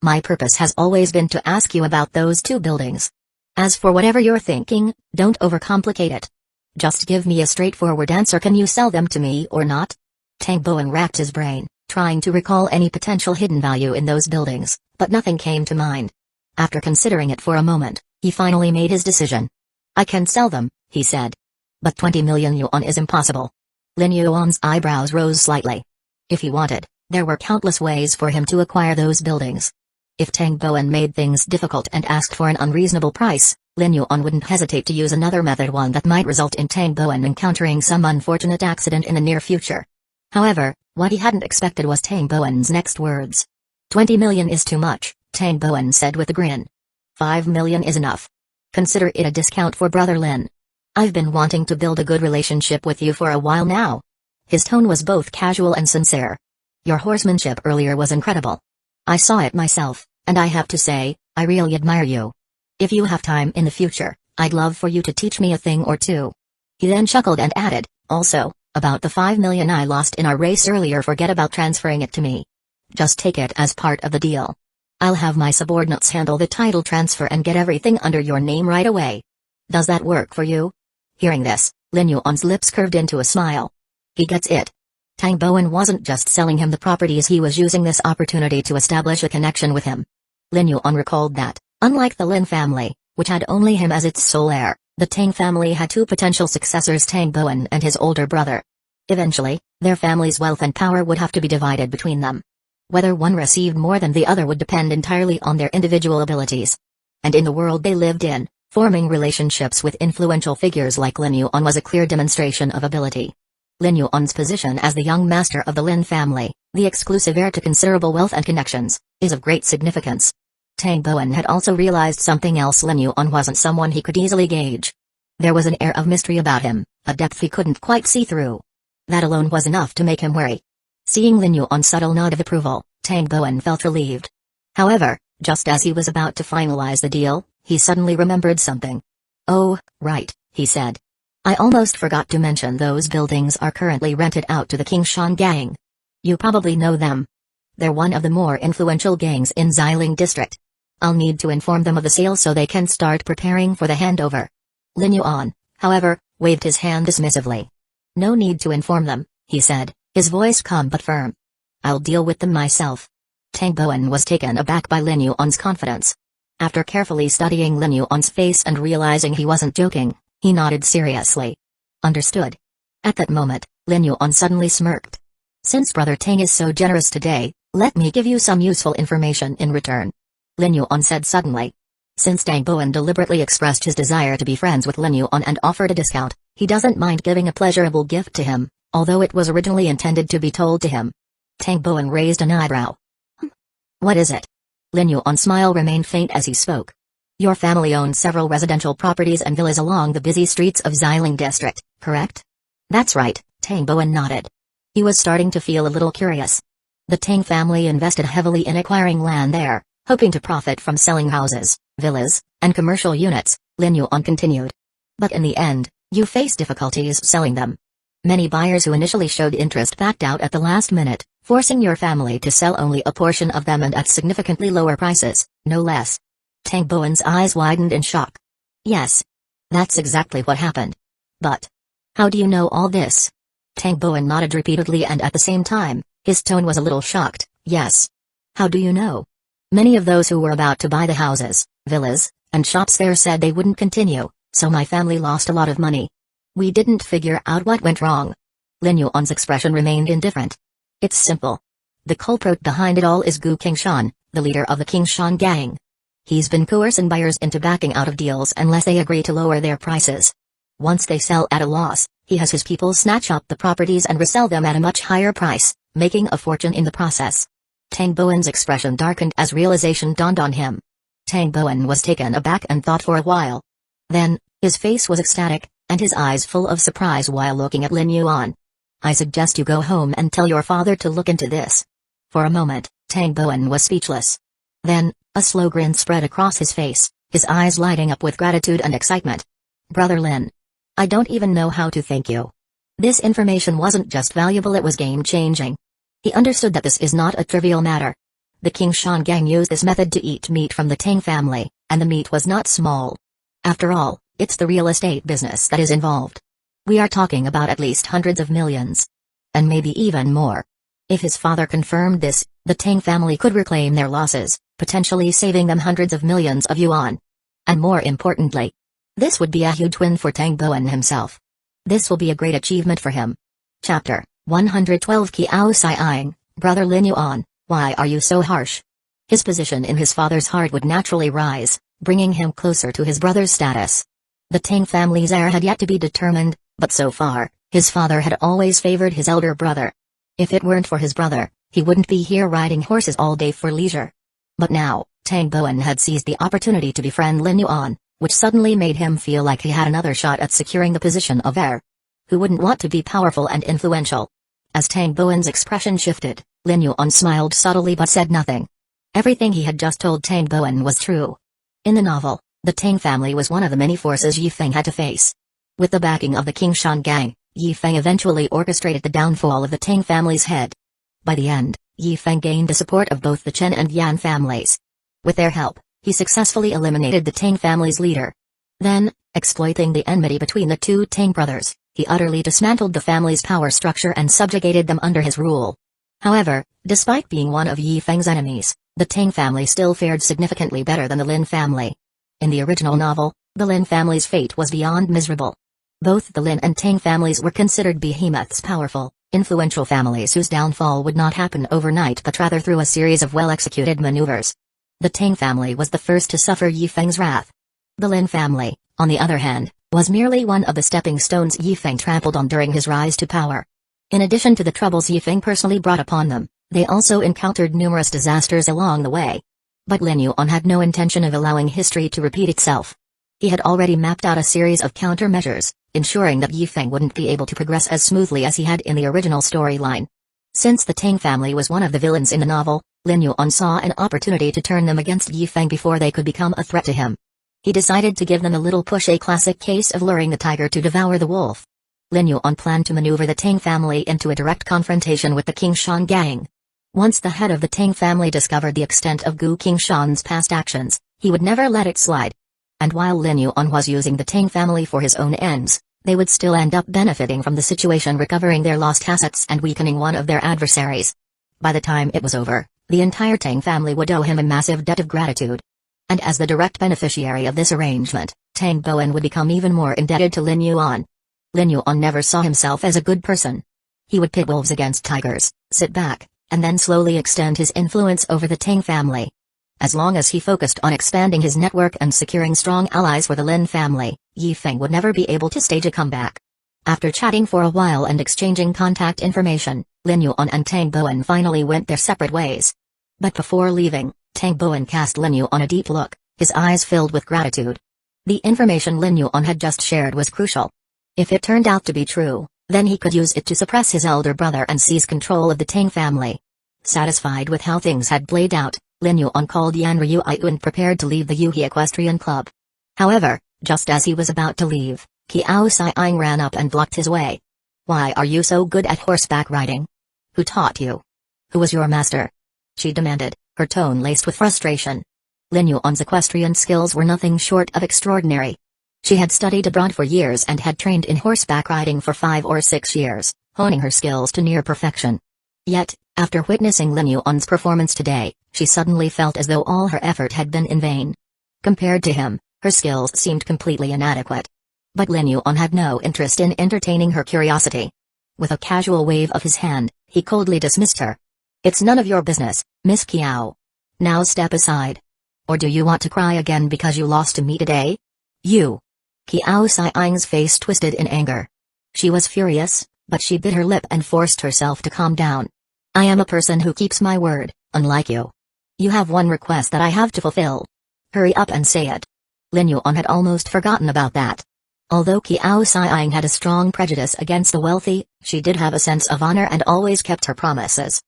My purpose has always been to ask you about those two buildings. As for whatever you're thinking, don't overcomplicate it. Just give me a straightforward answer. Can you sell them to me or not? Tang Bowen racked his brain, trying to recall any potential hidden value in those buildings, but nothing came to mind. After considering it for a moment, he finally made his decision. I can sell them, he said. But 20 million yuan is impossible. Lin Yuan's eyebrows rose slightly. If he wanted, there were countless ways for him to acquire those buildings. If Tang Bowen made things difficult and asked for an unreasonable price, Lin Yuan wouldn't hesitate to use another method, one that might result in Tang Bowen encountering some unfortunate accident in the near future. However, what he hadn't expected was Tang Bowen's next words. 20 million is too much, Tang Bowen said with a grin. 5 million is enough. Consider it a discount for Brother Lin. I've been wanting to build a good relationship with you for a while now. His tone was both casual and sincere. Your horsemanship earlier was incredible. I saw it myself, and I have to say, I really admire you. If you have time in the future, I'd love for you to teach me a thing or two. He then chuckled and added, also, about the 5 million I lost in our race earlier, forget about transferring it to me. Just take it as part of the deal. I'll have my subordinates handle the title transfer and get everything under your name right away. Does that work for you? Hearing this, Lin Yuan's lips curved into a smile. He gets it. Tang Bowen wasn't just selling him the properties, he was using this opportunity to establish a connection with him. Lin Yuan recalled that, unlike the Lin family, which had only him as its sole heir, the Tang family had two potential successors, Tang Bowen and his older brother. Eventually, their family's wealth and power would have to be divided between them. Whether one received more than the other would depend entirely on their individual abilities. And in the world they lived in, forming relationships with influential figures like Lin Yuan was a clear demonstration of ability. Lin Yuan's position as the young master of the Lin family, the exclusive heir to considerable wealth and connections, is of great significance. Tang Bowen had also realized something else: Lin Yuan wasn't someone he could easily gauge. There was an air of mystery about him, a depth he couldn't quite see through. That alone was enough to make him wary. Seeing Lin Yuan's subtle nod of approval, Tang Bowen felt relieved. However, just as he was about to finalize the deal, he suddenly remembered something. Oh, right, he said. I almost forgot to mention those buildings are currently rented out to the Qingshan gang. You probably know them. They're one of the more influential gangs in Xiling district. I'll need to inform them of the sale so they can start preparing for the handover. Lin Yuan, however, waved his hand dismissively. No need to inform them, he said, his voice calm but firm. I'll deal with them myself. Tang Bowen was taken aback by Lin Yuan's confidence. After carefully studying Lin Yuan's face and realizing he wasn't joking, he nodded seriously. Understood. At that moment, Lin Yuan suddenly smirked. Since Brother Tang is so generous today, let me give you some useful information in return. Lin Yuan said suddenly. Since Tang Bowen deliberately expressed his desire to be friends with Lin Yuan and offered a discount, he doesn't mind giving a pleasurable gift to him, although it was originally intended to be told to him. Tang Bowen raised an eyebrow. What is it? Lin Yuan's smile remained faint as he spoke. Your family owns several residential properties and villas along the busy streets of Xiling district, correct? That's right, Tang Bowen nodded. He was starting to feel a little curious. The Tang family invested heavily in acquiring land there, hoping to profit from selling houses, villas, and commercial units, Lin Yuan continued. But in the end, you face difficulties selling them. Many buyers who initially showed interest backed out at the last minute, forcing your family to sell only a portion of them and at significantly lower prices, no less. Tang Bowen's eyes widened in shock. Yes. That's exactly what happened. But how do you know all this? Tang Bowen nodded repeatedly and at the same time, his tone was a little shocked. Yes. How do you know? Many of those who were about to buy the houses, villas, and shops there said they wouldn't continue, so my family lost a lot of money. We didn't figure out what went wrong. Lin Yuan's expression remained indifferent. It's simple. The culprit behind it all is Gu Qingshan, the leader of the Qingshan gang. He's been coercing buyers into backing out of deals unless they agree to lower their prices. Once they sell at a loss, he has his people snatch up the properties and resell them at a much higher price, making a fortune in the process. Tang Bowen's expression darkened as realization dawned on him. Tang Bowen was taken aback and thought for a while. Then, his face was ecstatic, and his eyes full of surprise while looking at Lin Yuan. I suggest you go home and tell your father to look into this. For a moment, Tang Bowen was speechless. Then, a slow grin spread across his face, his eyes lighting up with gratitude and excitement. Brother Lin. I don't even know how to thank you. This information wasn't just valuable, it was game-changing. He understood that this is not a trivial matter. The King Shan gang used this method to eat meat from the Tang family, and the meat was not small. After all, it's the real estate business that is involved. We are talking about at least hundreds of millions. And maybe even more. If his father confirmed this, the Tang family could reclaim their losses, potentially saving them hundreds of millions of yuan. And more importantly, this would be a huge win for Tang Bowen himself. This will be a great achievement for him. Chapter 112 Kiao Siang, Brother Lin Yuan, why are you so harsh? His position in his father's heart would naturally rise, bringing him closer to his brother's status. The Tang family's heir had yet to be determined, but so far, his father had always favored his elder brother. If it weren't for his brother, he wouldn't be here riding horses all day for leisure. But now, Tang Bowen had seized the opportunity to befriend Lin Yuan, which suddenly made him feel like he had another shot at securing the position of heir. Who wouldn't want to be powerful and influential? As Tang Bowen's expression shifted, Lin Yuan smiled subtly but said nothing. Everything he had just told Tang Bowen was true. In the novel, the Tang family was one of the many forces Yi Feng had to face. With the backing of the King Shan gang, Yi Feng eventually orchestrated the downfall of the Tang family's head. By the end, Yi Feng gained the support of both the Chen and Yan families. With their help, he successfully eliminated the Tang family's leader. Then, exploiting the enmity between the two Tang brothers, he utterly dismantled the family's power structure and subjugated them under his rule. However, despite being one of Yi Feng's enemies, the Tang family still fared significantly better than the Lin family. In the original novel, the Lin family's fate was beyond miserable. Both the Lin and Tang families were considered behemoths, powerful, influential families whose downfall would not happen overnight but rather through a series of well-executed maneuvers. The Tang family was the first to suffer Yi Feng's wrath. The Lin family, on the other hand, was merely one of the stepping stones Yi Feng trampled on during his rise to power. In addition to the troubles Yi Feng personally brought upon them, they also encountered numerous disasters along the way. But Lin Yuan had no intention of allowing history to repeat itself. He had already mapped out a series of countermeasures, ensuring that Yi Feng wouldn't be able to progress as smoothly as he had in the original storyline. Since the Tang family was one of the villains in the novel, Lin Yuan saw an opportunity to turn them against Yi Feng before they could become a threat to him. He decided to give them a little push, a classic case of luring the tiger to devour the wolf. Lin Yuan planned to maneuver the Tang family into a direct confrontation with the King Shan gang. Once the head of the Tang family discovered the extent of King Shan's past actions, he would never let it slide. And while Lin Yuan was using the Tang family for his own ends, they would still end up benefiting from the situation, recovering their lost assets and weakening one of their adversaries. By the time it was over, the entire Tang family would owe him a massive debt of gratitude. And as the direct beneficiary of this arrangement, Tang Bowen would become even more indebted to Lin Yuan. Lin Yuan never saw himself as a good person. He would pit wolves against tigers, sit back, and then slowly extend his influence over the Tang family. As long as he focused on expanding his network and securing strong allies for the Lin family, Yi Feng would never be able to stage a comeback. After chatting for a while and exchanging contact information, Lin Yuan and Tang Bowen finally went their separate ways. But before leaving, Tang Bowen cast Lin Yuan a deep look, his eyes filled with gratitude. The information Lin Yuan had just shared was crucial. If it turned out to be true, then he could use it to suppress his elder brother and seize control of the Tang family. Satisfied with how things had played out, Lin Yuan called Yan Ryu and prepared to leave the Yuhi Equestrian Club. However, just as he was about to leave, Kiao Siang ran up and blocked his way. Why are you so good at horseback riding? Who taught you? Who was your master? She demanded, her tone laced with frustration. Lin Yuan's equestrian skills were nothing short of extraordinary. She had studied abroad for years and had trained in horseback riding for 5 or 6 years, honing her skills to near perfection. Yet, after witnessing Lin Yuan's performance today, she suddenly felt as though all her effort had been in vain. Compared to him, her skills seemed completely inadequate. But Lin Yuan had no interest in entertaining her curiosity. With a casual wave of his hand, he coldly dismissed her. It's none of your business, Miss Kiao. Now step aside. Or do you want to cry again because you lost to me today? You. Kiao Siang's face twisted in anger. She was furious, but she bit her lip and forced herself to calm down. I am a person who keeps my word, unlike you. You have one request that I have to fulfill. Hurry up and say it. Lin Yuan had almost forgotten about that. Although Kiao Siang had a strong prejudice against the wealthy, she did have a sense of honor and always kept her promises.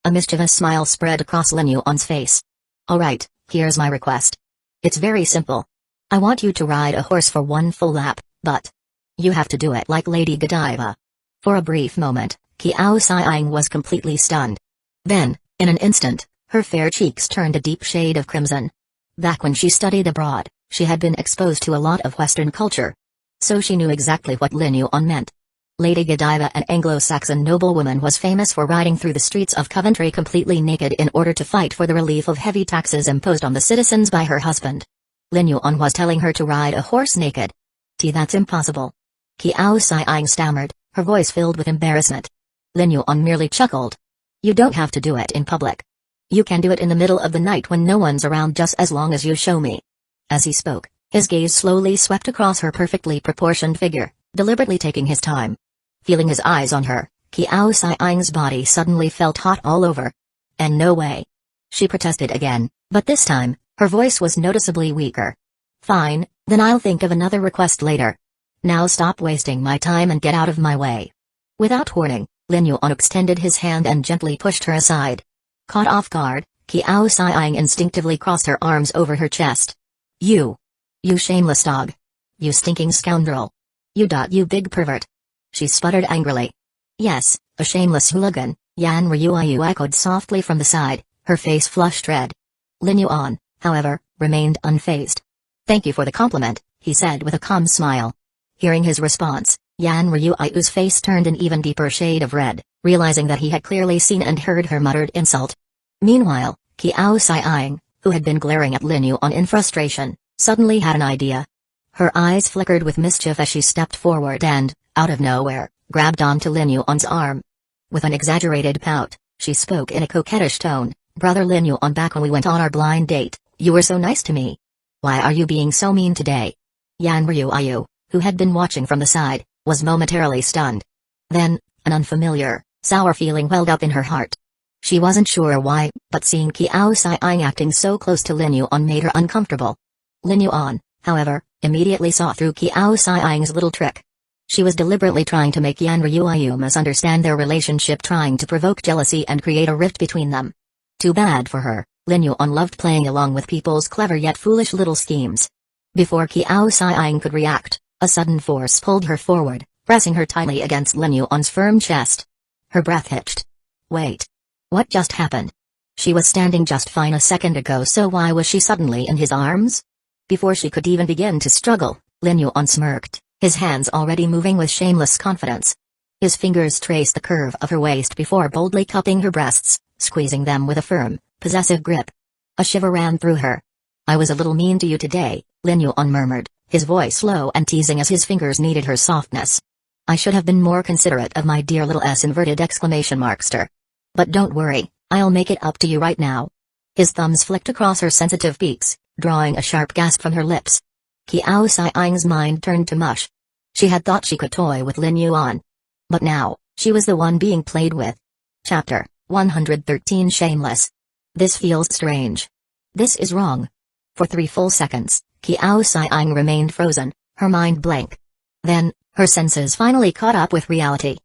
A mischievous smile spread across Lin Yuan's face. Alright, here's my request. It's very simple. I want you to ride a horse for one full lap, but you have to do it like Lady Godiva. For a brief moment, Qiao Xiang was completely stunned. Then, in an instant, her fair cheeks turned a deep shade of crimson. Back when she studied abroad, she had been exposed to a lot of Western culture. So she knew exactly what Lin Yuan meant. Lady Godiva, an Anglo-Saxon noblewoman, was famous for riding through the streets of Coventry completely naked in order to fight for the relief of heavy taxes imposed on the citizens by her husband. Lin Yuan was telling her to ride a horse naked. That's impossible. Qiao Xiang stammered, her voice filled with embarrassment. Lin Yuan merely chuckled. You don't have to do it in public. You can do it in the middle of the night when no one's around, just as long as you show me. As he spoke, his gaze slowly swept across her perfectly proportioned figure, deliberately taking his time. Feeling his eyes on her, Qiao Xiang's body suddenly felt hot all over. And no way. She protested again, but this time, her voice was noticeably weaker. Fine, then I'll think of another request later. Now stop wasting my time and get out of my way. Without warning, Lin Yuan extended his hand and gently pushed her aside. Caught off guard, Qiao Xiang instinctively crossed her arms over her chest. You shameless dog. You stinking scoundrel. You big pervert. She sputtered angrily. Yes, a shameless hooligan, Yan Ryu echoed softly from the side, her face flushed red. Lin Yuan, however, remained unfazed. Thank you for the compliment, he said with a calm smile. Hearing his response, Yan Ryu's face turned an even deeper shade of red, realizing that he had clearly seen and heard her muttered insult. Meanwhile, Qiao Xiang, who had been glaring at Lin Yuan in frustration, suddenly had an idea. Her eyes flickered with mischief as she stepped forward and, out of nowhere, grabbed onto Lin Yuan's arm. With an exaggerated pout, she spoke in a coquettish tone, Brother Lin Yuan, back when we went on our blind date, you were so nice to me. Why are you being so mean today? Yan Ryu, who had been watching from the side, was momentarily stunned. Then, an unfamiliar, sour feeling welled up in her heart. She wasn't sure why, but seeing Qiao Xiang acting so close to Lin Yuan made her uncomfortable. Lin Yuan, however, immediately saw through Qiao Xiang's little trick. She was deliberately trying to make Yan Ryu misunderstand their relationship, trying to provoke jealousy and create a rift between them. Too bad for her, Lin Yuan loved playing along with people's clever yet foolish little schemes. Before Qiao Xiang could react, a sudden force pulled her forward, pressing her tightly against Lin Yuan's firm chest. Her breath hitched. Wait. What just happened? She was standing just fine a second ago, so why was she suddenly in his arms? Before she could even begin to struggle, Lin Yuan smirked, his hands already moving with shameless confidence. His fingers traced the curve of her waist before boldly cupping her breasts, squeezing them with a firm, possessive grip. A shiver ran through her. I was a little mean to you today, Lin Yuan murmured, his voice low and teasing as his fingers needed her softness. I should have been more considerate of my dear little !! But don't worry, I'll make it up to you right now. His thumbs flicked across her sensitive peaks, drawing a sharp gasp from her lips. Qiao Xiang's mind turned to mush. She had thought she could toy with Lin Yuan. But now, she was the one being played with. Chapter 113 Shameless. This feels strange. This is wrong. For 3 full seconds, Qiao Xiang remained frozen, her mind blank. Then, her senses finally caught up with reality.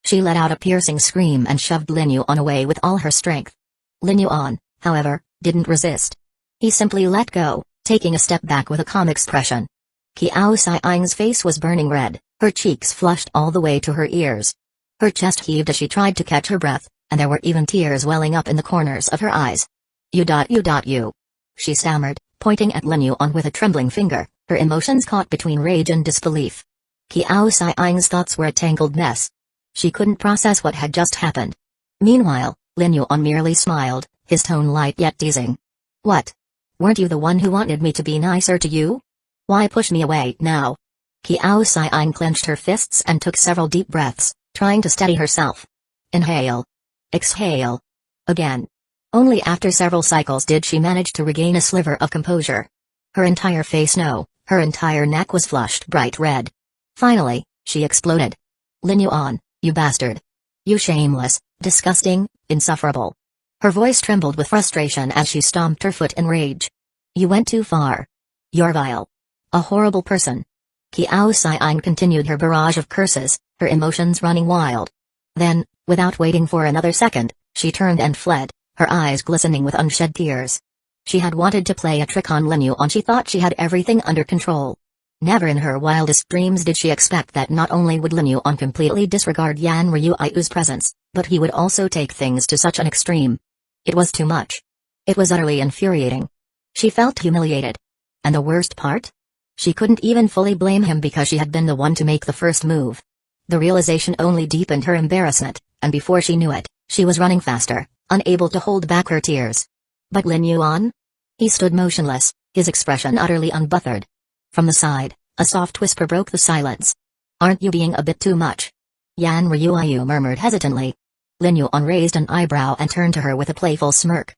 She let out a piercing scream and shoved Lin Yuan away with all her strength. Lin Yuan, however, didn't resist. He simply let go, taking a step back with a calm expression. Qiao Xiang's face was burning red, her cheeks flushed all the way to her ears. Her chest heaved as she tried to catch her breath, and there were even tears welling up in the corners of her eyes. You. She stammered, pointing at Lin Yuan with a trembling finger, her emotions caught between rage and disbelief. Qiao Xiang's thoughts were a tangled mess. She couldn't process what had just happened. Meanwhile, Lin Yuan merely smiled, his tone light yet teasing. What? Weren't you the one who wanted me to be nicer to you? Why push me away now? Qiao Xiang clenched her fists and took several deep breaths, trying to steady herself. Inhale. Exhale. Again. Only after several cycles did she manage to regain a sliver of composure. Her entire face, no, her entire neck was flushed bright red. Finally, she exploded. Lin Yuan, you bastard. You shameless, disgusting, insufferable. Her voice trembled with frustration as she stomped her foot in rage. You went too far. You're vile. A horrible person. Qiao Xiang continued her barrage of curses, her emotions running wild. Then, without waiting for another second, She turned and fled, her eyes glistening with unshed tears. She had wanted to play a trick on Lin Yuan. She thought she had everything under control. Never in her wildest dreams did she expect that not only would Lin Yuan completely disregard Yan Rui's presence, but he would also take things to such an extreme. It was too much. It was utterly infuriating. She felt humiliated. And the worst part? She couldn't even fully blame him because she had been the one to make the first move. The realization only deepened her embarrassment, and before she knew it, she was running faster, unable to hold back her tears. But Lin Yuan? He stood motionless, his expression utterly unbothered. From the side, a soft whisper broke the silence. "Aren't you being a bit too much?" Yan Rui murmured hesitantly. Lin Yuan raised an eyebrow and turned to her with a playful smirk.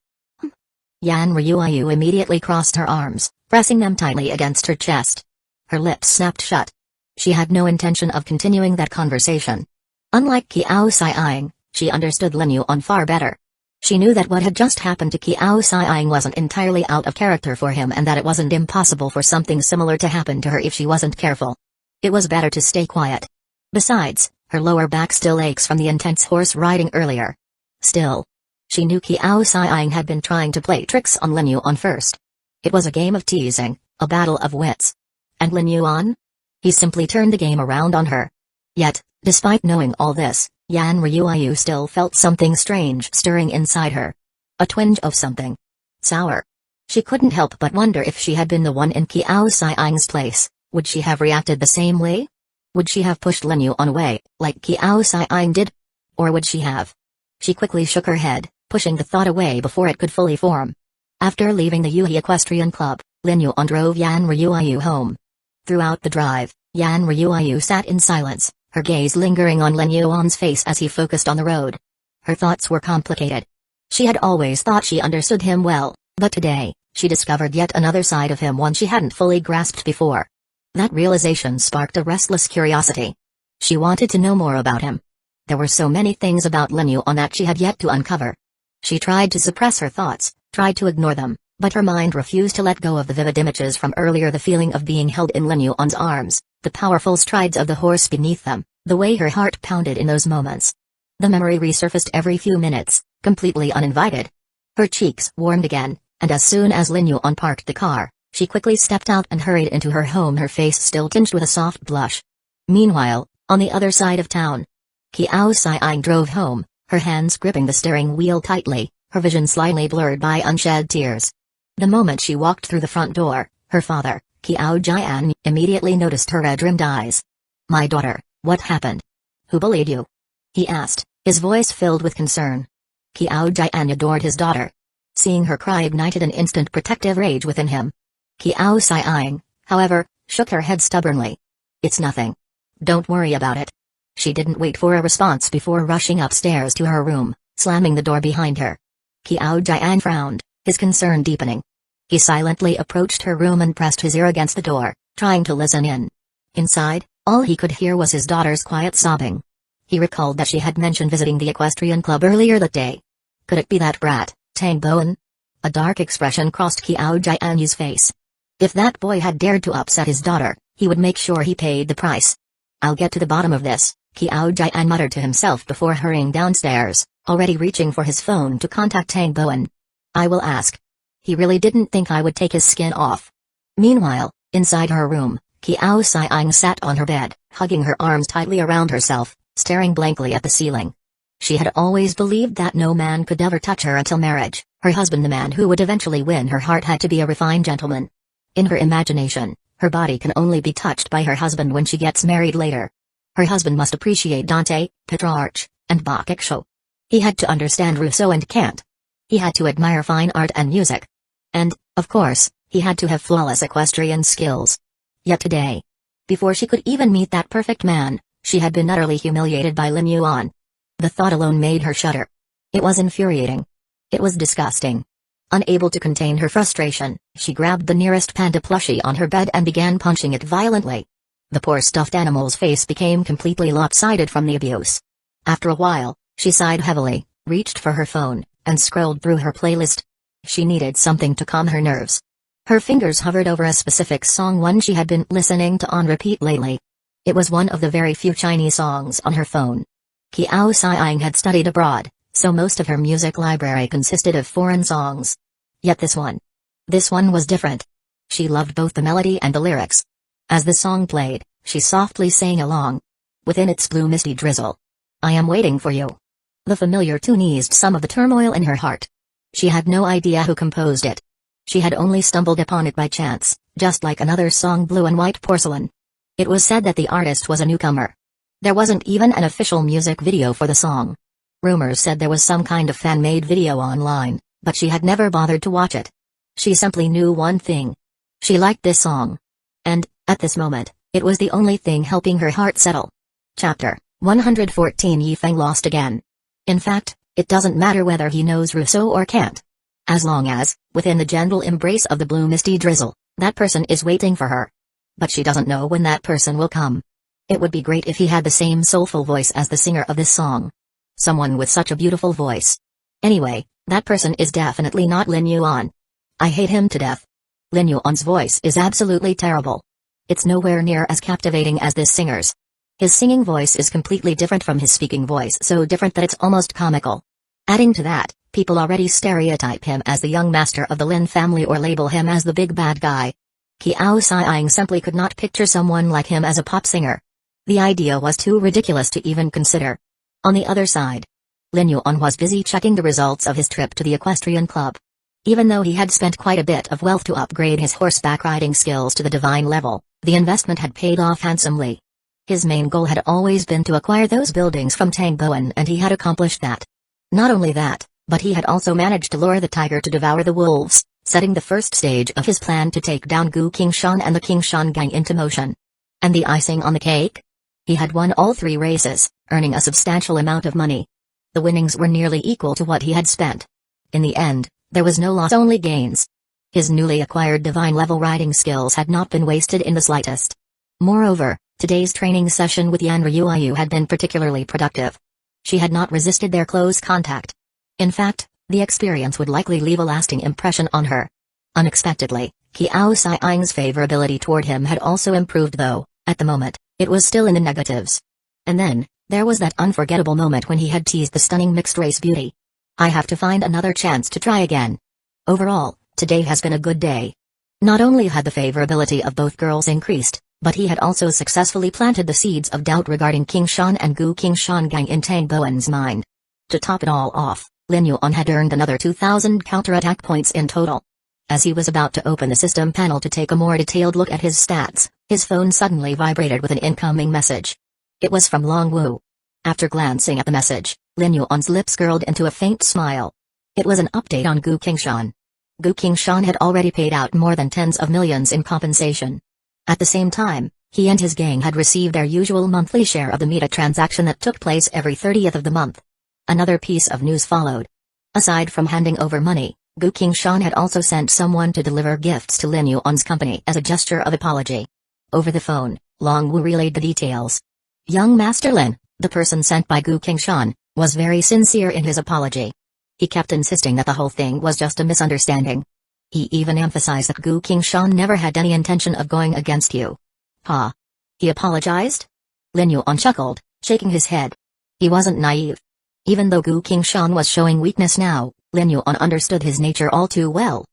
Yan Rui immediately crossed her arms, pressing them tightly against her chest. Her lips snapped shut. She had no intention of continuing that conversation. Unlike Qiao Xiang, she understood Lin Yuan far better. She knew that what had just happened to Qiao Xiang wasn't entirely out of character for him and that it wasn't impossible for something similar to happen to her if she wasn't careful. It was better to stay quiet. Besides, her lower back still aches from the intense horse riding earlier. Still, she knew Qiao Xiang had been trying to play tricks on Lin Yuan first. It was a game of teasing, a battle of wits. And Lin Yuan? He simply turned the game around on her. Yet, despite knowing all this, Yan Rui still felt something strange stirring inside her. A twinge of something sour. She couldn't help but wonder if she had been the one in Qiao Xiang's place, would she have reacted the same way? Would she have pushed Lin Yuan away, like Qiao Xiang did? Or would she have? She quickly shook her head, pushing the thought away before it could fully form. After leaving the Yui Equestrian Club, Lin Yuan drove Yan Rui home. Throughout the drive, Yan Rui sat in silence, her gaze lingering on Lin Yuan's face as he focused on the road. Her thoughts were complicated. She had always thought she understood him well, but today, she discovered yet another side of him, one she hadn't fully grasped before. That realization sparked a restless curiosity. She wanted to know more about him. There were so many things about Lin Yuan that she had yet to uncover. She tried to suppress her thoughts, tried to ignore them, but her mind refused to let go of the vivid images from earlier, the feeling of being held in Lin Yuan's arms, the powerful strides of the horse beneath them, the way her heart pounded in those moments. The memory resurfaced every few minutes, completely uninvited. Her cheeks warmed again, and as soon as Lin Yuan parked the car, she quickly stepped out and hurried into her home, her face still tinged with a soft blush. Meanwhile, on the other side of town, Qiao Xiang drove home, her hands gripping the steering wheel tightly, her vision slightly blurred by unshed tears. The moment she walked through the front door, her father, Qiao Jian, immediately noticed her red-rimmed eyes. "My daughter, what happened? Who bullied you?" he asked, his voice filled with concern. Qiao Jian adored his daughter. Seeing her cry ignited an instant protective rage within him. Qiao Xiang, however, shook her head stubbornly. "It's nothing. Don't worry about it." She didn't wait for a response before rushing upstairs to her room, slamming the door behind her. Qiao Jian frowned, his concern deepening. He silently approached her room and pressed his ear against the door, trying to listen in. Inside, all he could hear was his daughter's quiet sobbing. He recalled that she had mentioned visiting the equestrian club earlier that day. Could it be that brat, Tang Bowen? A dark expression crossed Qiao Jian's face. If that boy had dared to upset his daughter, he would make sure he paid the price. "I'll get to the bottom of this," Qiao Jian muttered to himself before hurrying downstairs, already reaching for his phone to contact Tang Bowen. "I will ask. He really didn't think I would take his skin off." Meanwhile, inside her room, Qiao Xiang sat on her bed, hugging her arms tightly around herself, staring blankly at the ceiling. She had always believed that no man could ever touch her until marriage. Her husband, the man who would eventually win her heart, had to be a refined gentleman. In her imagination, her body can only be touched by her husband when she gets married later. Her husband must appreciate Dante, Petrarch, and Boccaccio. He had to understand Rousseau and Kant. He had to admire fine art and music. And, of course, he had to have flawless equestrian skills. Yet today, before she could even meet that perfect man, she had been utterly humiliated by Lin Yuan. The thought alone made her shudder. It was infuriating. It was disgusting. Unable to contain her frustration, she grabbed the nearest panda plushie on her bed and began punching it violently. The poor stuffed animal's face became completely lopsided from the abuse. After a while, she sighed heavily, reached for her phone, and scrolled through her playlist. She needed something to calm her nerves. Her fingers hovered over a specific song, one she had been listening to on repeat lately. It was one of the very few Chinese songs on her phone. Qiao Xiang had studied abroad, so most of her music library consisted of foreign songs. Yet this one was different. She loved both the melody and the lyrics. As the song played, she softly sang along. Within its blue misty drizzle, "I am waiting for you." The familiar tune eased some of the turmoil in her heart. She had no idea who composed it. She had only stumbled upon it by chance, just like another song, Blue and White Porcelain. It was said that the artist was a newcomer. There wasn't even an official music video for the song. Rumors said there was some kind of fan-made video online, but she had never bothered to watch it. She simply knew one thing. She liked this song. And, at this moment, it was the only thing helping her heart settle. Chapter 114. Yifeng lost again. In fact, it doesn't matter whether he knows Rousseau or can't. As long as, within the gentle embrace of the blue misty drizzle, that person is waiting for her. But she doesn't know when that person will come. It would be great if he had the same soulful voice as the singer of this song. Someone with such a beautiful voice. Anyway, that person is definitely not Lin Yuan. I hate him to death. Lin Yuan's voice is absolutely terrible. It's nowhere near as captivating as this singer's. His singing voice is completely different from his speaking voice, so different that it's almost comical. Adding to that, people already stereotype him as the young master of the Lin family or label him as the big bad guy. Qiao Xiang simply could not picture someone like him as a pop singer. The idea was too ridiculous to even consider. On the other side, Lin Yuan was busy checking the results of his trip to the equestrian club. Even though he had spent quite a bit of wealth to upgrade his horseback riding skills to the divine level, the investment had paid off handsomely. His main goal had always been to acquire those buildings from Tang Bowen, and he had accomplished that. Not only that, but he had also managed to lure the tiger to devour the wolves, setting the first stage of his plan to take down Gu Qingshan and the Qingshan gang into motion. And the icing on the cake? He had won all 3 races, earning a substantial amount of money. The winnings were nearly equal to what he had spent. In the end, there was no loss, only gains. His newly acquired divine-level riding skills had not been wasted in the slightest. Moreover, today's training session with Yan Ryuayu had been particularly productive. She had not resisted their close contact. In fact, the experience would likely leave a lasting impression on her. Unexpectedly, Qiao Xiang's favorability toward him had also improved, though, at the moment, it was still in the negatives. And then, there was that unforgettable moment when he had teased the stunning mixed-race beauty. I have to find another chance to try again. Overall, today has been a good day. Not only had the favorability of both girls increased, but he had also successfully planted the seeds of doubt regarding Qingshan and Gu Qingshan gang in Tang Bowen's mind. To top it all off, Lin Yuan had earned another 2,000 counterattack points in total. As he was about to open the system panel to take a more detailed look at his stats, his phone suddenly vibrated with an incoming message. It was from Long Wu. After glancing at the message, Lin Yuan's lips curled into a faint smile. It was an update on Gu Qingshan. Gu Qingshan had already paid out more than tens of millions in compensation. At the same time, he and his gang had received their usual monthly share of the meta transaction that took place every 30th of the month. Another piece of news followed. Aside from handing over money, Gu Qingshan had also sent someone to deliver gifts to Lin Yuan's company as a gesture of apology. Over the phone, Long Wu relayed the details. Young Master Lin, the person sent by Gu Qingshan, was very sincere in his apology. He kept insisting that the whole thing was just a misunderstanding. He even emphasized that Gu Qingshan never had any intention of going against you. Ha! He apologized? Lin Yuan chuckled, shaking his head. He wasn't naive. Even though Gu Qingshan was showing weakness now, Lin Yuan understood his nature all too well.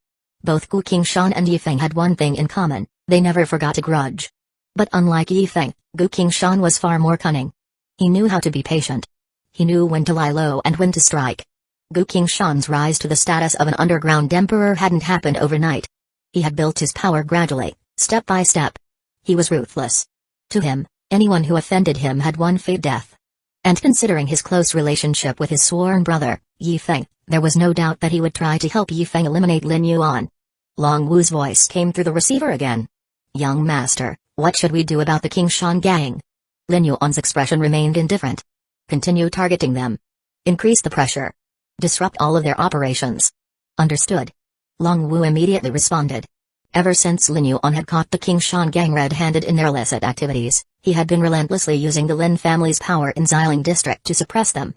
Both Gu Qingshan and Yifeng had one thing in common: they never forgot a grudge. But unlike Yifeng, Gu Qingshan was far more cunning. He knew how to be patient. He knew when to lie low and when to strike. Gu Qingshan's rise to the status of an underground emperor hadn't happened overnight. He had built his power gradually, step by step. He was ruthless. To him, anyone who offended him had one fate: death. And considering his close relationship with his sworn brother, Yifeng, there was no doubt that he would try to help Yifeng eliminate Lin Yuan. Long Wu's voice came through the receiver again. Young master, what should we do about the Qingshan gang? Lin Yuan's expression remained indifferent. Continue targeting them. Increase the pressure. Disrupt all of their operations. Understood. Long Wu immediately responded. Ever since Lin Yuan had caught the Qingshan gang red-handed in their illicit activities, he had been relentlessly using the Lin family's power in Xiling district to suppress them.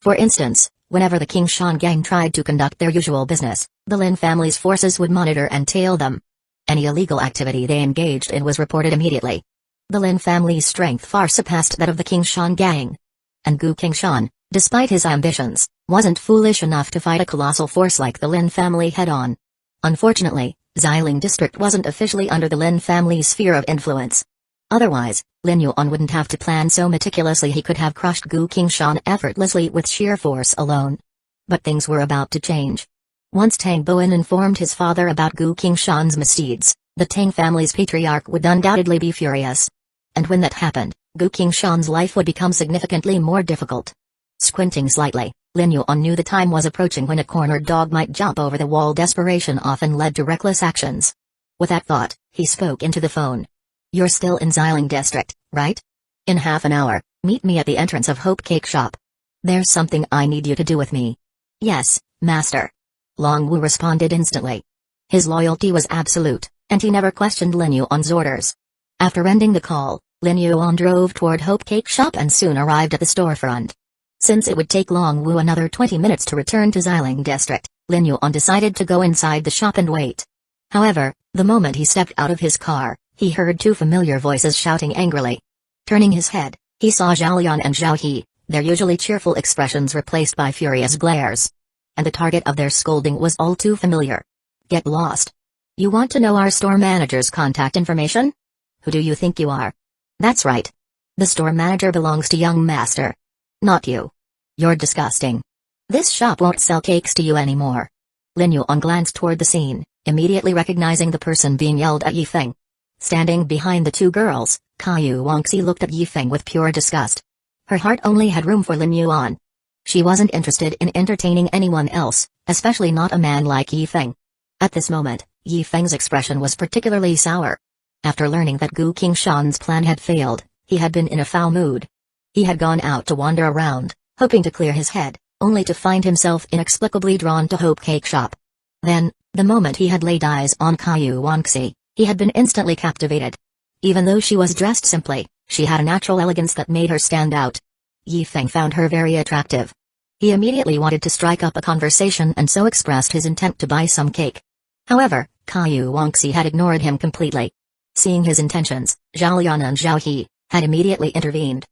For instance, whenever the Qingshan gang tried to conduct their usual business, the Lin family's forces would monitor and tail them. Any illegal activity they engaged in was reported immediately. The Lin family's strength far surpassed that of the Qingshan gang. And Gu Qingshan, despite his ambitions, wasn't foolish enough to fight a colossal force like the Lin family head-on. Unfortunately, Xiling district wasn't officially under the Lin family's sphere of influence. Otherwise, Lin Yuan wouldn't have to plan so meticulously. He could have crushed Gu Qingshan effortlessly with sheer force alone. But things were about to change. Once Tang Bowen informed his father about Gu Qingshan's misdeeds, the Tang family's patriarch would undoubtedly be furious. And when that happened, Gu Qingshan's life would become significantly more difficult. Squinting slightly, Lin Yuan knew the time was approaching when a cornered dog might jump over the wall. Desperation often led to reckless actions. With that thought, he spoke into the phone. "You're still in Xiling district, right? In half an hour, meet me at the entrance of Hope Cake Shop. There's something I need you to do with me." "Yes, master." Long Wu responded instantly. His loyalty was absolute, and he never questioned Lin Yuan's orders. After ending the call, Lin Yuan drove toward Hope Cake Shop and soon arrived at the storefront. Since it would take Long Wu another 20 minutes to return to Xiling district, Lin Yuan decided to go inside the shop and wait. However, the moment he stepped out of his car, he heard two familiar voices shouting angrily. Turning his head, he saw Zhao Lian and Zhao He, their usually cheerful expressions replaced by furious glares. And the target of their scolding was all too familiar. "Get lost. You want to know our store manager's contact information? Who do you think you are?" "That's right. The store manager belongs to young master. Not you. You're disgusting. This shop won't sell cakes to you anymore." Lin Yuan glanced toward the scene, immediately recognizing the person being yelled at. Yifeng. Standing behind the two girls, Caillou Wangxi looked at Yifeng with pure disgust. Her heart only had room for Lin Yuan. She wasn't interested in entertaining anyone else, especially not a man like Yifeng. At this moment, Yifeng's expression was particularly sour. After learning that Gu Qingshan's plan had failed, he had been in a foul mood. He had gone out to wander around, hoping to clear his head, only to find himself inexplicably drawn to Hope Cake Shop. Then, the moment he had laid eyes on Caillou Wangxi, he had been instantly captivated. Even though she was dressed simply, she had a natural elegance that made her stand out. Yifeng found her very attractive. He immediately wanted to strike up a conversation and so expressed his intent to buy some cake. However, Caillou Wangxi had ignored him completely. Seeing his intentions, Zhao Lian and Zhao He had immediately intervened.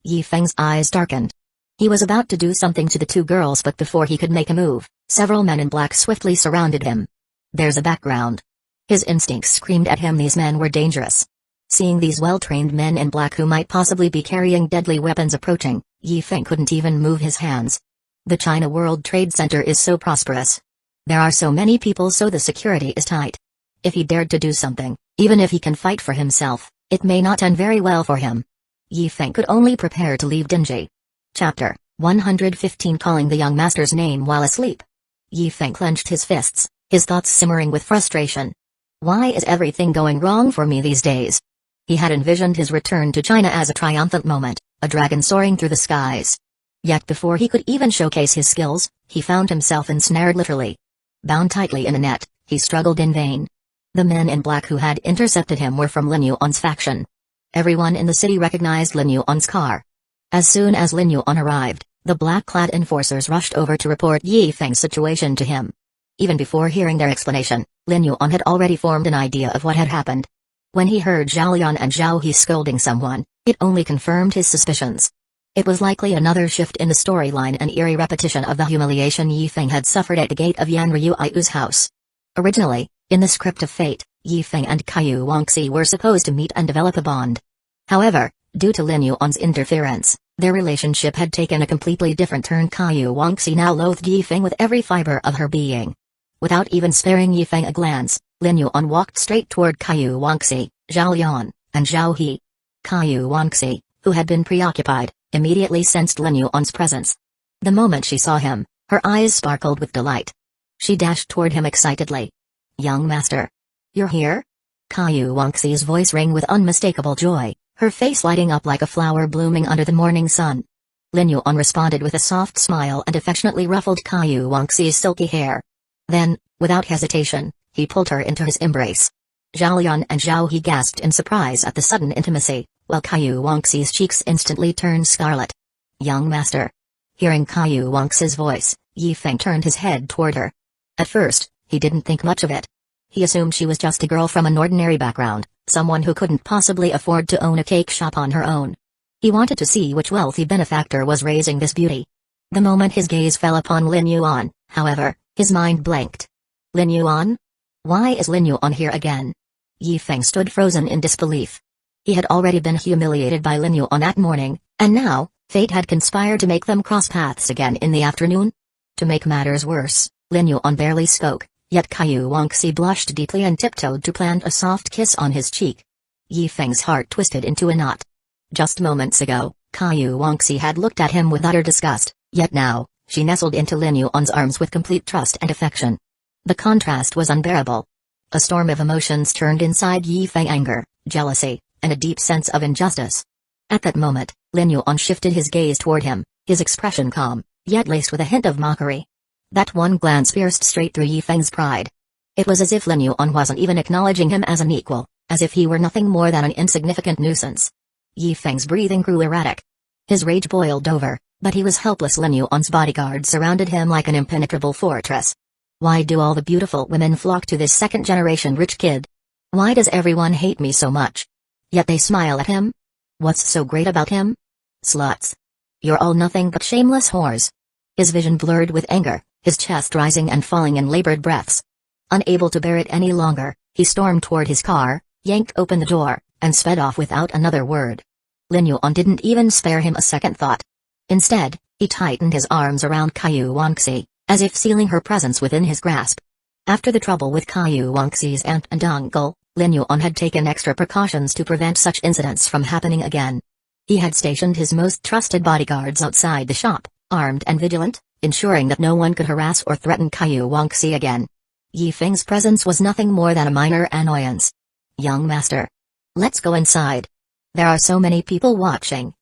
Yifeng's eyes darkened. He was about to do something to the two girls, but before he could make a move, several men in black swiftly surrounded him. "There's a background." His instincts screamed at him these men were dangerous. Seeing these well-trained men in black who might possibly be carrying deadly weapons approaching, Yifeng couldn't even move his hands. The China World Trade Center is so prosperous. There are so many people, so the security is tight. If he dared to do something, even if he can fight for himself, it may not end very well for him. Yifeng could only prepare to leave Dinji. Chapter 115 Calling the young master's name while asleep. Yifeng clenched his fists, his thoughts simmering with frustration. Why is everything going wrong for me these days? He had envisioned his return to China as a triumphant moment, a dragon soaring through the skies. Yet before he could even showcase his skills, he found himself ensnared literally. Bound tightly in a net, he struggled in vain. The men in black who had intercepted him were from Lin Yuan's faction. Everyone in the city recognized Lin Yuan's car. As soon as Lin Yuan arrived, the black-clad enforcers rushed over to report Yifeng's situation to him. Even before hearing their explanation, Lin Yuan had already formed an idea of what had happened. When he heard Zhao Lian and Zhao He scolding someone, it only confirmed his suspicions. It was likely another shift in the storyline, an eerie repetition of the humiliation Yifeng had suffered at the gate of Yan Ryui's house. Originally, in the script of fate, Yifeng and Caillou Wangxi were supposed to meet and develop a bond. However, due to Lin Yuan's interference, their relationship had taken a completely different turn. Caillou Wangxi now loathed Yifeng with every fiber of her being. Without even sparing Yifeng a glance, Lin Yuan walked straight toward Caillou Wangxi, Zhao Lian, and Zhao He. Caillou Wangxi, who had been preoccupied, immediately sensed Lin Yuan's presence. The moment she saw him, her eyes sparkled with delight. She dashed toward him excitedly. "Young master. You're here?" Caillou Wangxi's voice rang with unmistakable joy, her face lighting up like a flower blooming under the morning sun. Lin Yuan responded with a soft smile and affectionately ruffled Caillou Wangxi's silky hair. Then, without hesitation, he pulled her into his embrace. Zhao Lian and Zhao He gasped in surprise at the sudden intimacy, while Caillou Wangxi's cheeks instantly turned scarlet. "Young master." Hearing Caillou Wangxi's voice, Yifeng turned his head toward her. At first, he didn't think much of it. He assumed she was just a girl from an ordinary background, someone who couldn't possibly afford to own a cake shop on her own. He wanted to see which wealthy benefactor was raising this beauty. The moment his gaze fell upon Lin Yuan, however, his mind blanked. Lin Yuan? Why is Lin Yuan here again? Yi Feng stood frozen in disbelief. He had already been humiliated by Lin Yuan that morning, and now, fate had conspired to make them cross paths again in the afternoon. To make matters worse, Lin Yuan barely spoke, yet Caillou Wangxi blushed deeply and tiptoed to plant a soft kiss on his cheek. Yi Feng's heart twisted into a knot. Just moments ago, Caillou Wangxi had looked at him with utter disgust, yet now, she nestled into Lin Yuan's arms with complete trust and affection. The contrast was unbearable. A storm of emotions churned inside Yi Feng: anger, jealousy, and a deep sense of injustice. At that moment, Lin Yuan shifted his gaze toward him, his expression calm, yet laced with a hint of mockery. That one glance pierced straight through Yi Feng's pride. It was as if Lin Yuan wasn't even acknowledging him as an equal, as if he were nothing more than an insignificant nuisance. Yi Feng's breathing grew erratic. His rage boiled over, but he was helpless. Lin Yuan's bodyguards surrounded him like an impenetrable fortress. Why do all the beautiful women flock to this second-generation rich kid? Why does everyone hate me so much? Yet they smile at him? What's so great about him? Sluts. You're all nothing but shameless whores. His vision blurred with anger, his chest rising and falling in labored breaths. Unable to bear it any longer, he stormed toward his car, yanked open the door, and sped off without another word. Lin Yuan didn't even spare him a second thought. Instead, he tightened his arms around Caillou Wangxi, as if sealing her presence within his grasp. After the trouble with Caillou Wangxi's aunt and uncle, Lin Yuan had taken extra precautions to prevent such incidents from happening again. He had stationed his most trusted bodyguards outside the shop, armed and vigilant, ensuring that no one could harass or threaten Caillou Wangxi again. Yi Feng's presence was nothing more than a minor annoyance. Young master. Let's go inside. There are so many people watching.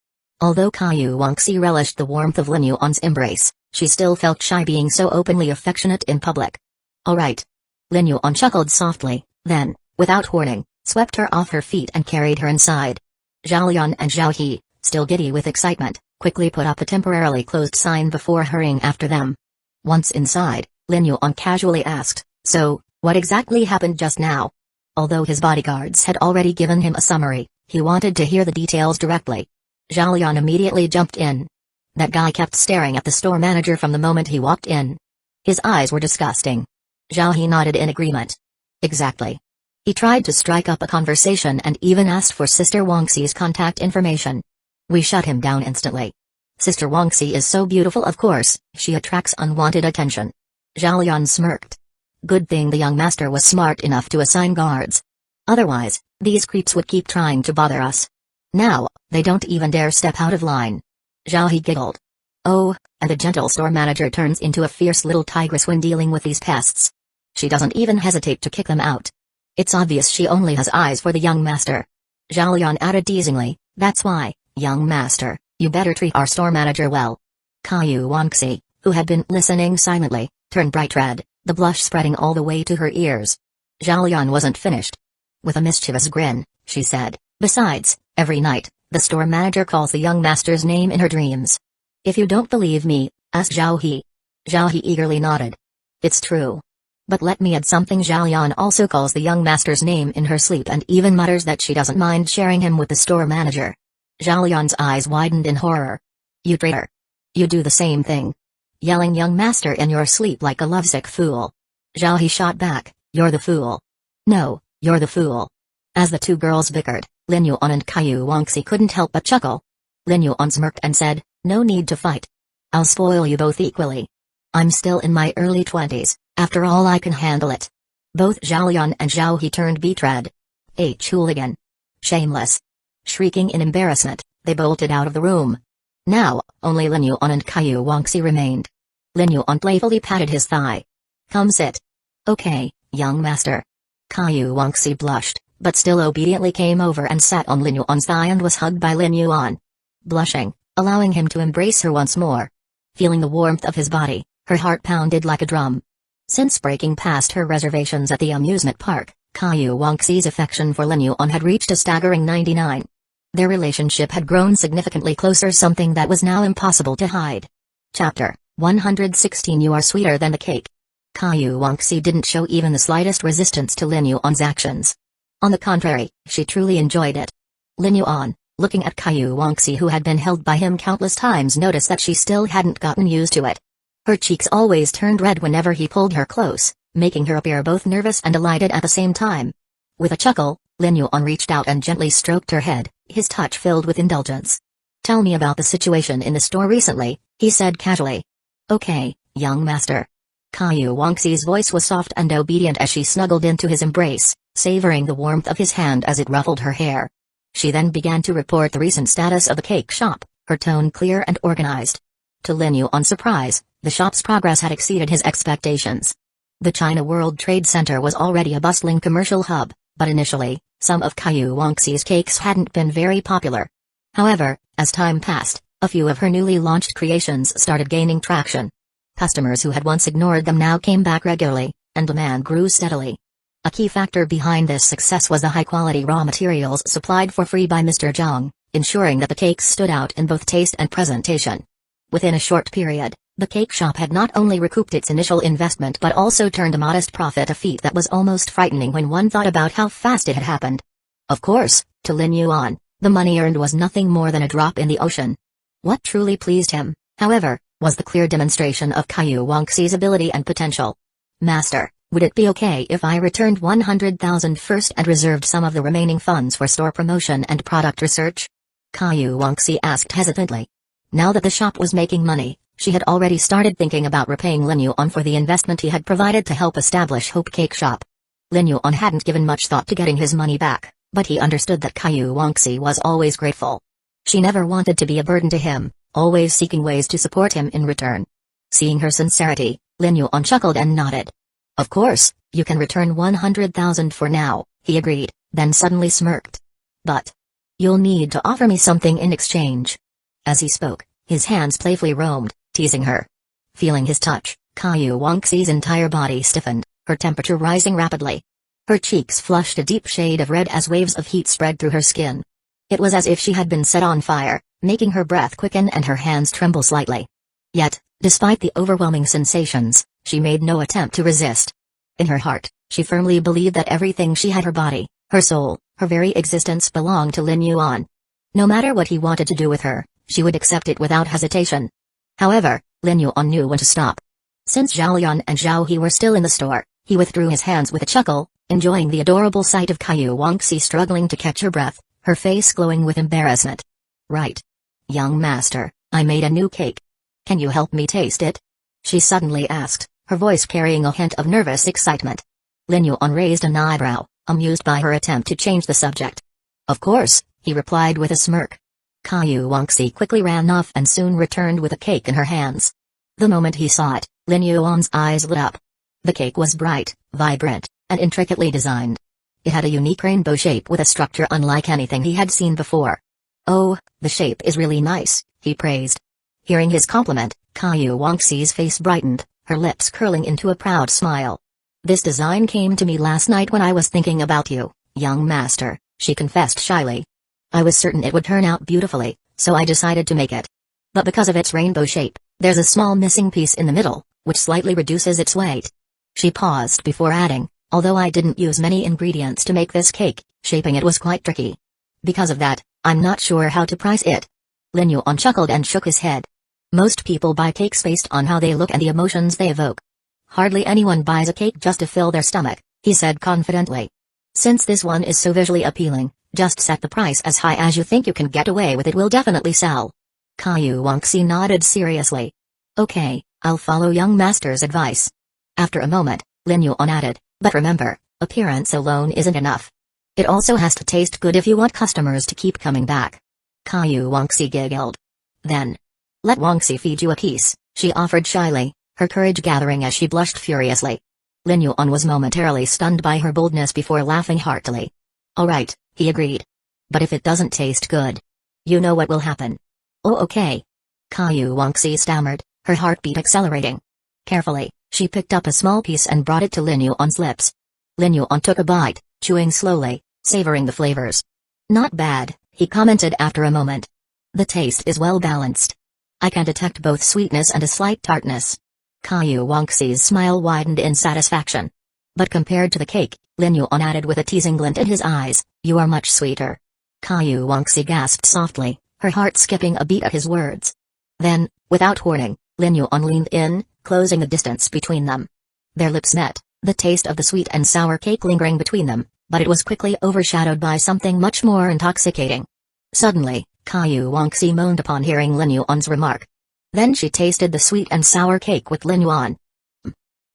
Although Caillou Wangxi relished the warmth of Lin Yuan's embrace, she still felt shy being so openly affectionate in public. All right. Lin Yuan chuckled softly, then, without warning, swept her off her feet and carried her inside. Zhao Lian and Zhao He, still giddy with excitement, quickly put up a temporarily closed sign before hurrying after them. Once inside, Lin Yuan casually asked, "So, what exactly happened just now?" Although his bodyguards had already given him a summary, he wanted to hear the details directly. Zhao Lian immediately jumped in. That guy kept staring at the store manager from the moment he walked in. His eyes were disgusting. Zhao He nodded in agreement. Exactly. He tried to strike up a conversation and even asked for Sister Wangxi's contact information. We shut him down instantly. Sister Wangxi is so beautiful, of course, she attracts unwanted attention. Zhao Lian smirked. Good thing the young master was smart enough to assign guards. Otherwise, these creeps would keep trying to bother us. Now, they don't even dare step out of line. Zhao He giggled. Oh, and the gentle store manager turns into a fierce little tigress when dealing with these pests. She doesn't even hesitate to kick them out. It's obvious she only has eyes for the young master. Zhao Lian added teasingly, that's why, young master, you better treat our store manager well. Caillou Wangxi, who had been listening silently, turned bright red, the blush spreading all the way to her ears. Zhao Lian wasn't finished. With a mischievous grin, she said, besides, every night, the store manager calls the young master's name in her dreams. If you don't believe me, ask Zhao He. Zhao He eagerly nodded. It's true. But let me add something. Zhao Lian also calls the young master's name in her sleep and even mutters that she doesn't mind sharing him with the store manager. Zhao Lian's eyes widened in horror. You traitor. You do the same thing. Yelling young master in your sleep like a lovesick fool. Zhao He shot back, you're the fool. No, you're the fool. As the two girls bickered, Lin Yuan and Caillou Wangxi couldn't help but chuckle. Lin Yuan smirked and said, no need to fight. I'll spoil you both equally. I'm still in my early 20s, after all I can handle it. Both Zhao Lian and Zhao He turned beet red. H hooligan. Shameless. Shrieking in embarrassment, they bolted out of the room. Now, only Lin Yuan and Caillou Wangxi remained. Lin Yuan playfully patted his thigh. Come sit. Okay, young master. Caillou Wangxi blushed, but still obediently came over and sat on Lin Yuan's thigh and was hugged by Lin Yuan. Blushing, allowing him to embrace her once more. Feeling the warmth of his body, her heart pounded like a drum. Since breaking past her reservations at the amusement park, Caillou Wangxi's affection for Lin Yuan had reached a staggering 99. Their relationship had grown significantly closer, something that was now impossible to hide. Chapter 116. You are sweeter than the cake. Caillou Wangxi didn't show even the slightest resistance to Lin Yuan's actions. On the contrary, she truly enjoyed it. Lin Yuan, Looking at Caillou Wangxi, who had been held by him countless times, noticed that she still hadn't gotten used to it. Her cheeks always turned red whenever he pulled her close, making her appear both nervous and delighted at the same time. With a chuckle, Lin Yuan reached out and gently stroked her head, his touch filled with indulgence. "Tell me about the situation in the store recently," he said casually. "Okay, young master." Caillou Wangxi's voice was soft and obedient as she snuggled into his embrace, savoring the warmth of his hand as it ruffled her hair. She then began to report the recent status of the cake shop, her tone clear and organized. To Lin Yuan's surprise, the shop's progress had exceeded his expectations. The China World Trade Center was already a bustling commercial hub, but initially, some of Caillou Wangxi's cakes hadn't been very popular. However, as time passed, a few of her newly launched creations started gaining traction. Customers who had once ignored them now came back regularly, and demand grew steadily. A key factor behind this success was the high-quality raw materials supplied for free by Mr. Zhang, ensuring that the cakes stood out in both taste and presentation. Within a short period, the cake shop had not only recouped its initial investment but also turned a modest profit, a feat that was almost frightening when one thought about how fast it had happened. Of course, to Lin Yuan, the money earned was nothing more than a drop in the ocean. What truly pleased him, however, was the clear demonstration of Caillou Wangxi's ability and potential. "Master, would it be okay if I returned 100,000 first and reserved some of the remaining funds for store promotion and product research?" Caillou Wangxi asked hesitantly. Now that the shop was making money, she had already started thinking about repaying Lin Yuan for the investment he had provided to help establish Hope Cake Shop. Lin Yuan hadn't given much thought to getting his money back, but he understood that Caillou Wangxi was always grateful. She never wanted to be a burden to him, always seeking ways to support him in return. Seeing her sincerity, Lin Yuan chuckled and nodded. "Of course, you can return 100,000 for now," he agreed, then suddenly smirked. "But you'll need to offer me something in exchange." As he spoke, his hands playfully roamed, teasing her. Feeling his touch, Caillou Wangxi's entire body stiffened, her temperature rising rapidly. Her cheeks flushed a deep shade of red as waves of heat spread through her skin. It was as if she had been set on fire, making her breath quicken and her hands tremble slightly. Yet, despite the overwhelming sensations, she made no attempt to resist. In her heart, she firmly believed that everything she had, her body, her soul, her very existence, belonged to Lin Yuan. No matter what he wanted to do with her, she would accept it without hesitation. However, Lin Yuan knew when to stop. Since Zhao Yan and Zhao He were still in the store, he withdrew his hands with a chuckle, enjoying the adorable sight of Caillou Wangxi struggling to catch her breath, her face glowing with embarrassment. "Right. Young master, I made a new cake. Can you help me taste it?" she suddenly asked, her voice carrying a hint of nervous excitement. Lin Yuan raised an eyebrow, amused by her attempt to change the subject. "Of course," he replied with a smirk. Caillou Wangxi quickly ran off and soon returned with a cake in her hands. The moment he saw it, Lin Yuan's eyes lit up. The cake was bright, vibrant, and intricately designed. It had a unique rainbow shape with a structure unlike anything he had seen before. "Oh, the shape is really nice," he praised. Hearing his compliment, Caillou Wangxi's face brightened, her lips curling into a proud smile. "This design came to me last night when I was thinking about you, young master," she confessed shyly. "I was certain it would turn out beautifully, so I decided to make it. But because of its rainbow shape, there's a small missing piece in the middle, which slightly reduces its weight." She paused before adding, "Although I didn't use many ingredients to make this cake, shaping it was quite tricky. Because of that, I'm not sure how to price it." Lin Yuan chuckled and shook his head. "Most people buy cakes based on how they look and the emotions they evoke. Hardly anyone buys a cake just to fill their stomach," he said confidently. "Since this one is so visually appealing, just set the price as high as you think you can get away with. It will definitely sell." Caillou Wangxi nodded seriously. "Okay, I'll follow young master's advice." After a moment, Lin Yuan added, "But remember, appearance alone isn't enough. It also has to taste good if you want customers to keep coming back." Caillou Wangxi giggled. "Then, let Wangxi feed you a piece," she offered shyly, her courage gathering as she blushed furiously. Lin Yuan was momentarily stunned by her boldness before laughing heartily. "All right," he agreed. "But if it doesn't taste good, you know what will happen." "Oh, okay." Caillou Wangxi stammered, her heartbeat accelerating. Carefully, she picked up a small piece and brought it to Lin Yuan's lips. Lin Yuan took a bite, chewing slowly, savoring the flavors. "Not bad," he commented after a moment. "The taste is well balanced. I can detect both sweetness and a slight tartness." Caillou Wangxi's smile widened in satisfaction. "But compared to the cake," Lin Yuan added with a teasing glint in his eyes, "you are much sweeter." Caillou Wangxi gasped softly, her heart skipping a beat at his words. Then, without warning, Lin Yuan leaned in, closing the distance between them. Their lips met, the taste of the sweet and sour cake lingering between them, but it was quickly overshadowed by something much more intoxicating. Suddenly, Caillou Wangxi moaned upon hearing Lin Yuan's remark. Then she tasted the sweet and sour cake with Lin Yuan.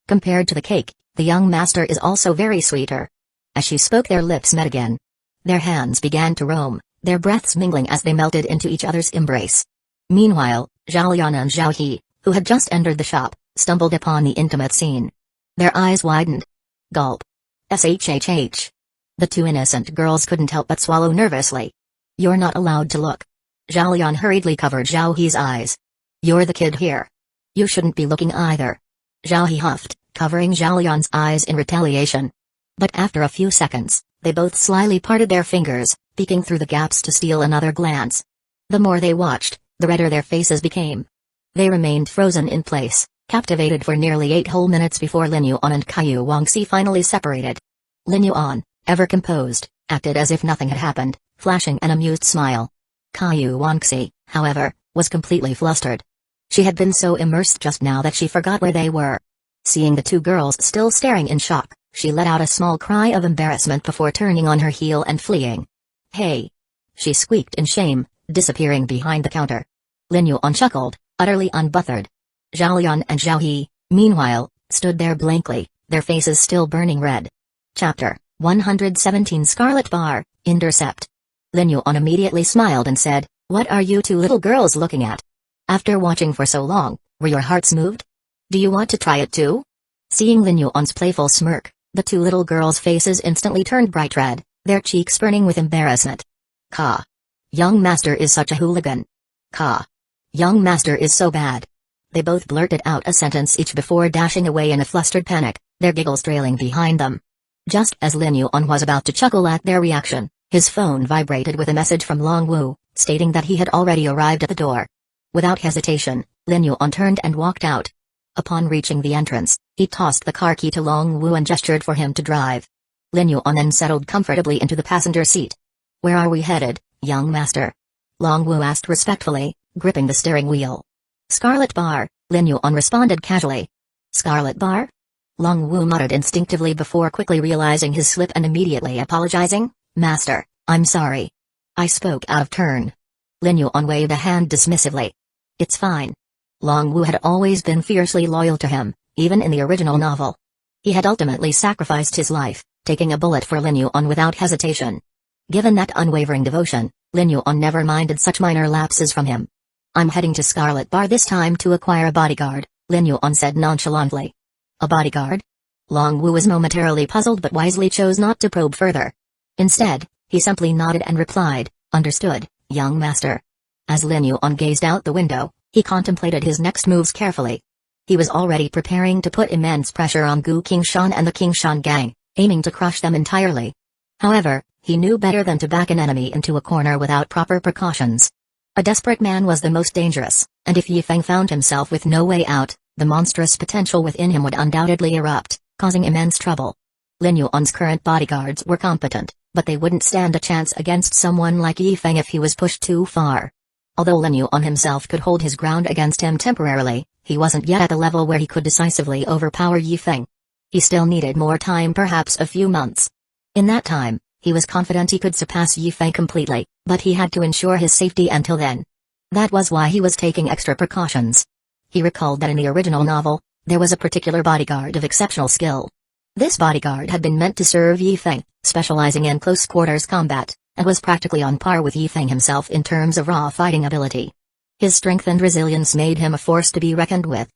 Compared to the cake, the young master is also very sweeter. As she spoke, their lips met again. Their hands began to roam, their breaths mingling as they melted into each other's embrace. Meanwhile, Zhao Lian and Zhao He, who had just entered the shop, stumbled upon the intimate scene. Their eyes widened. Gulp. SHHH. The two innocent girls couldn't help but swallow nervously. You're not allowed to look. Zhao Lian hurriedly covered Zhao He's eyes. You're the kid here. You shouldn't be looking either. Zhao He huffed, covering Zhao Lian's eyes in retaliation. But after a few seconds, they both slyly parted their fingers, peeking through the gaps to steal another glance. The more they watched, the redder their faces became. They remained frozen in place, captivated for nearly 8 whole minutes before Lin Yuan and Caillou Wangxi finally separated. Lin Yuan, ever composed, acted as if nothing had happened, flashing an amused smile. Caillou Wangxi, however, was completely flustered. She had been so immersed just now that she forgot where they were. Seeing the two girls still staring in shock, she let out a small cry of embarrassment before turning on her heel and fleeing. Hey! She squeaked in shame, disappearing behind the counter. Lin Yuan chuckled, utterly unbothered. Zhao Lian and Zhao He, meanwhile, stood there blankly, their faces still burning red. Chapter 117 Scarlet Bar, Intercept. Lin Yuan immediately smiled and said, What are you two little girls looking at? After watching for so long, were your hearts moved? Do you want to try it too? Seeing Lin Yuan's playful smirk, the two little girls' faces instantly turned bright red, their cheeks burning with embarrassment. Ka. Young master is such a hooligan. Ka. Young master is so bad. They both blurted out a sentence each before dashing away in a flustered panic, their giggles trailing behind them. Just as Lin Yuan was about to chuckle at their reaction, his phone vibrated with a message from Long Wu, stating that he had already arrived at the door. Without hesitation, Lin Yuan turned and walked out. Upon reaching the entrance, he tossed the car key to Long Wu and gestured for him to drive. Lin Yuan then settled comfortably into the passenger seat. Where are we headed, young master? Long Wu asked respectfully, gripping the steering wheel. Scarlet Bar, Lin Yuan responded casually. Scarlet Bar? Long Wu muttered instinctively before quickly realizing his slip and immediately apologizing. Master, I'm sorry. I spoke out of turn. Lin Yuan waved a hand dismissively. It's fine. Long Wu had always been fiercely loyal to him, even in the original novel. He had ultimately sacrificed his life, taking a bullet for Lin Yuan without hesitation. Given that unwavering devotion, Lin Yuan never minded such minor lapses from him. I'm heading to Scarlet Bar this time to acquire a bodyguard, Lin Yuan said nonchalantly. A bodyguard? Long Wu was momentarily puzzled but wisely chose not to probe further. Instead, he simply nodded and replied, Understood, young master. As Lin Yuan gazed out the window, he contemplated his next moves carefully. He was already preparing to put immense pressure on Gu Qingshan and the Qingshan gang, aiming to crush them entirely. However, he knew better than to back an enemy into a corner without proper precautions. A desperate man was the most dangerous, and if Yi Feng found himself with no way out, the monstrous potential within him would undoubtedly erupt, causing immense trouble. Lin Yuan's current bodyguards were competent, but they wouldn't stand a chance against someone like Yi Feng if he was pushed too far. Although Lin Yuan himself could hold his ground against him temporarily, he wasn't yet at the level where he could decisively overpower Yi Feng. He still needed more time, perhaps a few months. In that time, he was confident he could surpass Yi Feng completely, but he had to ensure his safety until then. That was why he was taking extra precautions. He recalled that in the original novel, there was a particular bodyguard of exceptional skill. This bodyguard had been meant to serve Yi Feng, specializing in close-quarters combat, and was practically on par with Yi Feng himself in terms of raw fighting ability. His strength and resilience made him a force to be reckoned with.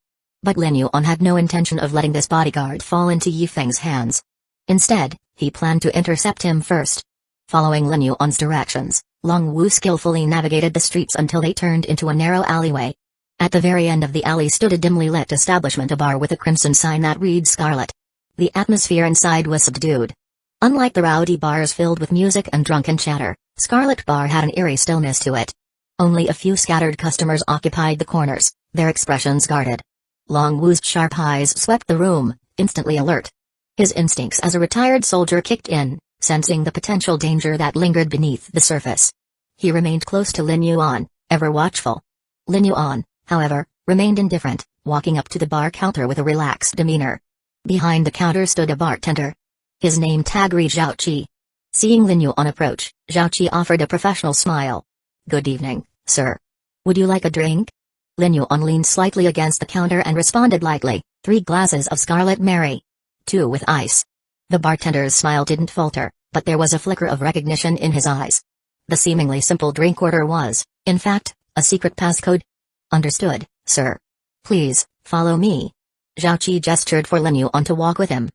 But Lin Yuan had no intention of letting this bodyguard fall into Yi Feng's hands. Instead, he planned to intercept him first. Following Lin Yuan's directions, Long Wu skillfully navigated the streets until they turned into a narrow alleyway. At the very end of the alley stood a dimly lit establishment, a bar with a crimson sign that read Scarlet. The atmosphere inside was subdued. Unlike the rowdy bars filled with music and drunken chatter, Scarlet Bar had an eerie stillness to it. Only a few scattered customers occupied the corners, their expressions guarded. Long Wu's sharp eyes swept the room, instantly alert. His instincts as a retired soldier kicked in, sensing the potential danger that lingered beneath the surface. He remained close to Lin Yuan, ever watchful. Lin Yuan, however, remained indifferent, walking up to the bar counter with a relaxed demeanor. Behind the counter stood a bartender. His name tag read Zhao Qi. Seeing Lin Yuan approach, Zhao Qi offered a professional smile. "Good evening, sir. Would you like a drink?" Lin Yuan leaned slightly against the counter and responded lightly, "3 glasses of Scarlet Mary. 2 with ice." The bartender's smile didn't falter, but there was a flicker of recognition in his eyes. The seemingly simple drink order was, in fact, a secret passcode. "Understood, sir. Please, follow me." Zhao Qi gestured for Lin Yuan to walk with him.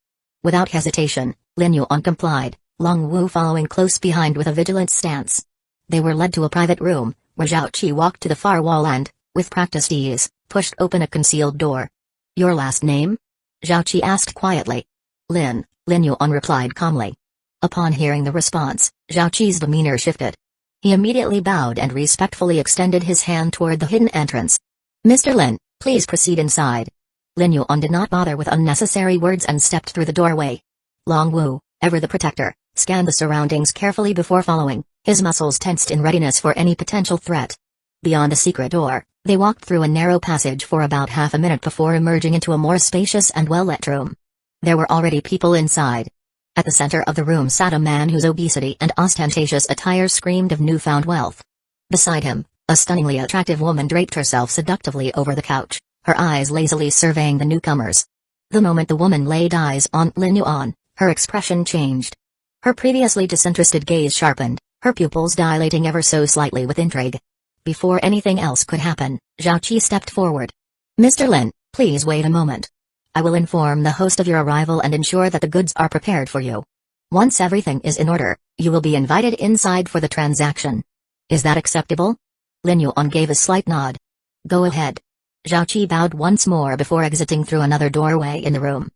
Without hesitation, Lin Yuan complied, Long Wu following close behind with a vigilant stance. They were led to a private room, where Zhao Qi walked to the far wall and, with practiced ease, pushed open a concealed door. "Your last name?" Zhao Qi asked quietly. "Lin," Lin Yuan replied calmly. Upon hearing the response, Zhao Qi's demeanor shifted. He immediately bowed and respectfully extended his hand toward the hidden entrance. "Mr. Lin, please proceed inside." Lin Yuan did not bother with unnecessary words and stepped through the doorway. Long Wu, ever the protector, scanned the surroundings carefully before following, his muscles tensed in readiness for any potential threat. Beyond the secret door, they walked through a narrow passage for about half a minute before emerging into a more spacious and well-lit room. There were already people inside. At the center of the room sat a man whose obesity and ostentatious attire screamed of newfound wealth. Beside him, a stunningly attractive woman draped herself seductively over the couch, her eyes lazily surveying the newcomers. The moment the woman laid eyes on Lin Yuan, her expression changed. Her previously disinterested gaze sharpened, her pupils dilating ever so slightly with intrigue. Before anything else could happen, Zhao Qi stepped forward. "Mr. Lin, please wait a moment. I will inform the host of your arrival and ensure that the goods are prepared for you. Once everything is in order, you will be invited inside for the transaction. Is that acceptable?" Lin Yuan gave a slight nod. "Go ahead." Zhao Qi bowed once more before exiting through another doorway in the room.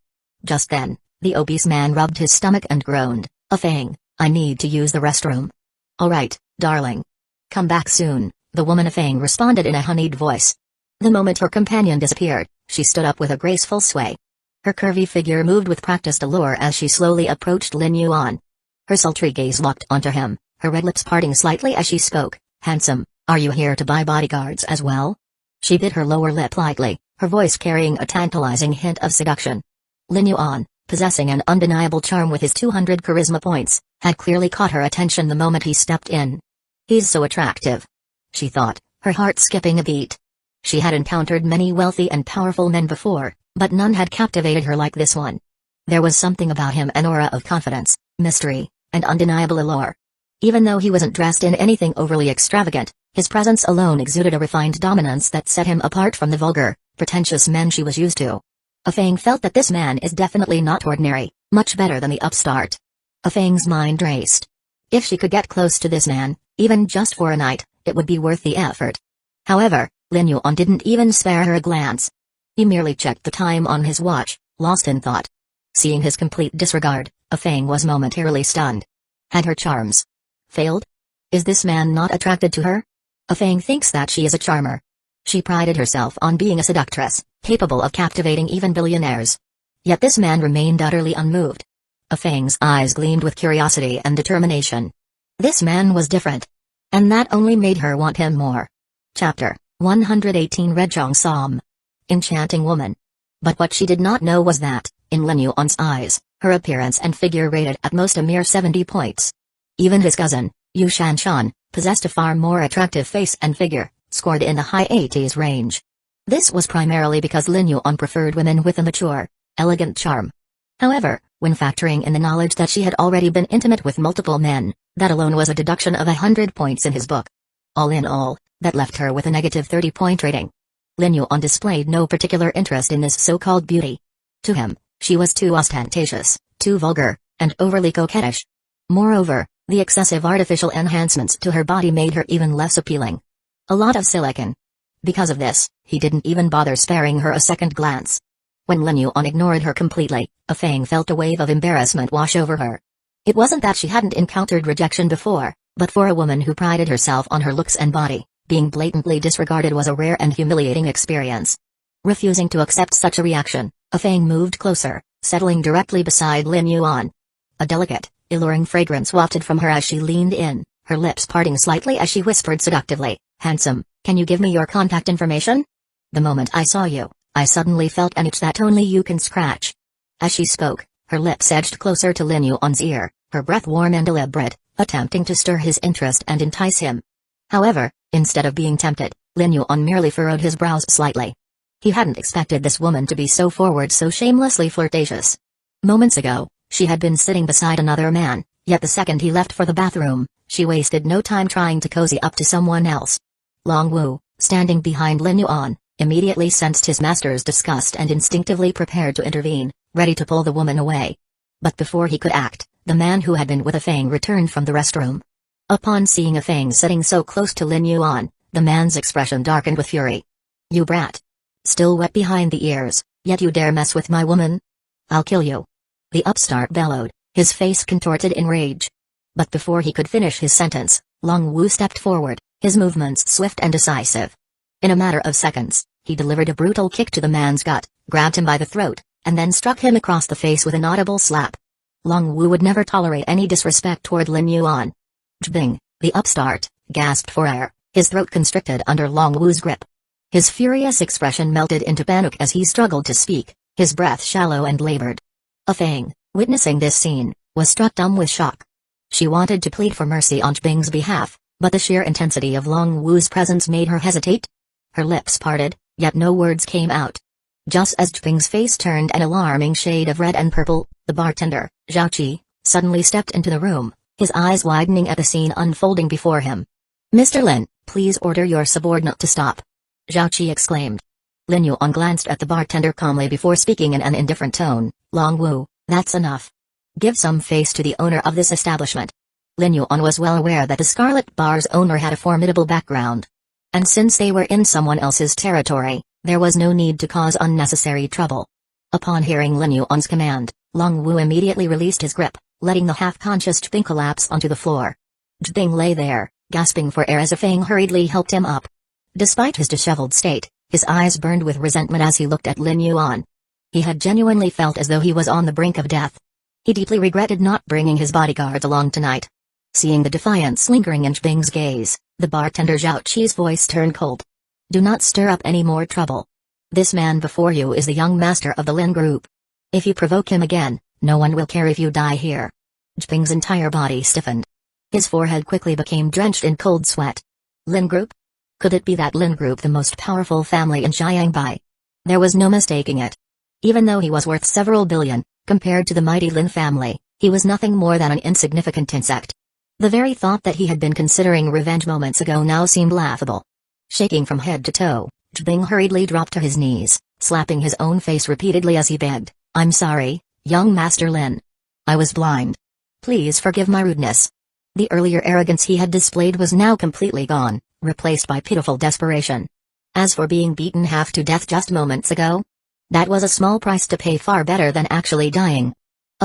Just then, the obese man rubbed his stomach and groaned, "A Fang, I need to use the restroom." "All right, darling. Come back soon," the woman Fang responded in a honeyed voice. The moment her companion disappeared, she stood up with a graceful sway. Her curvy figure moved with practiced allure as she slowly approached Lin Yuan. Her sultry gaze locked onto him, her red lips parting slightly as she spoke. "Handsome, are you here to buy bodyguards as well?" She bit her lower lip lightly, her voice carrying a tantalizing hint of seduction. Lin Yuan, possessing an undeniable charm with his 200 charisma points, had clearly caught her attention the moment he stepped in. "He's so attractive," she thought, her heart skipping a beat. She had encountered many wealthy and powerful men before, but none had captivated her like this one. There was something about him, an aura of confidence, mystery, and undeniable allure. Even though he wasn't dressed in anything overly extravagant, his presence alone exuded a refined dominance that set him apart from the vulgar, pretentious men she was used to. A Fang felt that this man is definitely not ordinary, much better than the upstart. A Fang's mind raced. If she could get close to this man, even just for a night, it would be worth the effort. However, Lin Yuan didn't even spare her a glance. He merely checked the time on his watch, lost in thought. Seeing his complete disregard, A Fang was momentarily stunned. Had her charms failed? Is this man not attracted to her? A Fang thinks that she is a charmer. She prided herself on being a seductress, capable of captivating even billionaires. Yet this man remained utterly unmoved. A Fang's eyes gleamed with curiosity and determination. This man was different. And that only made her want him more. Chapter 118 Redchong Psalm. Enchanting woman. But what she did not know was that, in Lin Yuan's eyes, her appearance and figure rated at most a mere 70 points. Even his cousin, Yu Shanshan, possessed a far more attractive face and figure, scored in the high 80s range. This was primarily because Lin Yuan preferred women with a mature, elegant charm. However, when factoring in the knowledge that she had already been intimate with multiple men, that alone was a deduction of 100 points in his book. All in all, that left her with a negative 30-point rating. Lin Yuan displayed no particular interest in this so-called beauty. To him, she was too ostentatious, too vulgar, and overly coquettish. Moreover, the excessive artificial enhancements to her body made her even less appealing. A lot of silicon. Because of this, he didn't even bother sparing her a second glance. When Lin Yuan ignored her completely, A Fang felt a wave of embarrassment wash over her. It wasn't that she hadn't encountered rejection before, but for a woman who prided herself on her looks and body, being blatantly disregarded was a rare and humiliating experience. Refusing to accept such a reaction, A Fang moved closer, settling directly beside Lin Yuan. A delicate, Alluring fragrance wafted from her as she leaned in, her lips parting slightly as she whispered seductively, "Handsome, can you give me your contact information? The moment I saw you, I suddenly felt an itch that only you can scratch." As she spoke, her lips edged closer to Lin Yuan's ear, her breath warm and deliberate, attempting to stir his interest and entice him. However, instead of being tempted, Lin Yuan merely furrowed his brows slightly. He hadn't expected this woman to be so forward, so shamelessly flirtatious. Moments ago, she had been sitting beside another man, yet the second he left for the bathroom, she wasted no time trying to cozy up to someone else. Long Wu, standing behind Lin Yuan, immediately sensed his master's disgust and instinctively prepared to intervene, ready to pull the woman away. But before he could act, the man who had been with Feng returned from the restroom. Upon seeing Feng sitting so close to Lin Yuan, the man's expression darkened with fury. "You brat! Still wet behind the ears, yet you dare mess with my woman? I'll kill you!" The upstart bellowed, his face contorted in rage. But before he could finish his sentence, Long Wu stepped forward, his movements swift and decisive. In a matter of seconds, he delivered a brutal kick to the man's gut, grabbed him by the throat, and then struck him across the face with an audible slap. Long Wu would never tolerate any disrespect toward Lin Yuan. "Zhbing," the upstart, gasped for air, his throat constricted under Long Wu's grip. His furious expression melted into panic as he struggled to speak, his breath shallow and labored. Feng, witnessing this scene, was struck dumb with shock. She wanted to plead for mercy on Zhbing's behalf, but the sheer intensity of Long Wu's presence made her hesitate. Her lips parted, yet no words came out. Just as Zhbing's face turned an alarming shade of red and purple, the bartender, Zhao Qi, suddenly stepped into the room, his eyes widening at the scene unfolding before him. "Mr. Lin, please order your subordinate to stop," Zhao Qi exclaimed. Lin Yuan glanced at the bartender calmly before speaking in an indifferent tone, "Long Wu, that's enough. Give some face to the owner of this establishment." Lin Yuan was well aware that the Scarlet Bar's owner had a formidable background. And since they were in someone else's territory, there was no need to cause unnecessary trouble. Upon hearing Lin Yuan's command, Long Wu immediately released his grip, letting the half-conscious Zhbing collapse onto the floor. Zhbing lay there, gasping for air as Feng hurriedly helped him up. Despite his disheveled state, his eyes burned with resentment as he looked at Lin Yuan. He had genuinely felt as though he was on the brink of death. He deeply regretted not bringing his bodyguards along tonight. Seeing the defiance lingering in Zhbing's gaze, the bartender Zhao Qi's voice turned cold. "Do not stir up any more trouble. This man before you is the young master of the Lin Group. If you provoke him again, no one will care if you die here." Zhbing's entire body stiffened. His forehead quickly became drenched in cold sweat. Lin Group? Could it be that Lin Group, the most powerful family in Xiangbai? There was no mistaking it. Even though he was worth several billion, compared to the mighty Lin family, he was nothing more than an insignificant insect. The very thought that he had been considering revenge moments ago now seemed laughable. Shaking from head to toe, Zhbing hurriedly dropped to his knees, slapping his own face repeatedly as he begged, "I'm sorry, young Master Lin. I was blind. Please forgive my rudeness." The earlier arrogance he had displayed was now completely gone, replaced by pitiful desperation. As for being beaten half to death just moments ago, that was a small price to pay, far better than actually dying.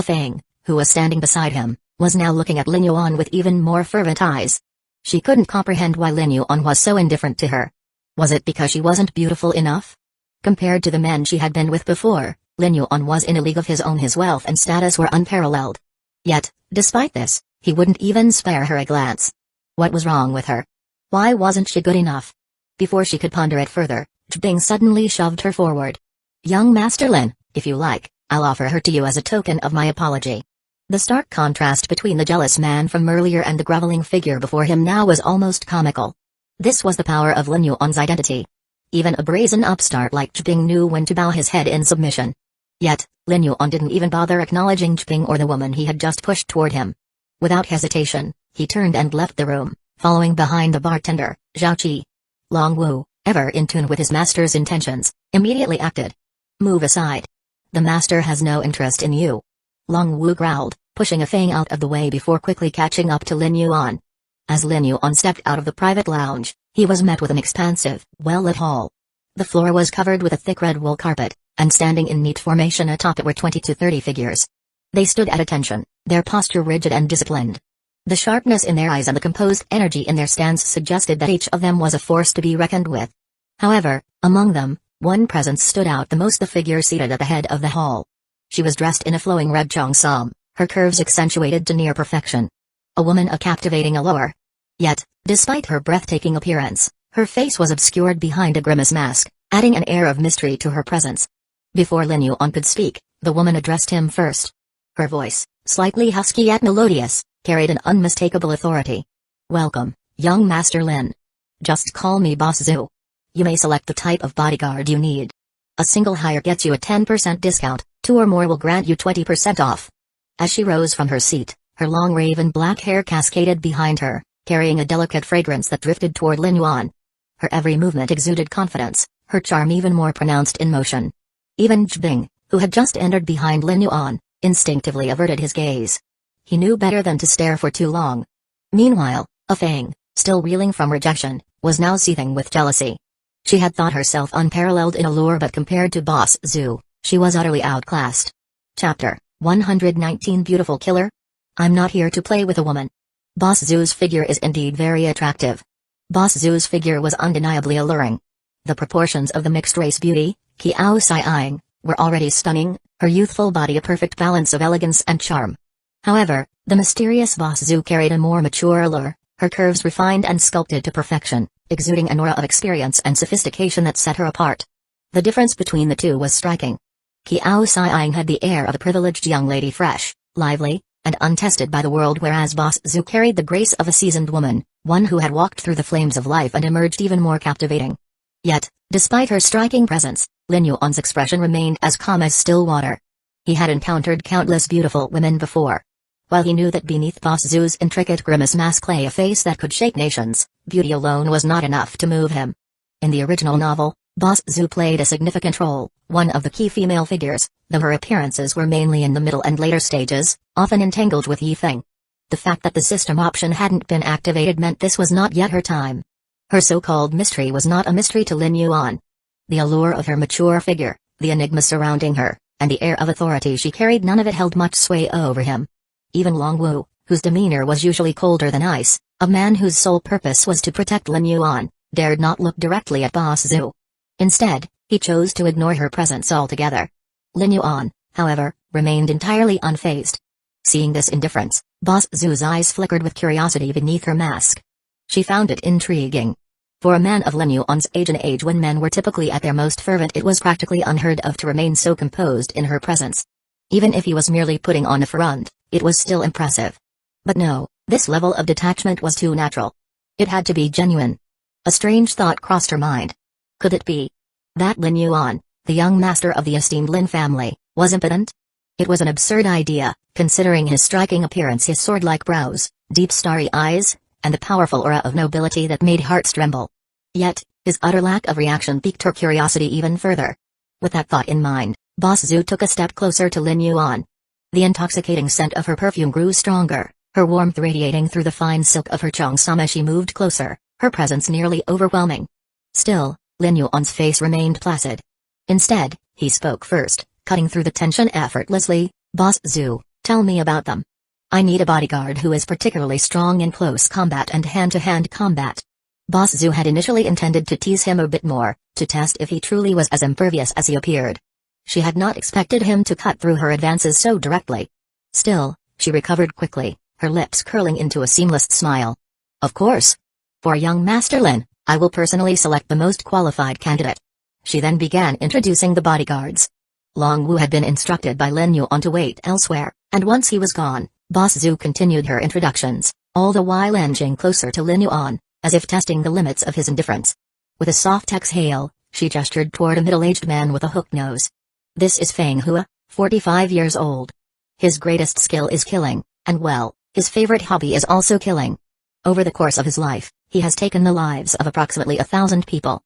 Feng, who was standing beside him, was now looking at Lin Yuan with even more fervent eyes. She couldn't comprehend why Lin Yuan was so indifferent to her. Was it because she wasn't beautiful enough? Compared to the men she had been with before, Lin Yuan was in a league of his own. His wealth and status were unparalleled. Yet, despite this, he wouldn't even spare her a glance. What was wrong with her? Why wasn't she good enough? Before she could ponder it further, Zhbing suddenly shoved her forward. "Young Master Lin, if you like, I'll offer her to you as a token of my apology." The stark contrast between the jealous man from earlier and the groveling figure before him now was almost comical. This was the power of Lin Yuan's identity. Even a brazen upstart like Zhbing knew when to bow his head in submission. Yet, Lin Yuan didn't even bother acknowledging Zhbing or the woman he had just pushed toward him. Without hesitation, he turned and left the room, following behind the bartender, Zhao Qi. Long Wu, ever in tune with his master's intentions, immediately acted. "Move aside. The master has no interest in you." Long Wu growled, pushing Feng out of the way before quickly catching up to Lin Yuan. As Lin Yuan stepped out of the private lounge, he was met with an expansive, well-lit hall. The floor was covered with a thick red wool carpet, and standing in neat formation atop it were 20 to 30 figures. They stood at attention, their posture rigid and disciplined. The sharpness in their eyes and the composed energy in their stance suggested that each of them was a force to be reckoned with. However, among them, one presence stood out the most: the figure seated at the head of the hall. She was dressed in a flowing red cheongsam, her curves accentuated to near perfection. A woman of captivating allure. Yet, despite her breathtaking appearance, her face was obscured behind a grimace mask, adding an air of mystery to her presence. Before Lin Yuan could speak, the woman addressed him first. Her voice, slightly husky yet melodious, carried an unmistakable authority. "Welcome, young Master Lin. Just call me Boss Zhu. You may select the type of bodyguard you need. A single hire gets you a 10% discount, 2 or more will grant you 20% off." As she rose from her seat, her long raven black hair cascaded behind her, carrying a delicate fragrance that drifted toward Lin Yuan. Her every movement exuded confidence, her charm even more pronounced in motion. Even Jbing, who had just entered behind Lin Yuan, instinctively averted his gaze. He knew better than to stare for too long. Meanwhile, A Fang, still reeling from rejection, was now seething with jealousy. She had thought herself unparalleled in allure, but compared to Boss Zhu, she was utterly outclassed. Chapter 119 Beautiful Killer? I'm not here to play with a woman. Boss Zhu's figure is indeed very attractive. Boss Zhu's figure was undeniably alluring. The proportions of the mixed-race beauty, Qiao Xiang, were already stunning, her youthful body a perfect balance of elegance and charm. However, the mysterious Boss Zhu carried a more mature allure, her curves refined and sculpted to perfection, exuding an aura of experience and sophistication that set her apart. The difference between the two was striking. Qiao Xiang had the air of a privileged young lady, fresh, lively, and untested by the world, whereas Boss Zhu carried the grace of a seasoned woman, one who had walked through the flames of life and emerged even more captivating. Yet, despite her striking presence, Lin Yuan's expression remained as calm as still water. He had encountered countless beautiful women before. While he knew that beneath Boss Zhu's intricate grimace mask lay a face that could shake nations, beauty alone was not enough to move him. In the original novel, Boss Zhu played a significant role, one of the key female figures, though her appearances were mainly in the middle and later stages, often entangled with Yi Feng. The fact that the system option hadn't been activated meant this was not yet her time. Her so-called mystery was not a mystery to Lin Yuan. The allure of her mature figure, the enigma surrounding her, and the air of authority she carried, none of it held much sway over him. Even Long Wu, whose demeanor was usually colder than ice, a man whose sole purpose was to protect Lin Yuan, dared not look directly at Boss Zhu. Instead, he chose to ignore her presence altogether. Lin Yuan, however, remained entirely unfazed. Seeing this indifference, Boss Zhu's eyes flickered with curiosity beneath her mask. She found it intriguing. For a man of Lin Yuan's age, an age when men were typically at their most fervent, it was practically unheard of to remain so composed in her presence. Even if he was merely putting on a front, it was still impressive. But no, this level of detachment was too natural. It had to be genuine. A strange thought crossed her mind. Could it be that Lin Yuan, the young master of the esteemed Lin family, was impotent? It was an absurd idea, considering his striking appearance, his sword-like brows, deep starry eyes, and the powerful aura of nobility that made hearts tremble. Yet, his utter lack of reaction piqued her curiosity even further. With that thought in mind, Boss Zhu took a step closer to Lin Yuan. The intoxicating scent of her perfume grew stronger, her warmth radiating through the fine silk of her cheongsam as she moved closer, her presence nearly overwhelming. Still, Lin Yuan's face remained placid. Instead, he spoke first, cutting through the tension effortlessly. "Boss Zhu, tell me about them. I need a bodyguard who is particularly strong in close combat and hand-to-hand combat." Boss Zhu had initially intended to tease him a bit more, to test if he truly was as impervious as he appeared. She had not expected him to cut through her advances so directly. Still, she recovered quickly, her lips curling into a seamless smile. "Of course. For young Master Lin, I will personally select the most qualified candidate." She then began introducing the bodyguards. Long Wu had been instructed by Lin Yuan to wait elsewhere, and once he was gone, Boss Zhu continued her introductions, all the while inching closer to Lin Yuan, as if testing the limits of his indifference. With a soft exhale, she gestured toward a middle-aged man with a hooked nose. "This is Feng Hua, 45 years old. His greatest skill is killing, and well, his favorite hobby is also killing. Over the course of his life, he has taken the lives of approximately 1,000 people.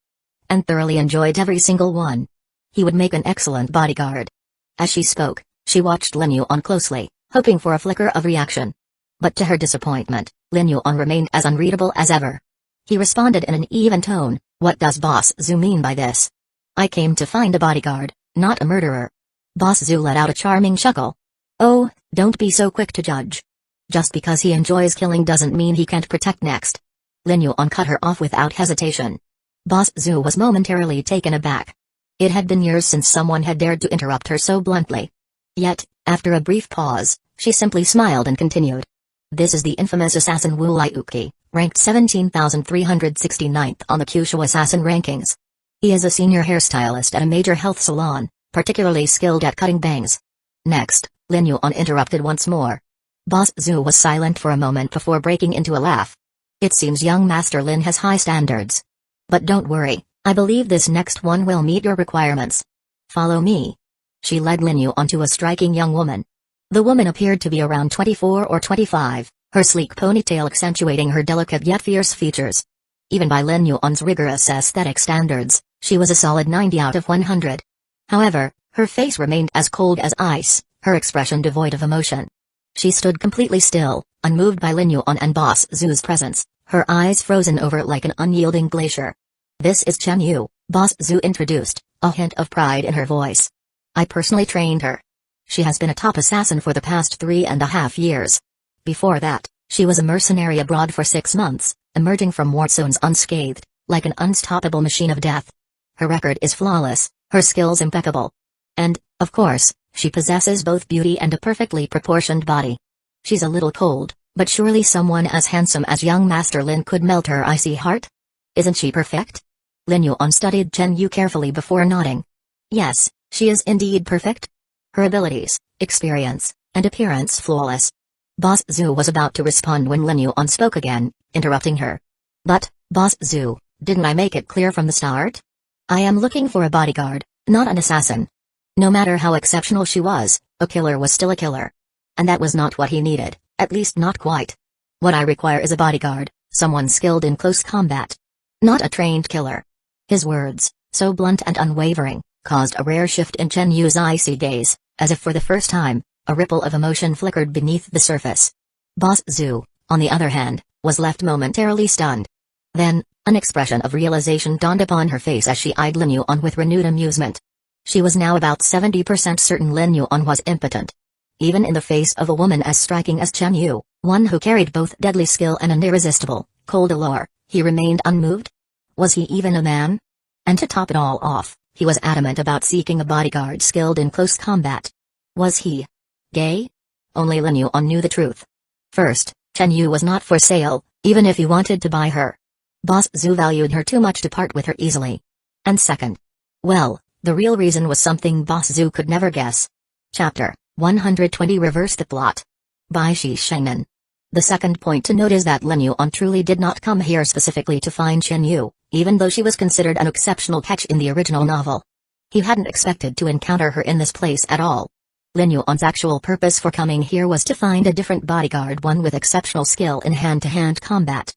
And thoroughly enjoyed every single one. He would make an excellent bodyguard." As she spoke, she watched Lin Yuan closely, hoping for a flicker of reaction. But to her disappointment, Lin Yuan remained as unreadable as ever. He responded in an even tone, "What does Boss Zhu mean by this? I came to find a bodyguard, not a murderer." Boss Zhu let out a charming chuckle. "Oh, don't be so quick to judge. Just because he enjoys killing doesn't mean he can't protect next." Lin Yuan cut her off without hesitation. Boss Zhu was momentarily taken aback. It had been years since someone had dared to interrupt her so bluntly. Yet, after a brief pause, She simply smiled and continued. This is the infamous assassin Wu Liuqi, ranked 17,369th on the Kyushu assassin rankings. He is a senior hairstylist at a major health salon, particularly skilled at cutting bangs. Next, Lin Yuan interrupted once more. Boss Zhu was silent for a moment before breaking into a laugh. It seems young Master Lin has high standards. But don't worry, I believe this next one will meet your requirements. Follow me. She led Lin Yuan to a striking young woman. The woman appeared to be around 24 or 25, her sleek ponytail accentuating her delicate yet fierce features. Even by Lin Yuan's rigorous aesthetic standards, she was a solid 90 out of 100. However, her face remained as cold as ice, her expression devoid of emotion. She stood completely still, unmoved by Lin Yuan and Boss Zhu's presence, her eyes frozen over like an unyielding glacier. This is Chen Yu, Boss Zhu introduced, a hint of pride in her voice. I personally trained her. She has been a top assassin for the past 3.5 years. Before that, she was a mercenary abroad for 6 months, emerging from war zones unscathed, like an unstoppable machine of death. Her record is flawless, her skills impeccable. And, of course, she possesses both beauty and a perfectly proportioned body. She's a little cold, but surely someone as handsome as young Master Lin could melt her icy heart? Isn't she perfect? Lin Yuan studied Chen Yu carefully before nodding. Yes, she is indeed perfect. Her abilities, experience, and appearance flawless. Boss Zhu was about to respond when Lin Yuan spoke again, interrupting her. But, Boss Zhu, didn't I make it clear from the start? I am looking for a bodyguard, not an assassin. No matter how exceptional she was, a killer was still a killer. And that was not what he needed, at least not quite. What I require is a bodyguard, someone skilled in close combat. Not a trained killer. His words, so blunt and unwavering, caused a rare shift in Chen Yu's icy gaze, as if for the first time, a ripple of emotion flickered beneath the surface. Boss Zhu, on the other hand, was left momentarily stunned. Then, an expression of realization dawned upon her face as she eyed Lin Yuan with renewed amusement. She was now about 70% certain Lin Yuan was impotent. Even in the face of a woman as striking as Chen Yu, one who carried both deadly skill and an irresistible, cold allure, he remained unmoved? Was he even a man? And to top it all off, he was adamant about seeking a bodyguard skilled in close combat. Was he gay? Only Lin Yuan knew the truth. First, Chen Yu was not for sale, even if he wanted to buy her. Boss Zhu valued her too much to part with her easily. And second, well, the real reason was something Boss Zhu could never guess. Chapter 120 Reverse the Plot. By Shi Shengnan. The second point to note is that Lin Yuan truly did not come here specifically to find Chen Yu, even though she was considered an exceptional catch in the original novel. He hadn't expected to encounter her in this place at all. Lin Yuan's actual purpose for coming here was to find a different bodyguard, one with exceptional skill in hand-to-hand combat.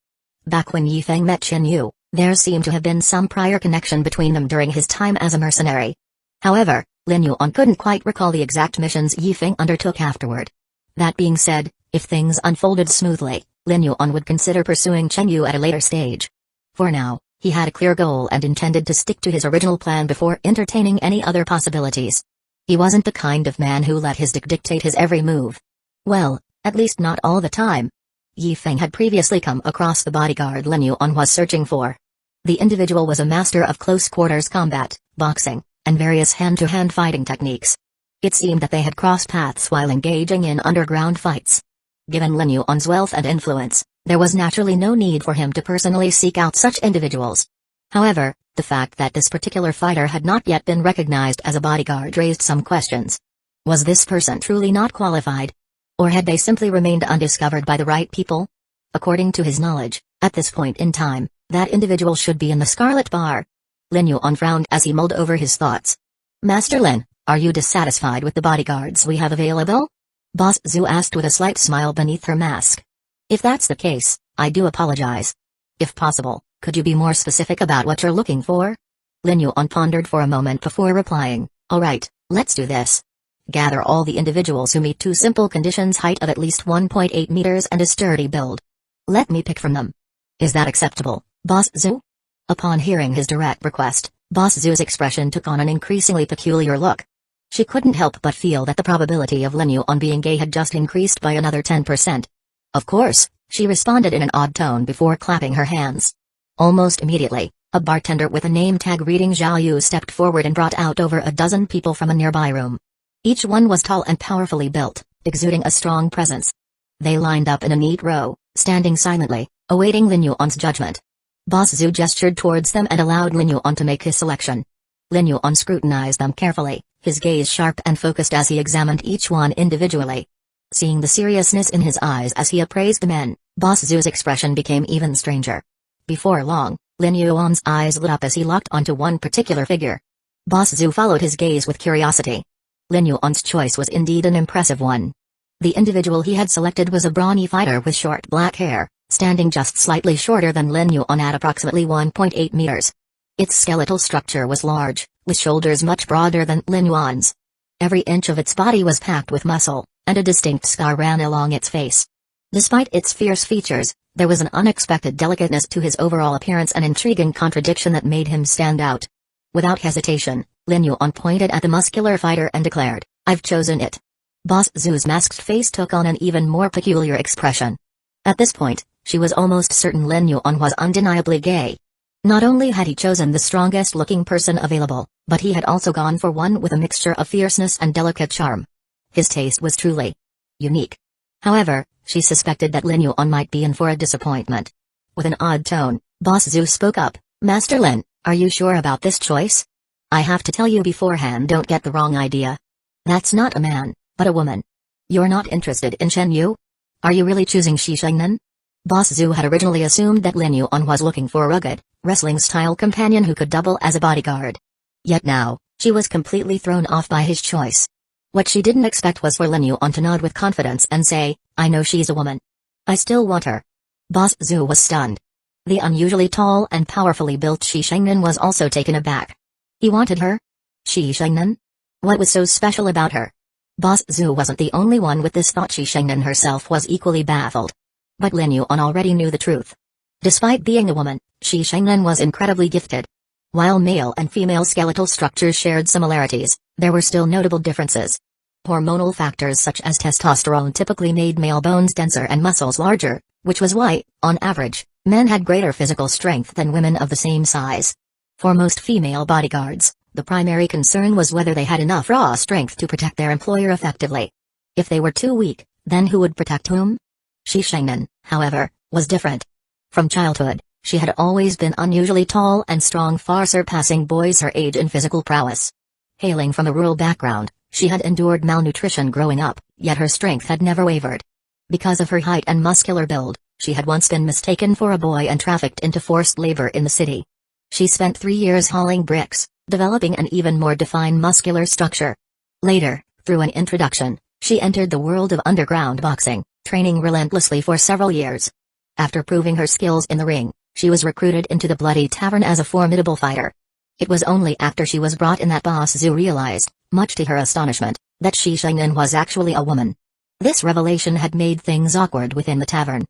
Back when Yi Feng met Chen Yu, there seemed to have been some prior connection between them during his time as a mercenary. However, Lin Yuan couldn't quite recall the exact missions Yi Feng undertook afterward. That being said, if things unfolded smoothly, Lin Yuan would consider pursuing Chen Yu at a later stage. For now, he had a clear goal and intended to stick to his original plan before entertaining any other possibilities. He wasn't the kind of man who let his dictate his every move. Well, at least not all the time. Yi Feng had previously come across the bodyguard Lin Yuan was searching for. The individual was a master of close-quarters combat, boxing, and various hand-to-hand fighting techniques. It seemed that they had crossed paths while engaging in underground fights. Given Lin Yuan's wealth and influence, there was naturally no need for him to personally seek out such individuals. However, the fact that this particular fighter had not yet been recognized as a bodyguard raised some questions. Was this person truly not qualified? Or had they simply remained undiscovered by the right people? According to his knowledge, at this point in time, that individual should be in the Scarlet Bar. Lin Yuan frowned as he mulled over his thoughts. Master Lin, are you dissatisfied with the bodyguards we have available? Boss Zhu asked with a slight smile beneath her mask. If that's the case, I do apologize. If possible, could you be more specific about what you're looking for? Lin Yuan pondered for a moment before replying, all right, let's do this. Gather all the individuals who meet two simple conditions: height of at least 1.8 meters and a sturdy build. Let me pick from them. Is that acceptable, Boss Zhu? Upon hearing his direct request, Boss Zhu's expression took on an increasingly peculiar look. She couldn't help but feel that the probability of Lin Yuan being gay had just increased by another 10%. Of course, she responded in an odd tone before clapping her hands. Almost immediately, a bartender with a name tag reading Zhao Yu stepped forward and brought out over a dozen people from a nearby room. Each one was tall and powerfully built, exuding a strong presence. They lined up in a neat row, standing silently, awaiting Lin Yuan's judgment. Boss Zhu gestured towards them and allowed Lin Yuan to make his selection. Lin Yuan scrutinized them carefully, his gaze sharp and focused as he examined each one individually. Seeing the seriousness in his eyes as he appraised the men, Boss Zhu's expression became even stranger. Before long, Lin Yuan's eyes lit up as he locked onto one particular figure. Boss Zhu followed his gaze with curiosity. Lin Yuan's choice was indeed an impressive one. The individual he had selected was a brawny fighter with short black hair, standing just slightly shorter than Lin Yuan at approximately 1.8 meters. Its skeletal structure was large, with shoulders much broader than Lin Yuan's. Every inch of its body was packed with muscle, and a distinct scar ran along its face. Despite its fierce features, there was an unexpected delicateness to his overall appearance, an intriguing contradiction that made him stand out. Without hesitation, Lin Yuan pointed at the muscular fighter and declared, "I've chosen it." Boss Zhu's masked face took on an even more peculiar expression. At this point, she was almost certain Lin Yuan was undeniably gay. Not only had he chosen the strongest-looking person available, but he had also gone for one with a mixture of fierceness and delicate charm. His taste was truly unique. However, she suspected that Lin Yuan might be in for a disappointment. With an odd tone, Boss Zhu spoke up, "Master Lin, are you sure about this choice? I have to tell you beforehand, don't get the wrong idea. That's not a man, but a woman. You're not interested in Shen Yu? Are you really choosing Shi Shengnan?" Boss Zhu had originally assumed that Lin Yuan was looking for a rugged, wrestling-style companion who could double as a bodyguard. Yet now, she was completely thrown off by his choice. What she didn't expect was for Lin Yuan to nod with confidence and say, "I know she's a woman. I still want her." Boss Zhu was stunned. The unusually tall and powerfully built Shi Shengnan was also taken aback. He wanted her? Shi Shengnan? What was so special about her? Boss Zhu wasn't the only one with this thought. Shi Shengnan herself was equally baffled. But Lin Yuan already knew the truth. Despite being a woman, Shi Shengnan was incredibly gifted. While male and female skeletal structures shared similarities, there were still notable differences. Hormonal factors such as testosterone typically made male bones denser and muscles larger, which was why, on average, men had greater physical strength than women of the same size. For most female bodyguards, the primary concern was whether they had enough raw strength to protect their employer effectively. If they were too weak, then who would protect whom? Shi Shengnan, however, was different. From childhood, she had always been unusually tall and strong, far surpassing boys her age in physical prowess. Hailing from a rural background, she had endured malnutrition growing up, yet her strength had never wavered. Because of her height and muscular build, she had once been mistaken for a boy and trafficked into forced labor in the city. She spent 3 years hauling bricks, developing an even more defined muscular structure. Later, through an introduction, she entered the world of underground boxing, training relentlessly for several years. After proving her skills in the ring, she was recruited into the Bloody Tavern as a formidable fighter. It was only after she was brought in that Boss Zhu realized, much to her astonishment, that Shi Shengnan was actually a woman. This revelation had made things awkward within the tavern.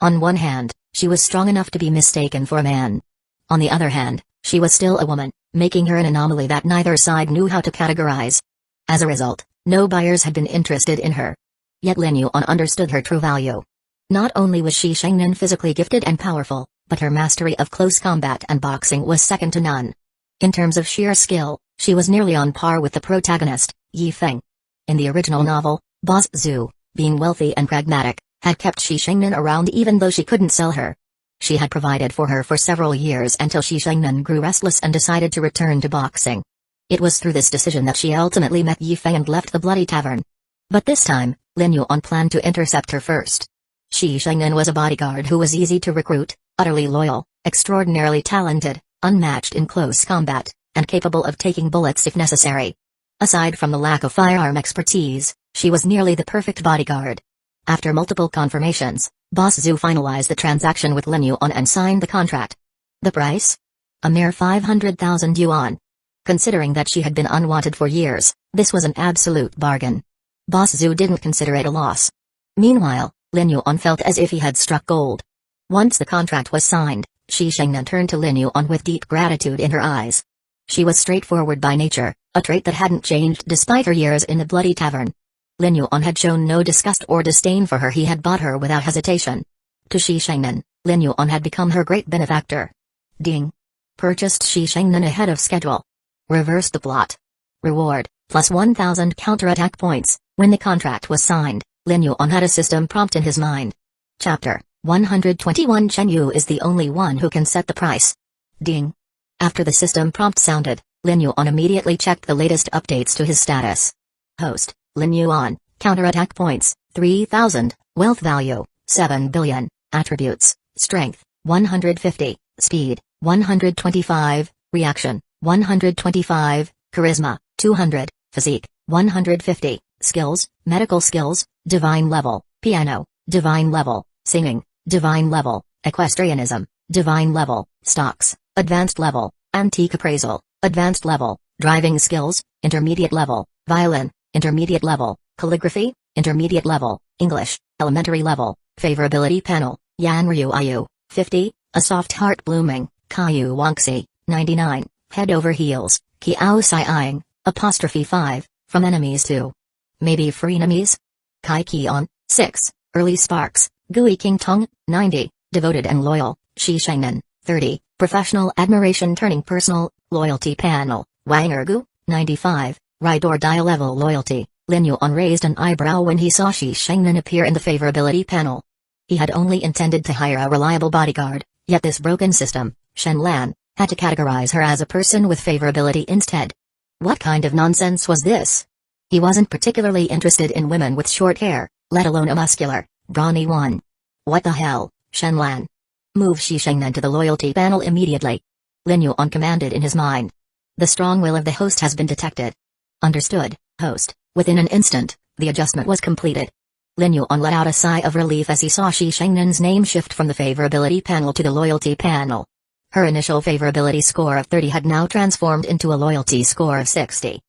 On one hand, she was strong enough to be mistaken for a man. On the other hand, she was still a woman, making her an anomaly that neither side knew how to categorize. As a result, no buyers had been interested in her. Yet Lin Yuan understood her true value. Not only was Shi Shengnan physically gifted and powerful, but her mastery of close combat and boxing was second to none. In terms of sheer skill, she was nearly on par with the protagonist, Yi Feng. In the original novel, Boss Zhu, being wealthy and pragmatic, had kept Shi Shengnan around even though she couldn't sell her. She had provided for her for several years until Shi Shengnan grew restless and decided to return to boxing. It was through this decision that she ultimately met Yi Feng and left the Bloody Tavern. But this time, Lin Yuan planned to intercept her first. Shi Shengnan was a bodyguard who was easy to recruit, utterly loyal, extraordinarily talented, unmatched in close combat, and capable of taking bullets if necessary. Aside from the lack of firearm expertise, she was nearly the perfect bodyguard. After multiple confirmations, Boss Zhu finalized the transaction with Lin Yuan and signed the contract. The price? A mere 500,000 yuan. Considering that she had been unwanted for years, this was an absolute bargain. Boss Zhu didn't consider it a loss. Meanwhile, Lin Yuan felt as if he had struck gold. Once the contract was signed, Shi Shengnan turned to Lin Yuan with deep gratitude in her eyes. She was straightforward by nature, a trait that hadn't changed despite her years in the Bloody Tavern. Lin Yuan had shown no disgust or disdain for her. He had bought her without hesitation. To Shi Shengnan, Lin Yuan had become her great benefactor. Ding. Purchased Shi Shengnan ahead of schedule. Reverse the plot. Reward, plus 1,000 counterattack points, When the contract was signed, Lin Yuan had a system prompt in his mind. Chapter 121 Chen Yu is the only one who can set the price. Ding. After the system prompt sounded, Lin Yuan immediately checked the latest updates to his status. Host, Lin Yuan, counterattack points, 3,000, wealth value, 7 billion, attributes, strength, 150, speed, 125, reaction, 125, charisma, 200, physique, 150, skills, medical skills, divine level, piano, divine level, singing, divine level, equestrianism, divine level, stocks, advanced level, antique appraisal, advanced level, driving skills, intermediate level, violin, intermediate level, calligraphy, intermediate level, English, elementary level, favorability panel, Yan Ryu Ayu, 50, a soft heart blooming, Caillou Wangxi, 99, head over heels, Kiao Sai 5, from enemies to maybe frenemies? Kai Kion, 6, early sparks, Gui King Tong, 90, devoted and loyal, Shi Shengnan, 30, professional admiration turning personal, loyalty panel, Wang Ergu, 95, ride or die level loyalty. Lin Yuan raised an eyebrow when he saw Shi Shengnan appear in the favorability panel. He had only intended to hire a reliable bodyguard, yet this broken system, Shen Lan, had to categorize her as a person with favorability instead. What kind of nonsense was this? He wasn't particularly interested in women with short hair, let alone a muscular, brawny one. What the hell, Shen Lan? Move Shi Shengnan to the loyalty panel immediately. Lin Yuan commanded in his mind. The strong will of the host has been detected. Understood, host. Within an instant, the adjustment was completed. Lin Yuan let out a sigh of relief as he saw Shi Shengnan's name shift from the favorability panel to the loyalty panel. Her initial favorability score of 30 had now transformed into a loyalty score of 60.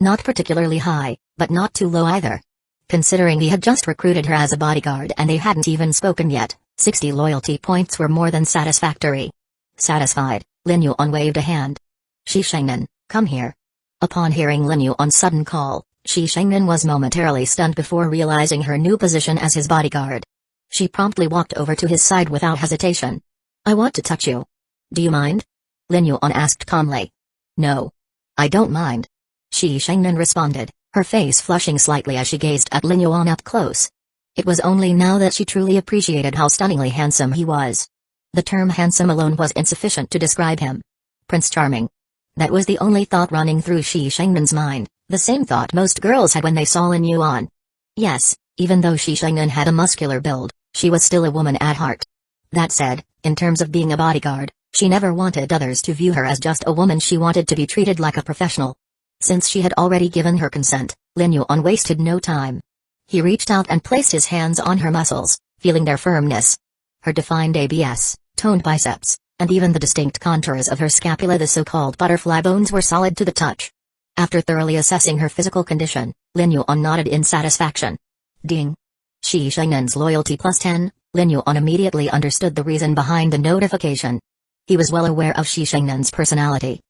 Not particularly high, but not too low either. Considering he had just recruited her as a bodyguard and they hadn't even spoken yet, 60 loyalty points were more than satisfactory. Satisfied, Lin Yuan waved a hand. Shi Shengnan, come here. Upon hearing Lin Yuan's sudden call, Shi Shengnan was momentarily stunned before realizing her new position as his bodyguard. She promptly walked over to his side without hesitation. I want to touch you. Do you mind? Lin Yuan asked calmly. No. I don't mind. Shi Shengnan responded, her face flushing slightly as she gazed at Lin Yuan up close. It was only now that she truly appreciated how stunningly handsome he was. The term handsome alone was insufficient to describe him. Prince Charming. That was the only thought running through Shi Shengnan's mind, the same thought most girls had when they saw Lin Yuan. Yes, even though Shi Shengnan had a muscular build, she was still a woman at heart. That said, in terms of being a bodyguard, she never wanted others to view her as just a woman. She wanted to be treated like a professional. Since she had already given her consent, Lin Yuan wasted no time. He reached out and placed his hands on her muscles, feeling their firmness. Her defined abs, toned biceps, and even the distinct contours of her scapula, the so-called butterfly bones, were solid to the touch. After thoroughly assessing her physical condition, Lin Yuan nodded in satisfaction. Ding. Shi Shengnan's loyalty plus 10, Lin Yuan immediately understood the reason behind the notification. He was well aware of Shi Shengnan's personality.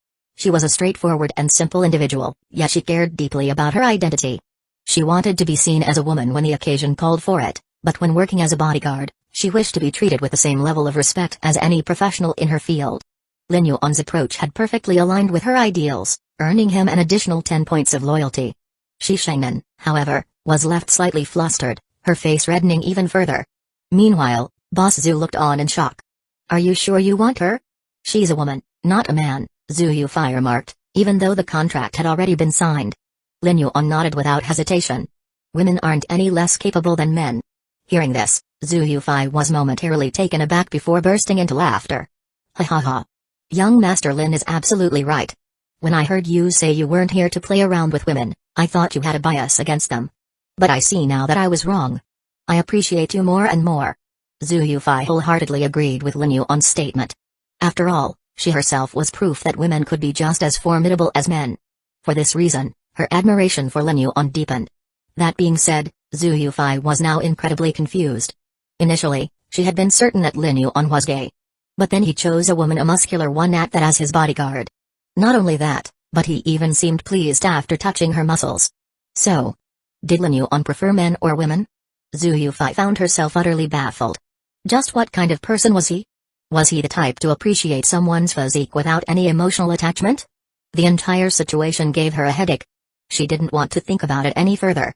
She was a straightforward and simple individual, yet she cared deeply about her identity. She wanted to be seen as a woman when the occasion called for it, but when working as a bodyguard, she wished to be treated with the same level of respect as any professional in her field. Lin Yuan's approach had perfectly aligned with her ideals, earning him an additional 10 points of loyalty. Shi Shengnan, however, was left slightly flustered, her face reddening even further. Meanwhile, Boss Zhu looked on in shock. Are you sure you want her? She's a woman, not a man, Zhu Yufei remarked, even though the contract had already been signed. Lin Yuan nodded without hesitation. Women aren't any less capable than men. Hearing this, Zhu Yufei was momentarily taken aback before bursting into laughter. Ha ha ha. Young Master Lin is absolutely right. When I heard you say you weren't here to play around with women, I thought you had a bias against them. But I see now that I was wrong. I appreciate you more and more. Zhu Yufei wholeheartedly agreed with Lin Yuan's statement. After all, she herself was proof that women could be just as formidable as men. For this reason, her admiration for Lin Yuan deepened. That being said, Zhu Yufei was now incredibly confused. Initially, she had been certain that Lin Yuan was gay. But then he chose a woman, a muscular one at that, as his bodyguard. Not only that, but he even seemed pleased after touching her muscles. So, did Lin Yuan prefer men or women? Zhu Yufei found herself utterly baffled. Just what kind of person was he? Was he the type to appreciate someone's physique without any emotional attachment? The entire situation gave her a headache. She didn't want to think about it any further.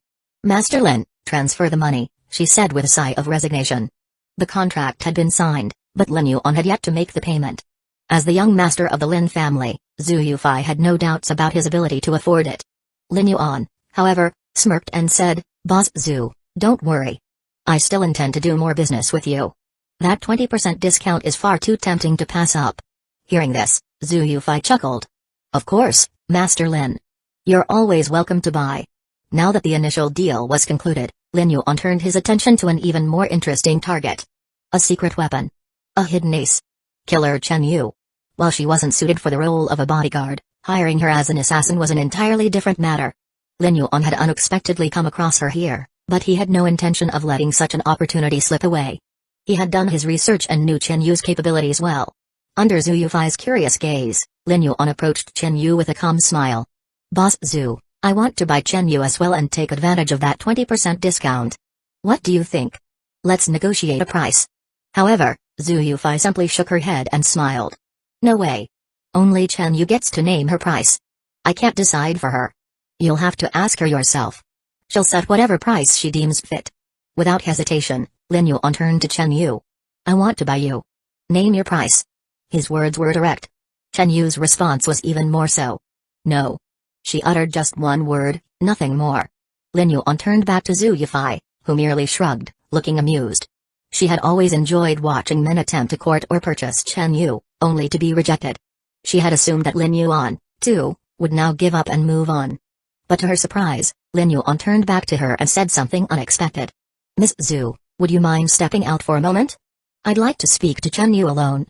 Master Lin, transfer the money, she said with a sigh of resignation. The contract had been signed, but Lin Yuan had yet to make the payment. As the young master of the Lin family, Zhu Yufei had no doubts about his ability to afford it. Lin Yuan, however, smirked and said, "Boss Zhu, don't worry. I still intend to do more business with you. That 20% discount is far too tempting to pass up." Hearing this, Zhu Yufei chuckled. "Of course, Master Lin. You're always welcome to buy." Now that the initial deal was concluded, Lin Yuan turned his attention to an even more interesting target. A secret weapon. A hidden ace. Killer Chen Yu. While she wasn't suited for the role of a bodyguard, hiring her as an assassin was an entirely different matter. Lin Yuan had unexpectedly come across her here, but he had no intention of letting such an opportunity slip away. He had done his research and knew Chen Yu's capabilities well. Under Zhu Yufei's curious gaze, Lin Yuan approached Chen Yu with a calm smile. "Boss Zhu, I want to buy Chen Yu as well and take advantage of that 20% discount. What do you think? Let's negotiate a price." However, Zhu Yufei simply shook her head and smiled. "No way. Only Chen Yu gets to name her price. I can't decide for her. You'll have to ask her yourself. She'll set whatever price she deems fit." Without hesitation, Lin Yuan turned to Chen Yu. "I want to buy you. Name your price." His words were direct. Chen Yu's response was even more so. "No." She uttered just one word, nothing more. Lin Yuan turned back to Zhu Yufei, who merely shrugged, looking amused. She had always enjoyed watching men attempt to court or purchase Chen Yu, only to be rejected. She had assumed that Lin Yuan, too, would now give up and move on. But to her surprise, Lin Yuan turned back to her and said something unexpected. "Miss Zhu, would you mind stepping out for a moment? I'd like to speak to Chen Yu alone."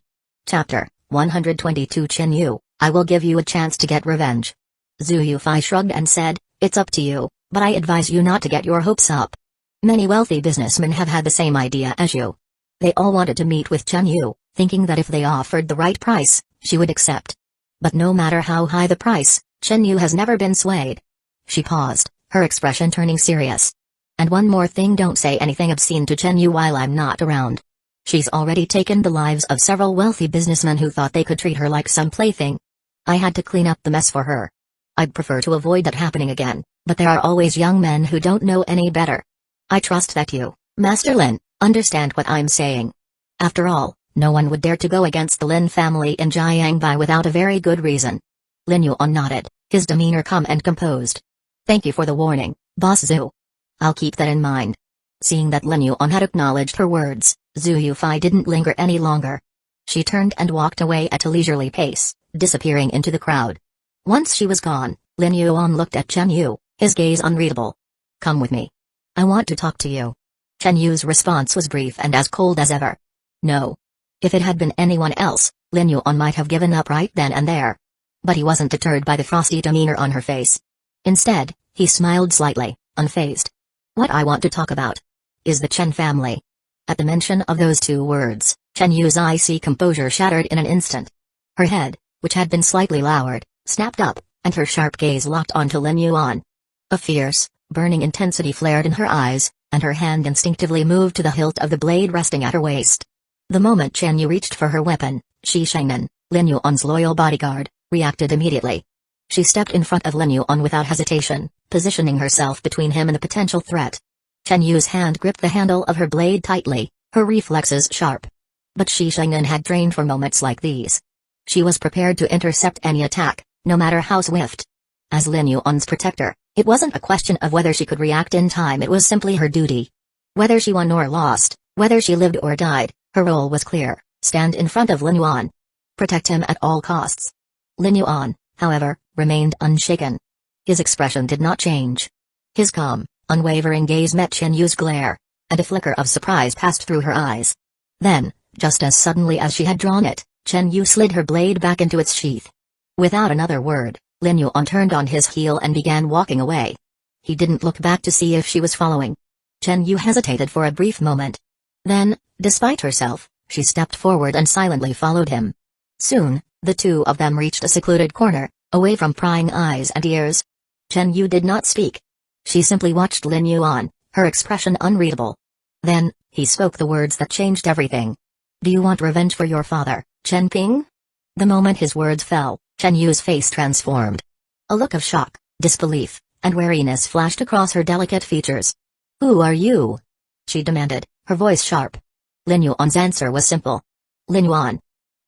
Chapter 122 Chen Yu, I will give you a chance to get revenge. Zhu Yufei shrugged and said, "It's up to you, but I advise you not to get your hopes up. Many wealthy businessmen have had the same idea as you. They all wanted to meet with Chen Yu, thinking that if they offered the right price, she would accept. But no matter how high the price, Chen Yu has never been swayed." She paused, her expression turning serious. "And one more thing, don't say anything obscene to Chen Yu while I'm not around. She's already taken the lives of several wealthy businessmen who thought they could treat her like some plaything. I had to clean up the mess for her. I'd prefer to avoid that happening again, but there are always young men who don't know any better. I trust that you, Master Lin, understand what I'm saying. After all, no one would dare to go against the Lin family in Jiangbai without a very good reason." Lin Yuan nodded, his demeanor calm and composed. "Thank you for the warning, Boss Zhu. I'll keep that in mind." Seeing that Lin Yuan had acknowledged her words, Zhu Yufei didn't linger any longer. She turned and walked away at a leisurely pace, disappearing into the crowd. Once she was gone, Lin Yuan looked at Chen Yu, his gaze unreadable. "Come with me. I want to talk to you." Chen Yu's response was brief and as cold as ever. "No." If it had been anyone else, Lin Yuan might have given up right then and there. But he wasn't deterred by the frosty demeanor on her face. Instead, he smiled slightly, unfazed. "What I want to talk about is the Chen family." At the mention of those two words, Chen Yu's icy composure shattered in an instant. Her head, which had been slightly lowered, snapped up, and her sharp gaze locked onto Lin Yuan. A fierce, burning intensity flared in her eyes, and her hand instinctively moved to the hilt of the blade resting at her waist. The moment Chen Yu reached for her weapon, Shi Shengnan, Lin Yuan's loyal bodyguard, reacted immediately. She stepped in front of Lin Yuan without hesitation, positioning herself between him and the potential threat. Chen Yu's hand gripped the handle of her blade tightly, her reflexes sharp. But Shi Shengnan had trained for moments like these. She was prepared to intercept any attack, no matter how swift. As Lin Yuan's protector, it wasn't a question of whether she could react in time, it was simply her duty. Whether she won or lost, whether she lived or died, her role was clear: stand in front of Lin Yuan. Protect him at all costs. Lin Yuan, however, remained unshaken. His expression did not change. His calm, unwavering gaze met Chen Yu's glare, and a flicker of surprise passed through her eyes. Then, just as suddenly as she had drawn it, Chen Yu slid her blade back into its sheath. Without another word, Lin Yuan turned on his heel and began walking away. He didn't look back to see if she was following. Chen Yu hesitated for a brief moment. Then, despite herself, she stepped forward and silently followed him. Soon, the two of them reached a secluded corner, away from prying eyes and ears. Chen Yu did not speak. She simply watched Lin Yuan, her expression unreadable. Then, he spoke the words that changed everything. "Do you want revenge for your father, Chen Ping?" The moment his words fell, Chen Yu's face transformed. A look of shock, disbelief, and wariness flashed across her delicate features. "Who are you?" she demanded, her voice sharp. Lin Yuan's answer was simple. "Lin Yuan.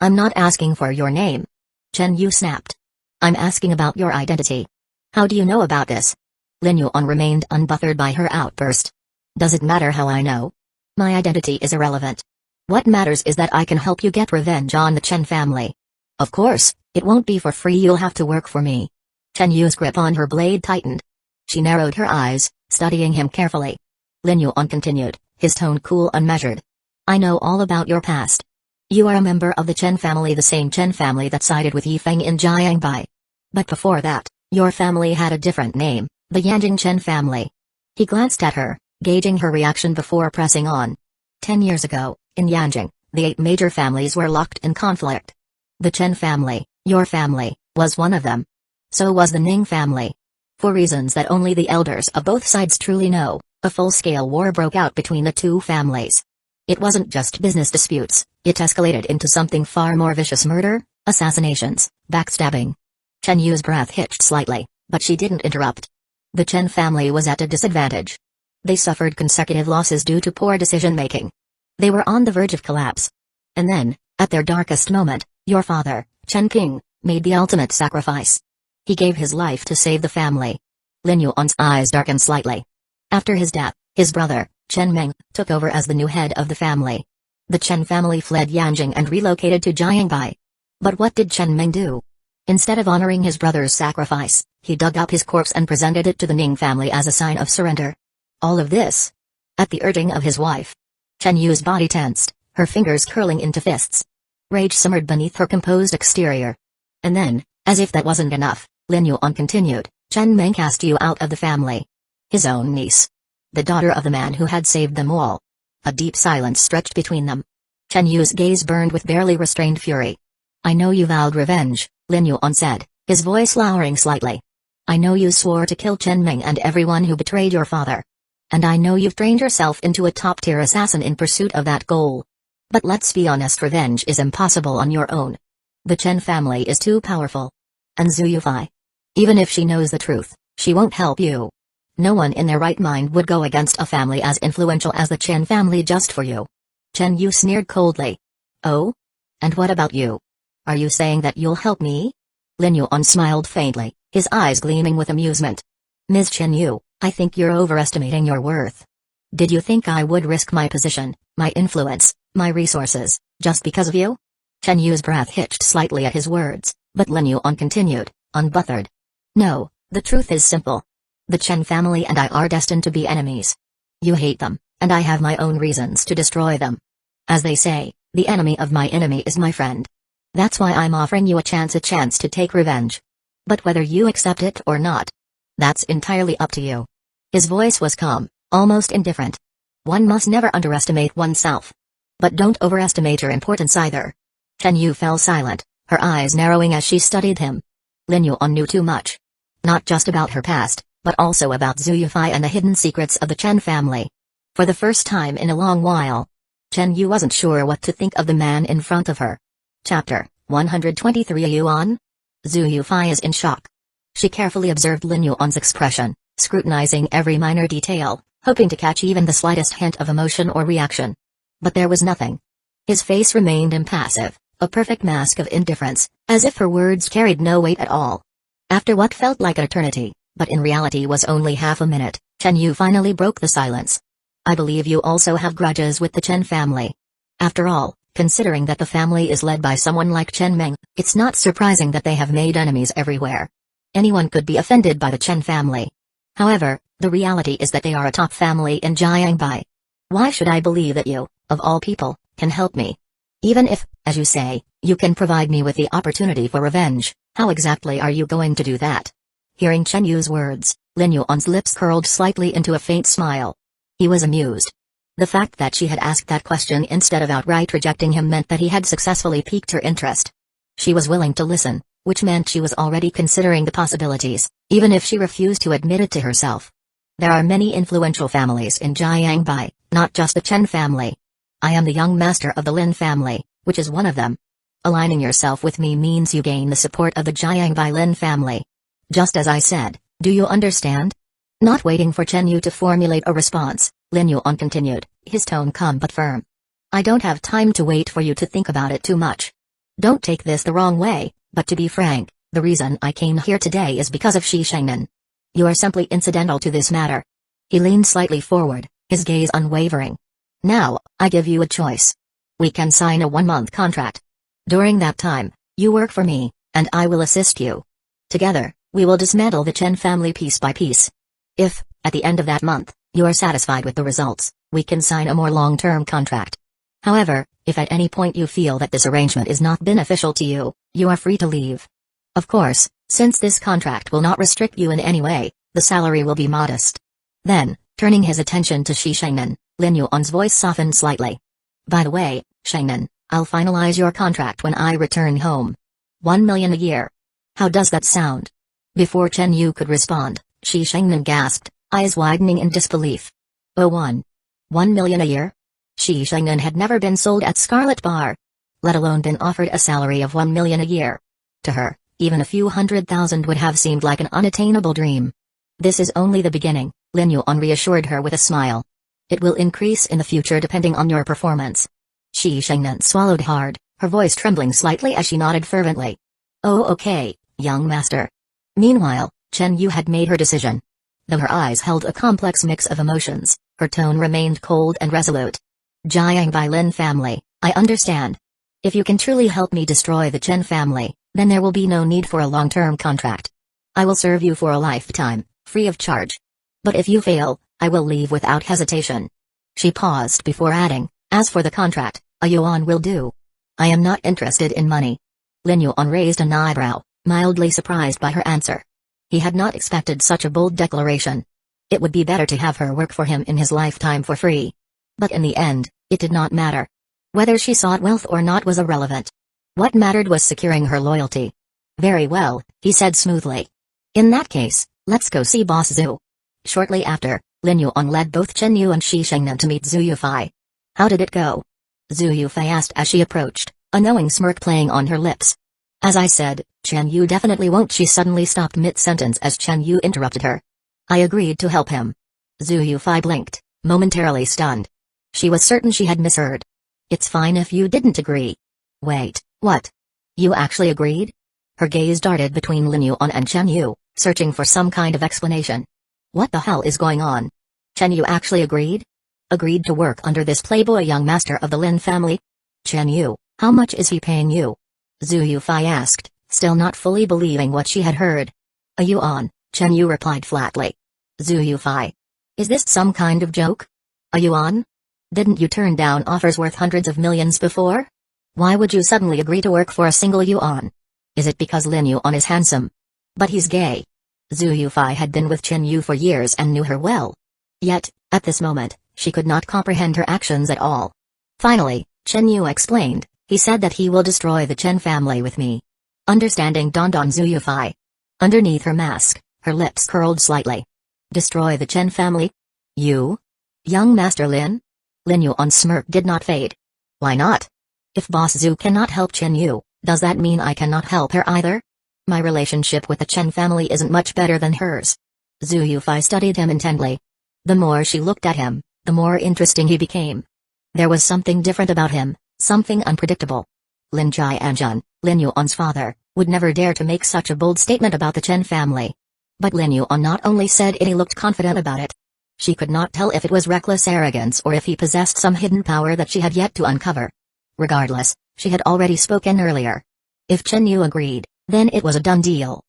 I'm not asking for your name." Chen Yu snapped. "I'm asking about your identity. How do you know about this?" Lin Yuan remained unbothered by her outburst. "Does it matter how I know? My identity is irrelevant. What matters is that I can help you get revenge on the Chen family. Of course, it won't be for free, you'll have to work for me." Chen Yu's grip on her blade tightened. She narrowed her eyes, studying him carefully. Lin Yuan continued, his tone cool and measured. "I know all about your past. You are a member of the Chen family, the same Chen family that sided with Yifeng in Jiangbai. But before that, your family had a different name, the Yanjing Chen family." He glanced at her, gauging her reaction before pressing on. 10 years ago, in Yanjing, the 8 major families were locked in conflict. The Chen family, your family, was one of them. So was the Ning family. For reasons that only the elders of both sides truly know, a full-scale war broke out between the two families. It wasn't just business disputes, it escalated into something far more vicious: murder, assassinations, backstabbing. Chen Yu's breath hitched slightly, but she didn't interrupt. The Chen family was at a disadvantage. They suffered consecutive losses due to poor decision-making. They were on the verge of collapse. And then, at their darkest moment, your father, Chen Ping, made the ultimate sacrifice. He gave his life to save the family. Lin Yuan's eyes darkened slightly. After his death, his brother, Chen Meng, took over as the new head of the family. The Chen family fled Yanjing and relocated to Jiangbai. But what did Chen Meng do? Instead of honoring his brother's sacrifice, he dug up his corpse and presented it to the Ning family as a sign of surrender. All of this, at the urging of his wife. Chen Yu's body tensed, her fingers curling into fists. Rage simmered beneath her composed exterior. And then, as if that wasn't enough, Lin Yuan continued, "Chen Meng cast you out of the family. His own niece. The daughter of the man who had saved them all." A deep silence stretched between them. Chen Yu's gaze burned with barely restrained fury. "I know you vowed revenge," Lin Yuan said, his voice lowering slightly. "I know you swore to kill Chen Meng and everyone who betrayed your father. And I know you've trained yourself into a top-tier assassin in pursuit of that goal. But let's be honest, revenge is impossible on your own. The Chen family is too powerful. And Zhu Yufei. Even if she knows the truth, she won't help you. No one in their right mind would go against a family as influential as the Chen family just for you." Chen Yu sneered coldly. "Oh? And what about you? Are you saying that you'll help me?" Lin Yuan smiled faintly, his eyes gleaming with amusement. "Ms. Chen Yu, I think you're overestimating your worth. Did you think I would risk my position, my influence, my resources, just because of you?" Chen Yu's breath hitched slightly at his words, but Lin Yuan continued, unbothered. "No, the truth is simple. The Chen family and I are destined to be enemies. You hate them, and I have my own reasons to destroy them. As they say, the enemy of my enemy is my friend. That's why I'm offering you a chance to take revenge. But whether you accept it or not, that's entirely up to you." His voice was calm, almost indifferent. "One must never underestimate oneself. But don't overestimate your importance either." Chen Yu fell silent, her eyes narrowing as she studied him. Lin Yuan knew too much. Not just about her past, but also about Zhu Yufei and the hidden secrets of the Chen family. For the first time in a long while, Chen Yu wasn't sure what to think of the man in front of her. Chapter 123. Yuan? Zhu Yufei is in shock. She carefully observed Lin Yuan's expression, scrutinizing every minor detail, hoping to catch even the slightest hint of emotion or reaction. But there was nothing. His face remained impassive, a perfect mask of indifference, as if her words carried no weight at all. After what felt like an eternity, but in reality was only half a minute, Chen Yu finally broke the silence. "I believe you also have grudges with the Chen family. After all, considering that the family is led by someone like Chen Meng, it's not surprising that they have made enemies everywhere. Anyone could be offended by the Chen family. However, the reality is that they are a top family in Jiangbai. Why should I believe that you, of all people, can help me? Even if, as you say, you can provide me with the opportunity for revenge, how exactly are you going to do that?" Hearing Chen Yu's words, Lin Yuan's lips curled slightly into a faint smile. He was amused. The fact that she had asked that question instead of outright rejecting him meant that he had successfully piqued her interest. She was willing to listen, which meant she was already considering the possibilities, even if she refused to admit it to herself. "There are many influential families in Jiangbai, not just the Chen family. I am the young master of the Lin family, which is one of them. Aligning yourself with me means you gain the support of the Jiangbai Lin family. Just as I said, Do you understand? Not waiting for Chen Yu to formulate a response, Lin Yuan continued, his tone calm but firm. I don't have time to wait for you to think about it too much. Don't take this the wrong way, but to be frank, the reason I came here today is because of Shi Shengnan. You are simply incidental to this matter. He leaned slightly forward, his gaze unwavering. Now, I give you a choice. We can sign a 1-month contract. During that time, you work for me, and I will assist you. Together, we will dismantle the Chen family piece by piece. If, at the end of that month, you are satisfied with the results, we can sign a more long-term contract. However, if at any point you feel that this arrangement is not beneficial to you, you are free to leave. Of course, since this contract will not restrict you in any way, the salary will be modest. Then, turning his attention to Shi Shengnan, Lin Yuan's voice softened slightly. By the way, Shengnan, I'll finalize your contract when I return home. 1 million a year. How does that sound? Before Chen Yu could respond, Shi Shengnan gasped, eyes widening in disbelief. Oh, 1 million a year? Shi Shengnan had never been sold at Scarlet Bar, let alone been offered a salary of 1 million a year. To her, even a few 100,000 would have seemed like an unattainable dream. This is only the beginning, Lin Yuan reassured her with a smile. It will increase in the future depending on your performance. Shi Shengnan swallowed hard, her voice trembling slightly as she nodded fervently. Oh, okay, young master. Meanwhile, Chen Yu had made her decision. Though her eyes held a complex mix of emotions, her tone remained cold and resolute. Jiang Bai Lin family, I understand. If you can truly help me destroy the Chen family, then there will be no need for a long-term contract. I will serve you for a lifetime, free of charge. But if you fail, I will leave without hesitation. She paused before adding, as for the contract, a yuan will do. I am not interested in money. Lin Yuan raised an eyebrow, mildly surprised by her answer. He had not expected such a bold declaration. It would be better to have her work for him in his lifetime for free. But in the end, it did not matter. Whether she sought wealth or not was irrelevant. What mattered was securing her loyalty. Very well, he said smoothly. In that case, let's go see Boss Zhu. Shortly after, Lin Yuan led both Chen Yu and Shi Shengnan to meet Zhu Yufei. How did it go? Zhu Yufei asked as she approached, a knowing smirk playing on her lips. As I said, Chen Yu definitely won't. She suddenly stopped mid-sentence as Chen Yu interrupted her. I agreed to help him. Zhu Yufei blinked, momentarily stunned. She was certain she had misheard. It's fine if you didn't agree. Wait, what? You actually agreed? Her gaze darted between Lin Yuan and Chen Yu, searching for some kind of explanation. What the hell is going on? Chen Yu actually agreed? Agreed to work under this playboy young master of the Lin family? Chen Yu, how much is he paying you? Zhu Yufei asked, still not fully believing what she had heard. A yuan, Chen Yu replied flatly. Zhu Yufei. Is this some kind of joke? A yuan? Didn't you turn down offers worth hundreds of millions before? Why would you suddenly agree to work for a single yuan? Is it because Lin Yuan is handsome? But he's gay. Zhu Yufei had been with Chen Yu for years and knew her well. Yet, at this moment, she could not comprehend her actions at all. Finally, Chen Yu explained, he said that he will destroy the Chen family with me. Understanding dawned on Zhu Yufei. Underneath her mask, her lips curled slightly. Destroy the Chen family? You? Young Master Lin? Lin Yuan's smirk did not fade. Why not? If Boss Zhu cannot help Chen Yu, does that mean I cannot help her either? My relationship with the Chen family isn't much better than hers. Zhu Yufei studied him intently. The more she looked at him, the more interesting he became. There was something different about him, something unpredictable. Lin Jianjun, Lin Yuan's father, would never dare to make such a bold statement about the Chen family. But Lin Yuan not only said it, he looked confident about it. She could not tell if it was reckless arrogance or if he possessed some hidden power that she had yet to uncover. Regardless, she had already spoken earlier. If Chen Yu agreed, then it was a done deal.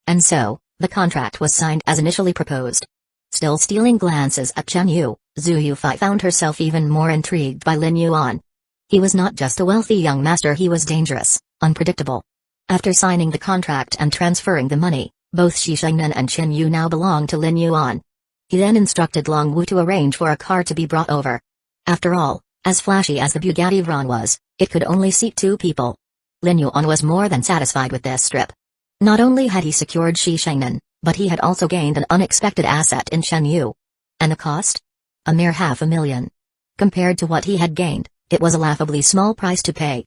And so, the contract was signed as initially proposed. Still stealing glances at Chen Yu, Zhu Yufei found herself even more intrigued by Lin Yuan. He was not just a wealthy young master, he was dangerous, unpredictable. After signing the contract and transferring the money, both Shi Shengnan and Chen Yu now belonged to Lin Yuan. He then instructed Long Wu to arrange for a car to be brought over. After all, as flashy as the Bugatti Veyron was, it could only seat 2 people. Lin Yuan was more than satisfied with this trip. Not only had he secured Shi Shengnan, but he had also gained an unexpected asset in Chen Yu. And the cost? A mere $500,000. Compared to what he had gained, it was a laughably small price to pay.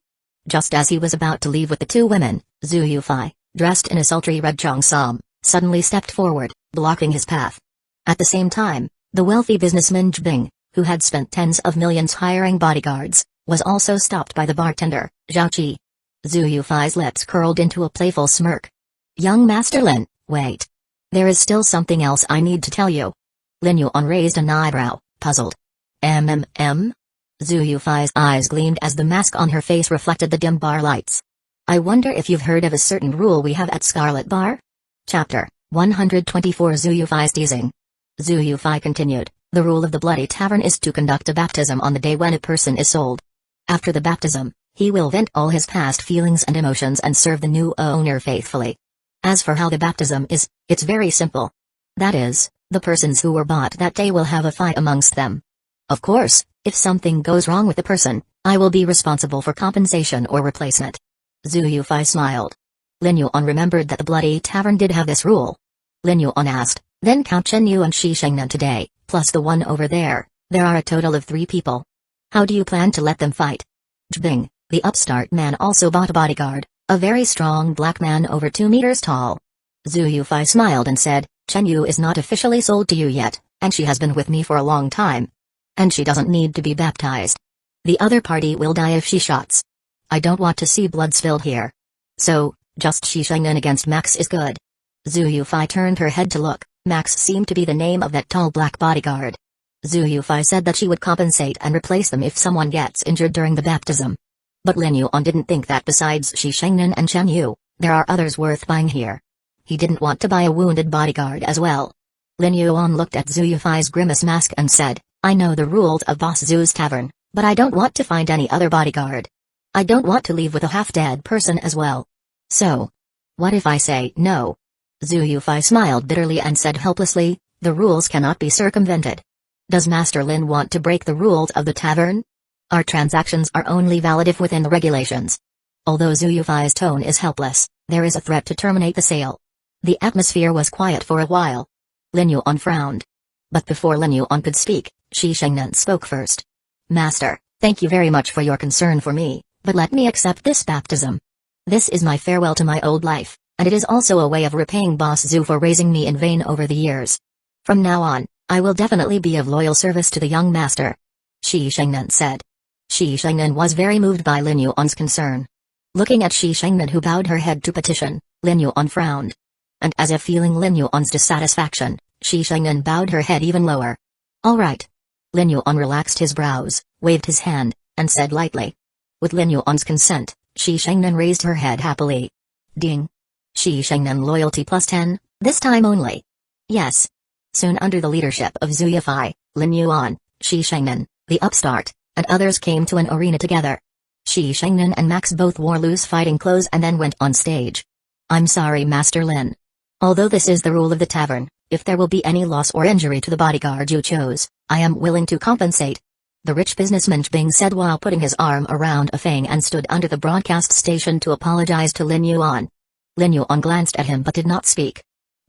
Just as he was about to leave with the 2 women, Zhu Yufei, dressed in a sultry red cheongsam, suddenly stepped forward, blocking his path. At the same time, the wealthy businessman Zhbing, who had spent tens of millions hiring bodyguards, was also stopped by the bartender, Zhao Qi. Zhu Yufei's lips curled into a playful smirk. Young Master Lin, wait. There is still something else I need to tell you. Lin Yuan raised an eyebrow, puzzled. Zhu Yufei's eyes gleamed as the mask on her face reflected the dim bar lights. I wonder if you've heard of a certain rule we have at Scarlet Bar? Chapter 124 Zhu Yufei's teasing. Zhu Yufei continued, the rule of the Bloody Tavern is to conduct a baptism on the day when a person is sold. After the baptism, he will vent all his past feelings and emotions and serve the new owner faithfully. As for how the baptism is, it's very simple. That is, the persons who were bought that day will have a fight amongst them. Of course, if something goes wrong with the person, I will be responsible for compensation or replacement. Zhu Yufei smiled. Lin Yuan remembered that the Bloody Tavern did have this rule. Lin Yuan asked, then count Chen Yu and Shi Shengnan today, plus the one over there, there are a total of 3 people. How do you plan to let them fight? Zhbing, the upstart man, also bought a bodyguard, a very strong black man over 2 meters tall. Zhu Yufei smiled and said, Chen Yu is not officially sold to you yet, and she has been with me for a long time. And she doesn't need to be baptized. The other party will die if she shots. I don't want to see blood spilled here. So, just Shi Shengnan against Max is good. Zhu Yufei turned her head to look. Max seemed to be the name of that tall black bodyguard. Zhu Yufei said that she would compensate and replace them if someone gets injured during the baptism. But Lin Yuan didn't think that besides Shi Shengnan and Chen Yu, there are others worth buying here. He didn't want to buy a wounded bodyguard as well. Lin Yuan looked at Zhu Yufei's grimace mask and said, I know the rules of Boss Zhu's tavern, but I don't want to find any other bodyguard. I don't want to leave with a half-dead person as well. So, what if I say no? Zhu Yufei smiled bitterly and said helplessly, the rules cannot be circumvented. Does Master Lin want to break the rules of the tavern? Our transactions are only valid if within the regulations. Although Zhu Yufei's tone is helpless, there is a threat to terminate the sale. The atmosphere was quiet for a while. Lin Yuan frowned. But before Lin Yuan could speak, Shi Shengnan spoke first. Master, thank you very much for your concern for me, but let me accept this baptism. This is my farewell to my old life, and it is also a way of repaying Boss Zhu for raising me in vain over the years. From now on, I will definitely be of loyal service to the young master. Shi Shengnan said. Shi Shengnan was very moved by Lin Yuan's concern. Looking at Shi Shengnan, who bowed her head to petition, Lin Yuan frowned. And as if feeling Lin Yuan's dissatisfaction, Shi Shengnan bowed her head even lower. All right. Lin Yuan relaxed his brows, waved his hand, and said lightly. With Lin Yuan's consent, Shi Shengnan raised her head happily. Ding. Shi Shengnan loyalty plus 10, this time only. Yes. Soon under the leadership of Zhu Yufei, Lin Yuan, Shi Shengnan, the upstart, and others came to an arena together. Shi Shengnan and Max both wore loose fighting clothes and then went on stage. I'm sorry, Master Lin. Although this is the rule of the tavern, if there will be any loss or injury to the bodyguard you chose, I am willing to compensate. The rich businessman Zhbing said while putting his arm around a Fang and stood under the broadcast station to apologize to Lin Yuan. Lin Yuan glanced at him but did not speak.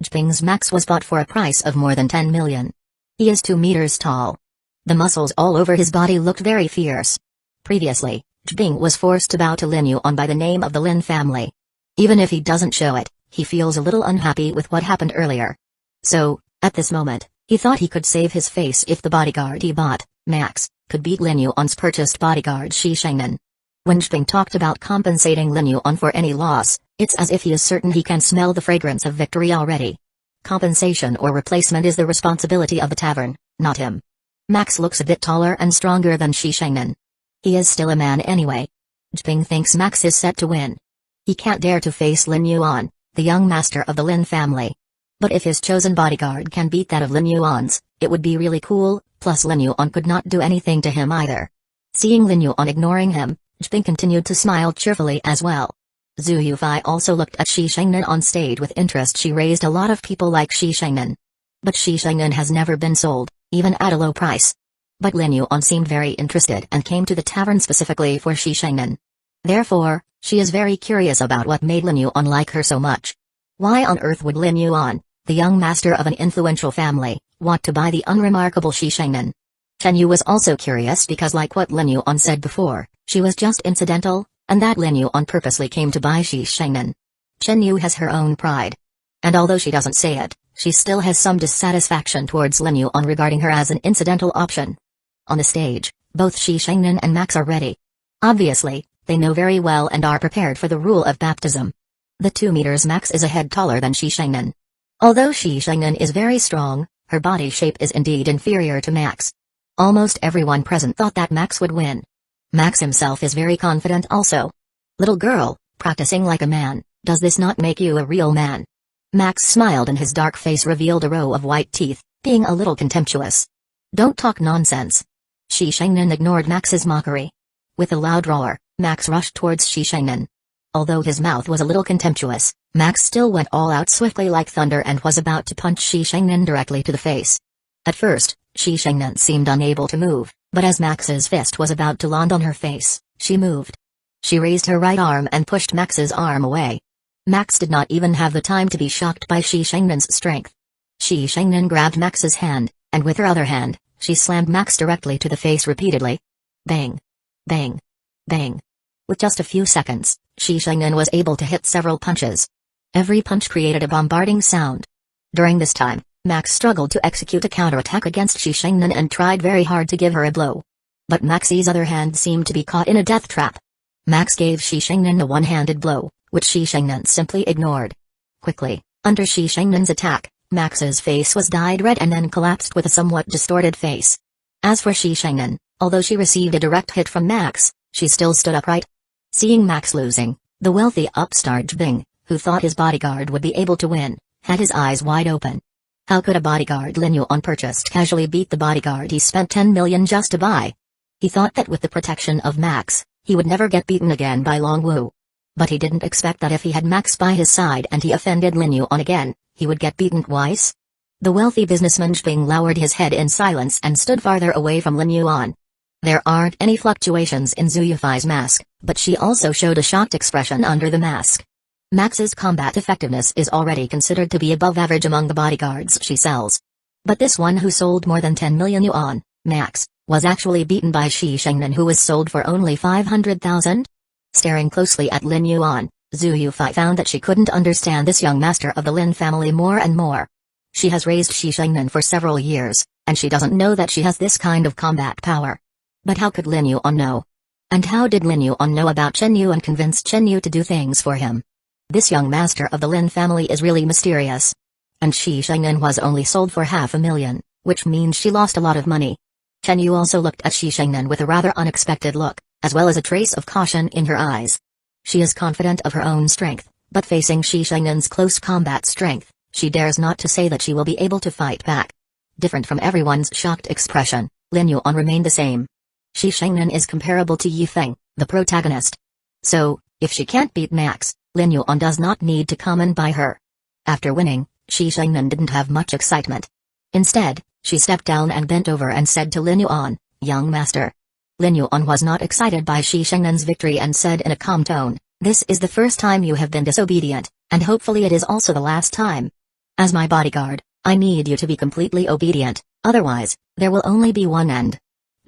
Zhbing's Max was bought for a price of more than 10 million. He is 2 meters tall. The muscles all over his body looked very fierce. Previously, Zhbing was forced to bow to Lin Yuan by the name of the Lin family. Even if he doesn't show it, he feels a little unhappy with what happened earlier. So, at this moment, he thought he could save his face if the bodyguard he bought, Max, could beat Lin Yuan's purchased bodyguard Shi Shengnan. When Zhbing talked about compensating Lin Yuan for any loss, it's as if he is certain he can smell the fragrance of victory already. Compensation or replacement is the responsibility of the tavern, not him. Max looks a bit taller and stronger than Shi Shengnan. He is still a man anyway. Zhbing thinks Max is set to win. He can't dare to face Lin Yuan, the young master of the Lin family. But if his chosen bodyguard can beat that of Lin Yuan's, it would be really cool, plus Lin Yuan could not do anything to him either. Seeing Lin Yuan ignoring him, Zhbing continued to smile cheerfully as well. Zhu Yufei also looked at Shi Shengnan on stage with interest. She raised a lot of people like Shi Shengnan. But Shi Shengnan has never been sold, even at a low price. But Lin Yuan seemed very interested and came to the tavern specifically for Shi Shengnan. Therefore, she is very curious about what made Lin Yuan like her so much. Why on earth would Lin Yuan, the young master of an influential family, want to buy the unremarkable Shi Shengnan? Chen Yu was also curious because, like what Lin Yuan said before, she was just incidental, and that Lin Yuan purposely came to buy Shi Shengnan. Chen Yu has her own pride. And although she doesn't say it, she still has some dissatisfaction towards Lin Yuan regarding her as an incidental option. On the stage, both Shi Shengnan and Max are ready. Obviously, they know very well and are prepared for the rule of baptism. The 2 meters Max is a head taller than Shi Shengnan. Although Shi Shengnan is very strong, her body shape is indeed inferior to Max. Almost everyone present thought that Max would win. Max himself is very confident also. Little girl, practicing like a man, does this not make you a real man? Max smiled and his dark face revealed a row of white teeth, being a little contemptuous. Don't talk nonsense. Shi Shengnan ignored Max's mockery. With a loud roar, Max rushed towards Shi Shengnan. Although his mouth was a little contemptuous, Max still went all out swiftly like thunder and was about to punch Shi Shengnan directly to the face. At first, Shi Shengnan seemed unable to move, but as Max's fist was about to land on her face, she moved. She raised her right arm and pushed Max's arm away. Max did not even have the time to be shocked by Shi Shengnan's strength. Shi Shengnan grabbed Max's hand, and with her other hand, she slammed Max directly to the face repeatedly. Bang! Bang! Bang! With just a few seconds, Shi Shengnan was able to hit several punches. Every punch created a bombarding sound. During this time, Max struggled to execute a counterattack against Shi Shengnan and tried very hard to give her a blow. But Max's other hand seemed to be caught in a death trap. Max gave Shi Shengnan a one-handed blow, which Shi Shengnan simply ignored. Quickly, under Shi Shengnan's attack, Max's face was dyed red and then collapsed with a somewhat distorted face. As for Shi Shengnan, although she received a direct hit from Max, she still stood upright. Seeing Max losing, the wealthy upstart Bing, who thought his bodyguard would be able to win, had his eyes wide open. How could a bodyguard Lin Yuan purchased casually beat the bodyguard he spent 10 million just to buy? He thought that with the protection of Max, he would never get beaten again by Long Wu. But he didn't expect that if he had Max by his side and he offended Lin Yuan again, he would get beaten twice. The wealthy businessman Bing lowered his head in silence and stood farther away from Lin Yuan. There aren't any fluctuations in Zhu Yufei's mask, but she also showed a shocked expression under the mask. Max's combat effectiveness is already considered to be above average among the bodyguards she sells. But this one who sold more than 10 million yuan, Max, was actually beaten by Shi Shengnan who was sold for only 500,000? Staring closely at Lin Yuan, Zhu Yufei found that she couldn't understand this young master of the Lin family more and more. She has raised Shi Shengnan for several years, and she doesn't know that she has this kind of combat power. But how could Lin Yuan know? And how did Lin Yuan know about Chen Yu and convince Chen Yu to do things for him? This young master of the Lin family is really mysterious. And Shi Shengnan was only sold for 500,000, which means she lost a lot of money. Chen Yu also looked at Shi Shengnan with a rather unexpected look, as well as a trace of caution in her eyes. She is confident of her own strength, but facing Shi Shengnan's close combat strength, she dares not to say that she will be able to fight back. Different from everyone's shocked expression, Lin Yuan remained the same. Shi Shengnan is comparable to Yi Feng, the protagonist. So, if she can't beat Max, Lin Yuan does not need to come and buy her. After winning, Shi Shengnan didn't have much excitement. Instead, she stepped down and bent over and said to Lin Yuan, "Young master." Lin Yuan was not excited by Shi Shengnan's victory and said in a calm tone, "This is the first time you have been disobedient, and hopefully it is also the last time. As my bodyguard, I need you to be completely obedient, otherwise, there will only be one end.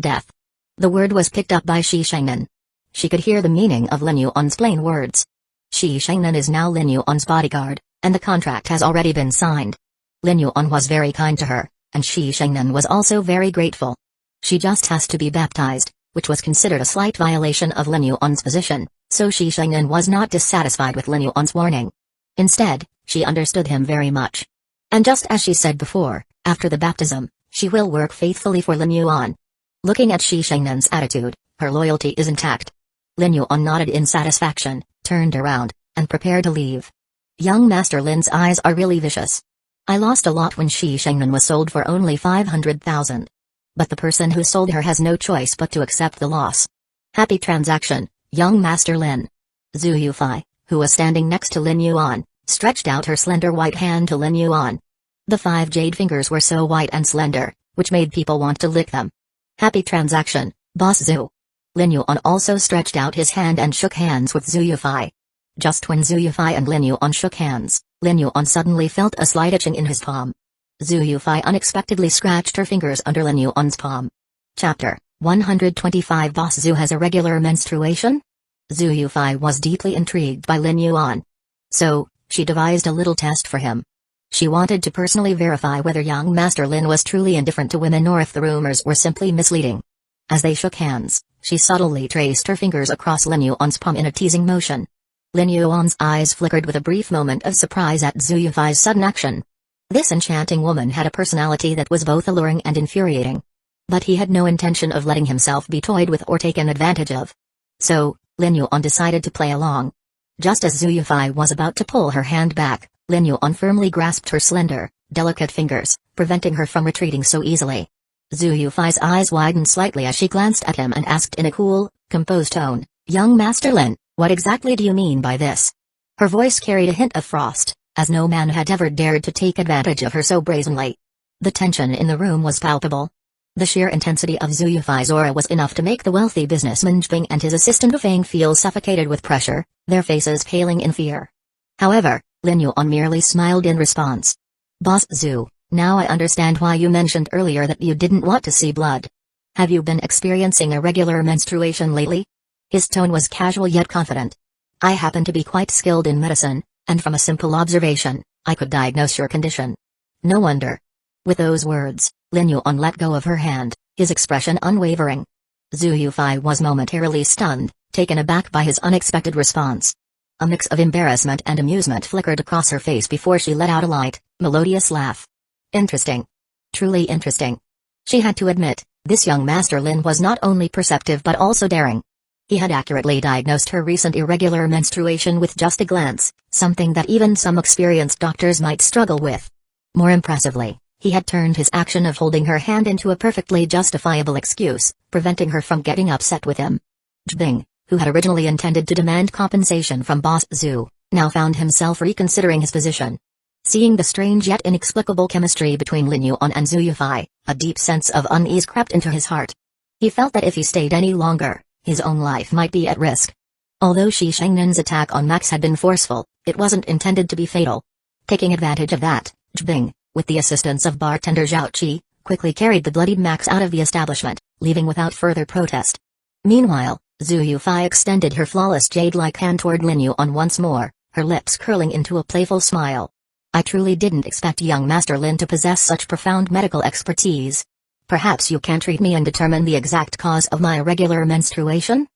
Death." The word was picked up by Shi Shengnan. She could hear the meaning of Lin Yuan's plain words. Shi Shengnan is now Lin Yuan's bodyguard, and the contract has already been signed. Lin Yuan was very kind to her, and Shi Shengnan was also very grateful. She just has to be baptized, which was considered a slight violation of Lin Yuan's position, so Shi Shengnan was not dissatisfied with Lin Yuan's warning. Instead, she understood him very much. And just as she said before, after the baptism, she will work faithfully for Lin Yuan. Looking at Shi Shengnan's attitude, her loyalty is intact. Lin Yuan nodded in satisfaction, turned around, and prepared to leave. Young Master Lin's eyes are really vicious. I lost a lot when Shi Shengnan was sold for only 500,000. But the person who sold her has no choice but to accept the loss. Happy transaction, young Master Lin. Zhu Yufei, who was standing next to Lin Yuan, stretched out her slender white hand to Lin Yuan. The 5 jade fingers were so white and slender, which made people want to lick them. Happy transaction, Boss Zhu. Lin Yuan also stretched out his hand and shook hands with Zhu Yufei. Just when Zhu Yufei and Lin Yuan shook hands, Lin Yuan suddenly felt a slight itching in his palm. Zhu Yufei unexpectedly scratched her fingers under Lin Yuan's palm. Chapter 125 Boss Zhu has a regular menstruation? Zhu Yufei was deeply intrigued by Lin Yuan. So, she devised a little test for him. She wanted to personally verify whether young Master Lin was truly indifferent to women or if the rumors were simply misleading. As they shook hands, she subtly traced her fingers across Lin Yuan's palm in a teasing motion. Lin Yuan's eyes flickered with a brief moment of surprise at Zhu Yufei's sudden action. This enchanting woman had a personality that was both alluring and infuriating. But he had no intention of letting himself be toyed with or taken advantage of. So, Lin Yuan decided to play along. Just as Zhu Yufei was about to pull her hand back, Lin Yuan firmly grasped her slender, delicate fingers, preventing her from retreating so easily. Zhu Yufei's eyes widened slightly as she glanced at him and asked in a cool, composed tone, "Young Master Lin, what exactly do you mean by this?" Her voice carried a hint of frost, as no man had ever dared to take advantage of her so brazenly. The tension in the room was palpable. The sheer intensity of Zhu Yufei's aura was enough to make the wealthy businessman Zhbing and his assistant Fang feel suffocated with pressure, their faces paling in fear. However, Lin Yuan merely smiled in response. "Boss Zhu, now I understand why you mentioned earlier that you didn't want to see blood. Have you been experiencing irregular menstruation lately?" His tone was casual yet confident. "I happen to be quite skilled in medicine, and from a simple observation, I could diagnose your condition." "No wonder." With those words, Lin Yuan let go of her hand, his expression unwavering. Zhu Yufei was momentarily stunned, taken aback by his unexpected response. A mix of embarrassment and amusement flickered across her face before she let out a light, melodious laugh. Interesting. Truly interesting. She had to admit, this young Master Lin was not only perceptive but also daring. He had accurately diagnosed her recent irregular menstruation with just a glance, something that even some experienced doctors might struggle with. More impressively, he had turned his action of holding her hand into a perfectly justifiable excuse, preventing her from getting upset with him. Zhbing, who had originally intended to demand compensation from Boss Zhu, now found himself reconsidering his position. Seeing the strange yet inexplicable chemistry between Lin Yuan and Zhu Yufei, a deep sense of unease crept into his heart. He felt that if he stayed any longer, his own life might be at risk. Although Shi Shengnin's attack on Max had been forceful, it wasn't intended to be fatal. Taking advantage of that, Zhbing, with the assistance of bartender Zhao Qi, quickly carried the bloodied Max out of the establishment, leaving without further protest. Meanwhile, Zhu Yufei extended her flawless jade-like hand toward Lin Yuan once more, her lips curling into a playful smile. "I truly didn't expect young Master Lin to possess such profound medical expertise. Perhaps you can treat me and determine the exact cause of my irregular menstruation?"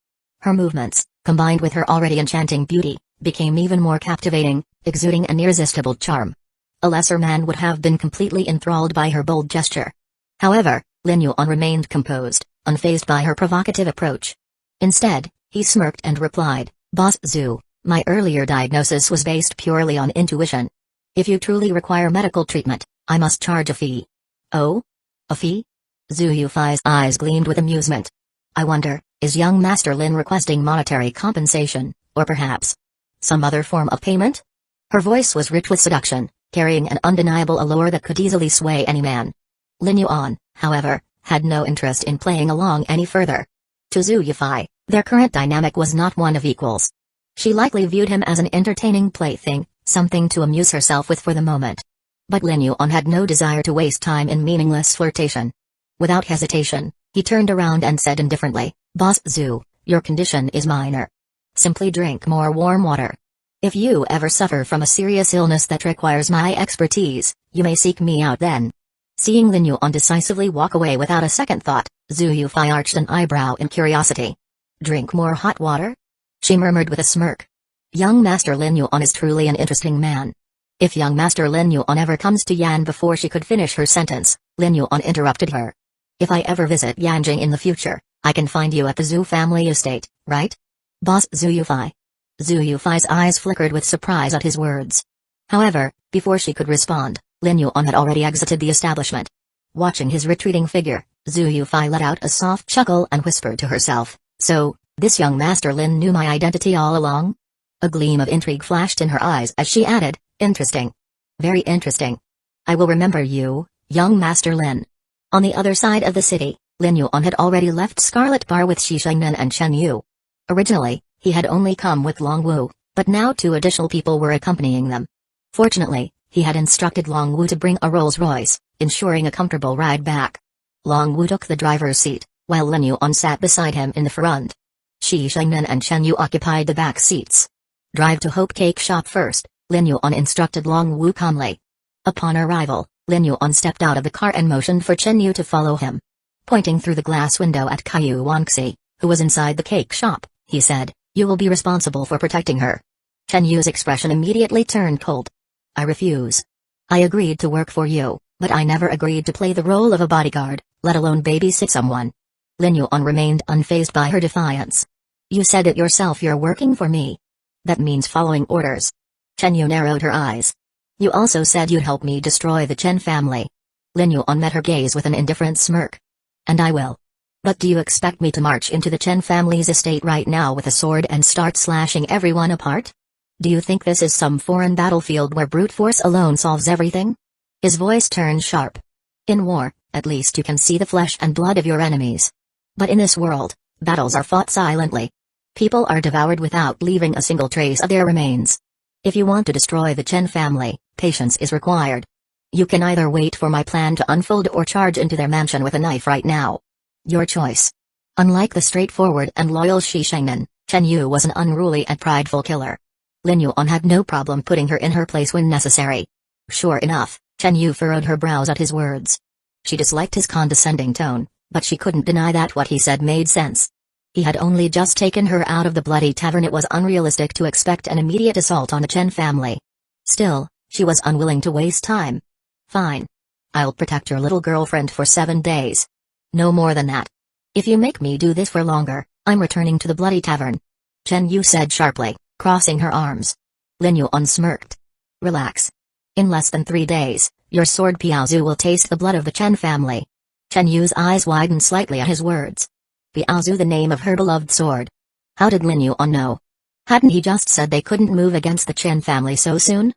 Her movements, combined with her already enchanting beauty, became even more captivating, exuding an irresistible charm. A lesser man would have been completely enthralled by her bold gesture. However, Lin Yuan remained composed, unfazed by her provocative approach. Instead, he smirked and replied, "Boss Zhu, my earlier diagnosis was based purely on intuition. If you truly require medical treatment, I must charge a fee." "Oh? A fee?" Zhu Yufei's eyes gleamed with amusement. "I wonder, is young Master Lin requesting monetary compensation, or perhaps some other form of payment?" Her voice was rich with seduction, carrying an undeniable allure that could easily sway any man. Lin Yuan, however, had no interest in playing along any further. To Zhu Yufei, their current dynamic was not one of equals. She likely viewed him as an entertaining plaything, something to amuse herself with for the moment. But Lin Yuan had no desire to waste time in meaningless flirtation. Without hesitation, he turned around and said indifferently, "Boss Zhu, your condition is minor. Simply drink more warm water. If you ever suffer from a serious illness that requires my expertise, you may seek me out then." Seeing Lin Yuan decisively walk away without a second thought, Zhu Yufei arched an eyebrow in curiosity. "Drink more hot water?" she murmured with a smirk. Young Master Lin Yuan is truly an interesting man. If young Master Lin Yuan ever comes to Yan. Before she could finish her sentence, Lin Yuan interrupted her. "If I ever visit Yanjing in the future, I can find you at the Zhu family estate, right? Boss Zhu Yufei?" Zhu Yufei's eyes flickered with surprise at his words. However, before she could respond, Lin Yuan had already exited the establishment. Watching his retreating figure, Zhu Yufei let out a soft chuckle and whispered to herself, "So, this young Master Lin knew my identity all along?" A gleam of intrigue flashed in her eyes as she added, "Interesting. Very interesting. I will remember you, young Master Lin." On the other side of the city, Lin Yuan had already left Scarlet Bar with Shi Shengnan and Chen Yu. Originally, he had only come with Long Wu, but now 2 additional people were accompanying them. Fortunately, he had instructed Long Wu to bring a Rolls-Royce, ensuring a comfortable ride back. Long Wu took the driver's seat, while Lin Yuan sat beside him in the front. Shi Shengnan and Chen Yu occupied the back seats. "Drive to Hope Cake Shop first," Lin Yuan instructed Long Wu calmly. Upon arrival, Lin Yuan stepped out of the car and motioned for Chen Yu to follow him. Pointing through the glass window at Caillou Wangxi, who was inside the cake shop, he said, "You will be responsible for protecting her." Chen Yu's expression immediately turned cold. "I refuse. I agreed to work for you, but I never agreed to play the role of a bodyguard, let alone babysit someone." Lin Yuan remained unfazed by her defiance. "You said it yourself, you're working for me. That means following orders." Chen Yu narrowed her eyes. "You also said you'd help me destroy the Chen family." Lin Yuan met her gaze with an indifferent smirk. "And I will. But do you expect me to march into the Chen family's estate right now with a sword and start slashing everyone apart? Do you think this is some foreign battlefield where brute force alone solves everything?" His voice turned sharp. "In war, at least you can see the flesh and blood of your enemies. But in this world, battles are fought silently. People are devoured without leaving a single trace of their remains. If you want to destroy the Chen family, patience is required. You can either wait for my plan to unfold or charge into their mansion with a knife right now. Your choice." Unlike the straightforward and loyal Shi Shengnan, Chen Yu was an unruly and prideful killer. Lin Yuan had no problem putting her in her place when necessary. Sure enough, Chen Yu furrowed her brows at his words. She disliked his condescending tone, but she couldn't deny that what he said made sense. He had only just taken her out of the bloody tavern. It was unrealistic to expect an immediate assault on the Chen family. Still, she was unwilling to waste time. "Fine. I'll protect your little girlfriend for 7 days. No more than that. If you make me do this for longer, I'm returning to the bloody tavern," Chen Yu said sharply, crossing her arms. Lin Yuan smirked. "Relax. In less than 3 days, your sword Piaozu will taste the blood of the Chen family." Chen Yu's eyes widened slightly at his words. Piaozu, the name of her beloved sword. How did Lin Yuan know? Hadn't he just said they couldn't move against the Chen family so soon?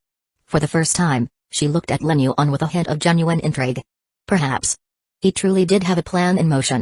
For the first time, she looked at Lin Yuan with a hint of genuine intrigue. Perhaps he truly did have a plan in motion.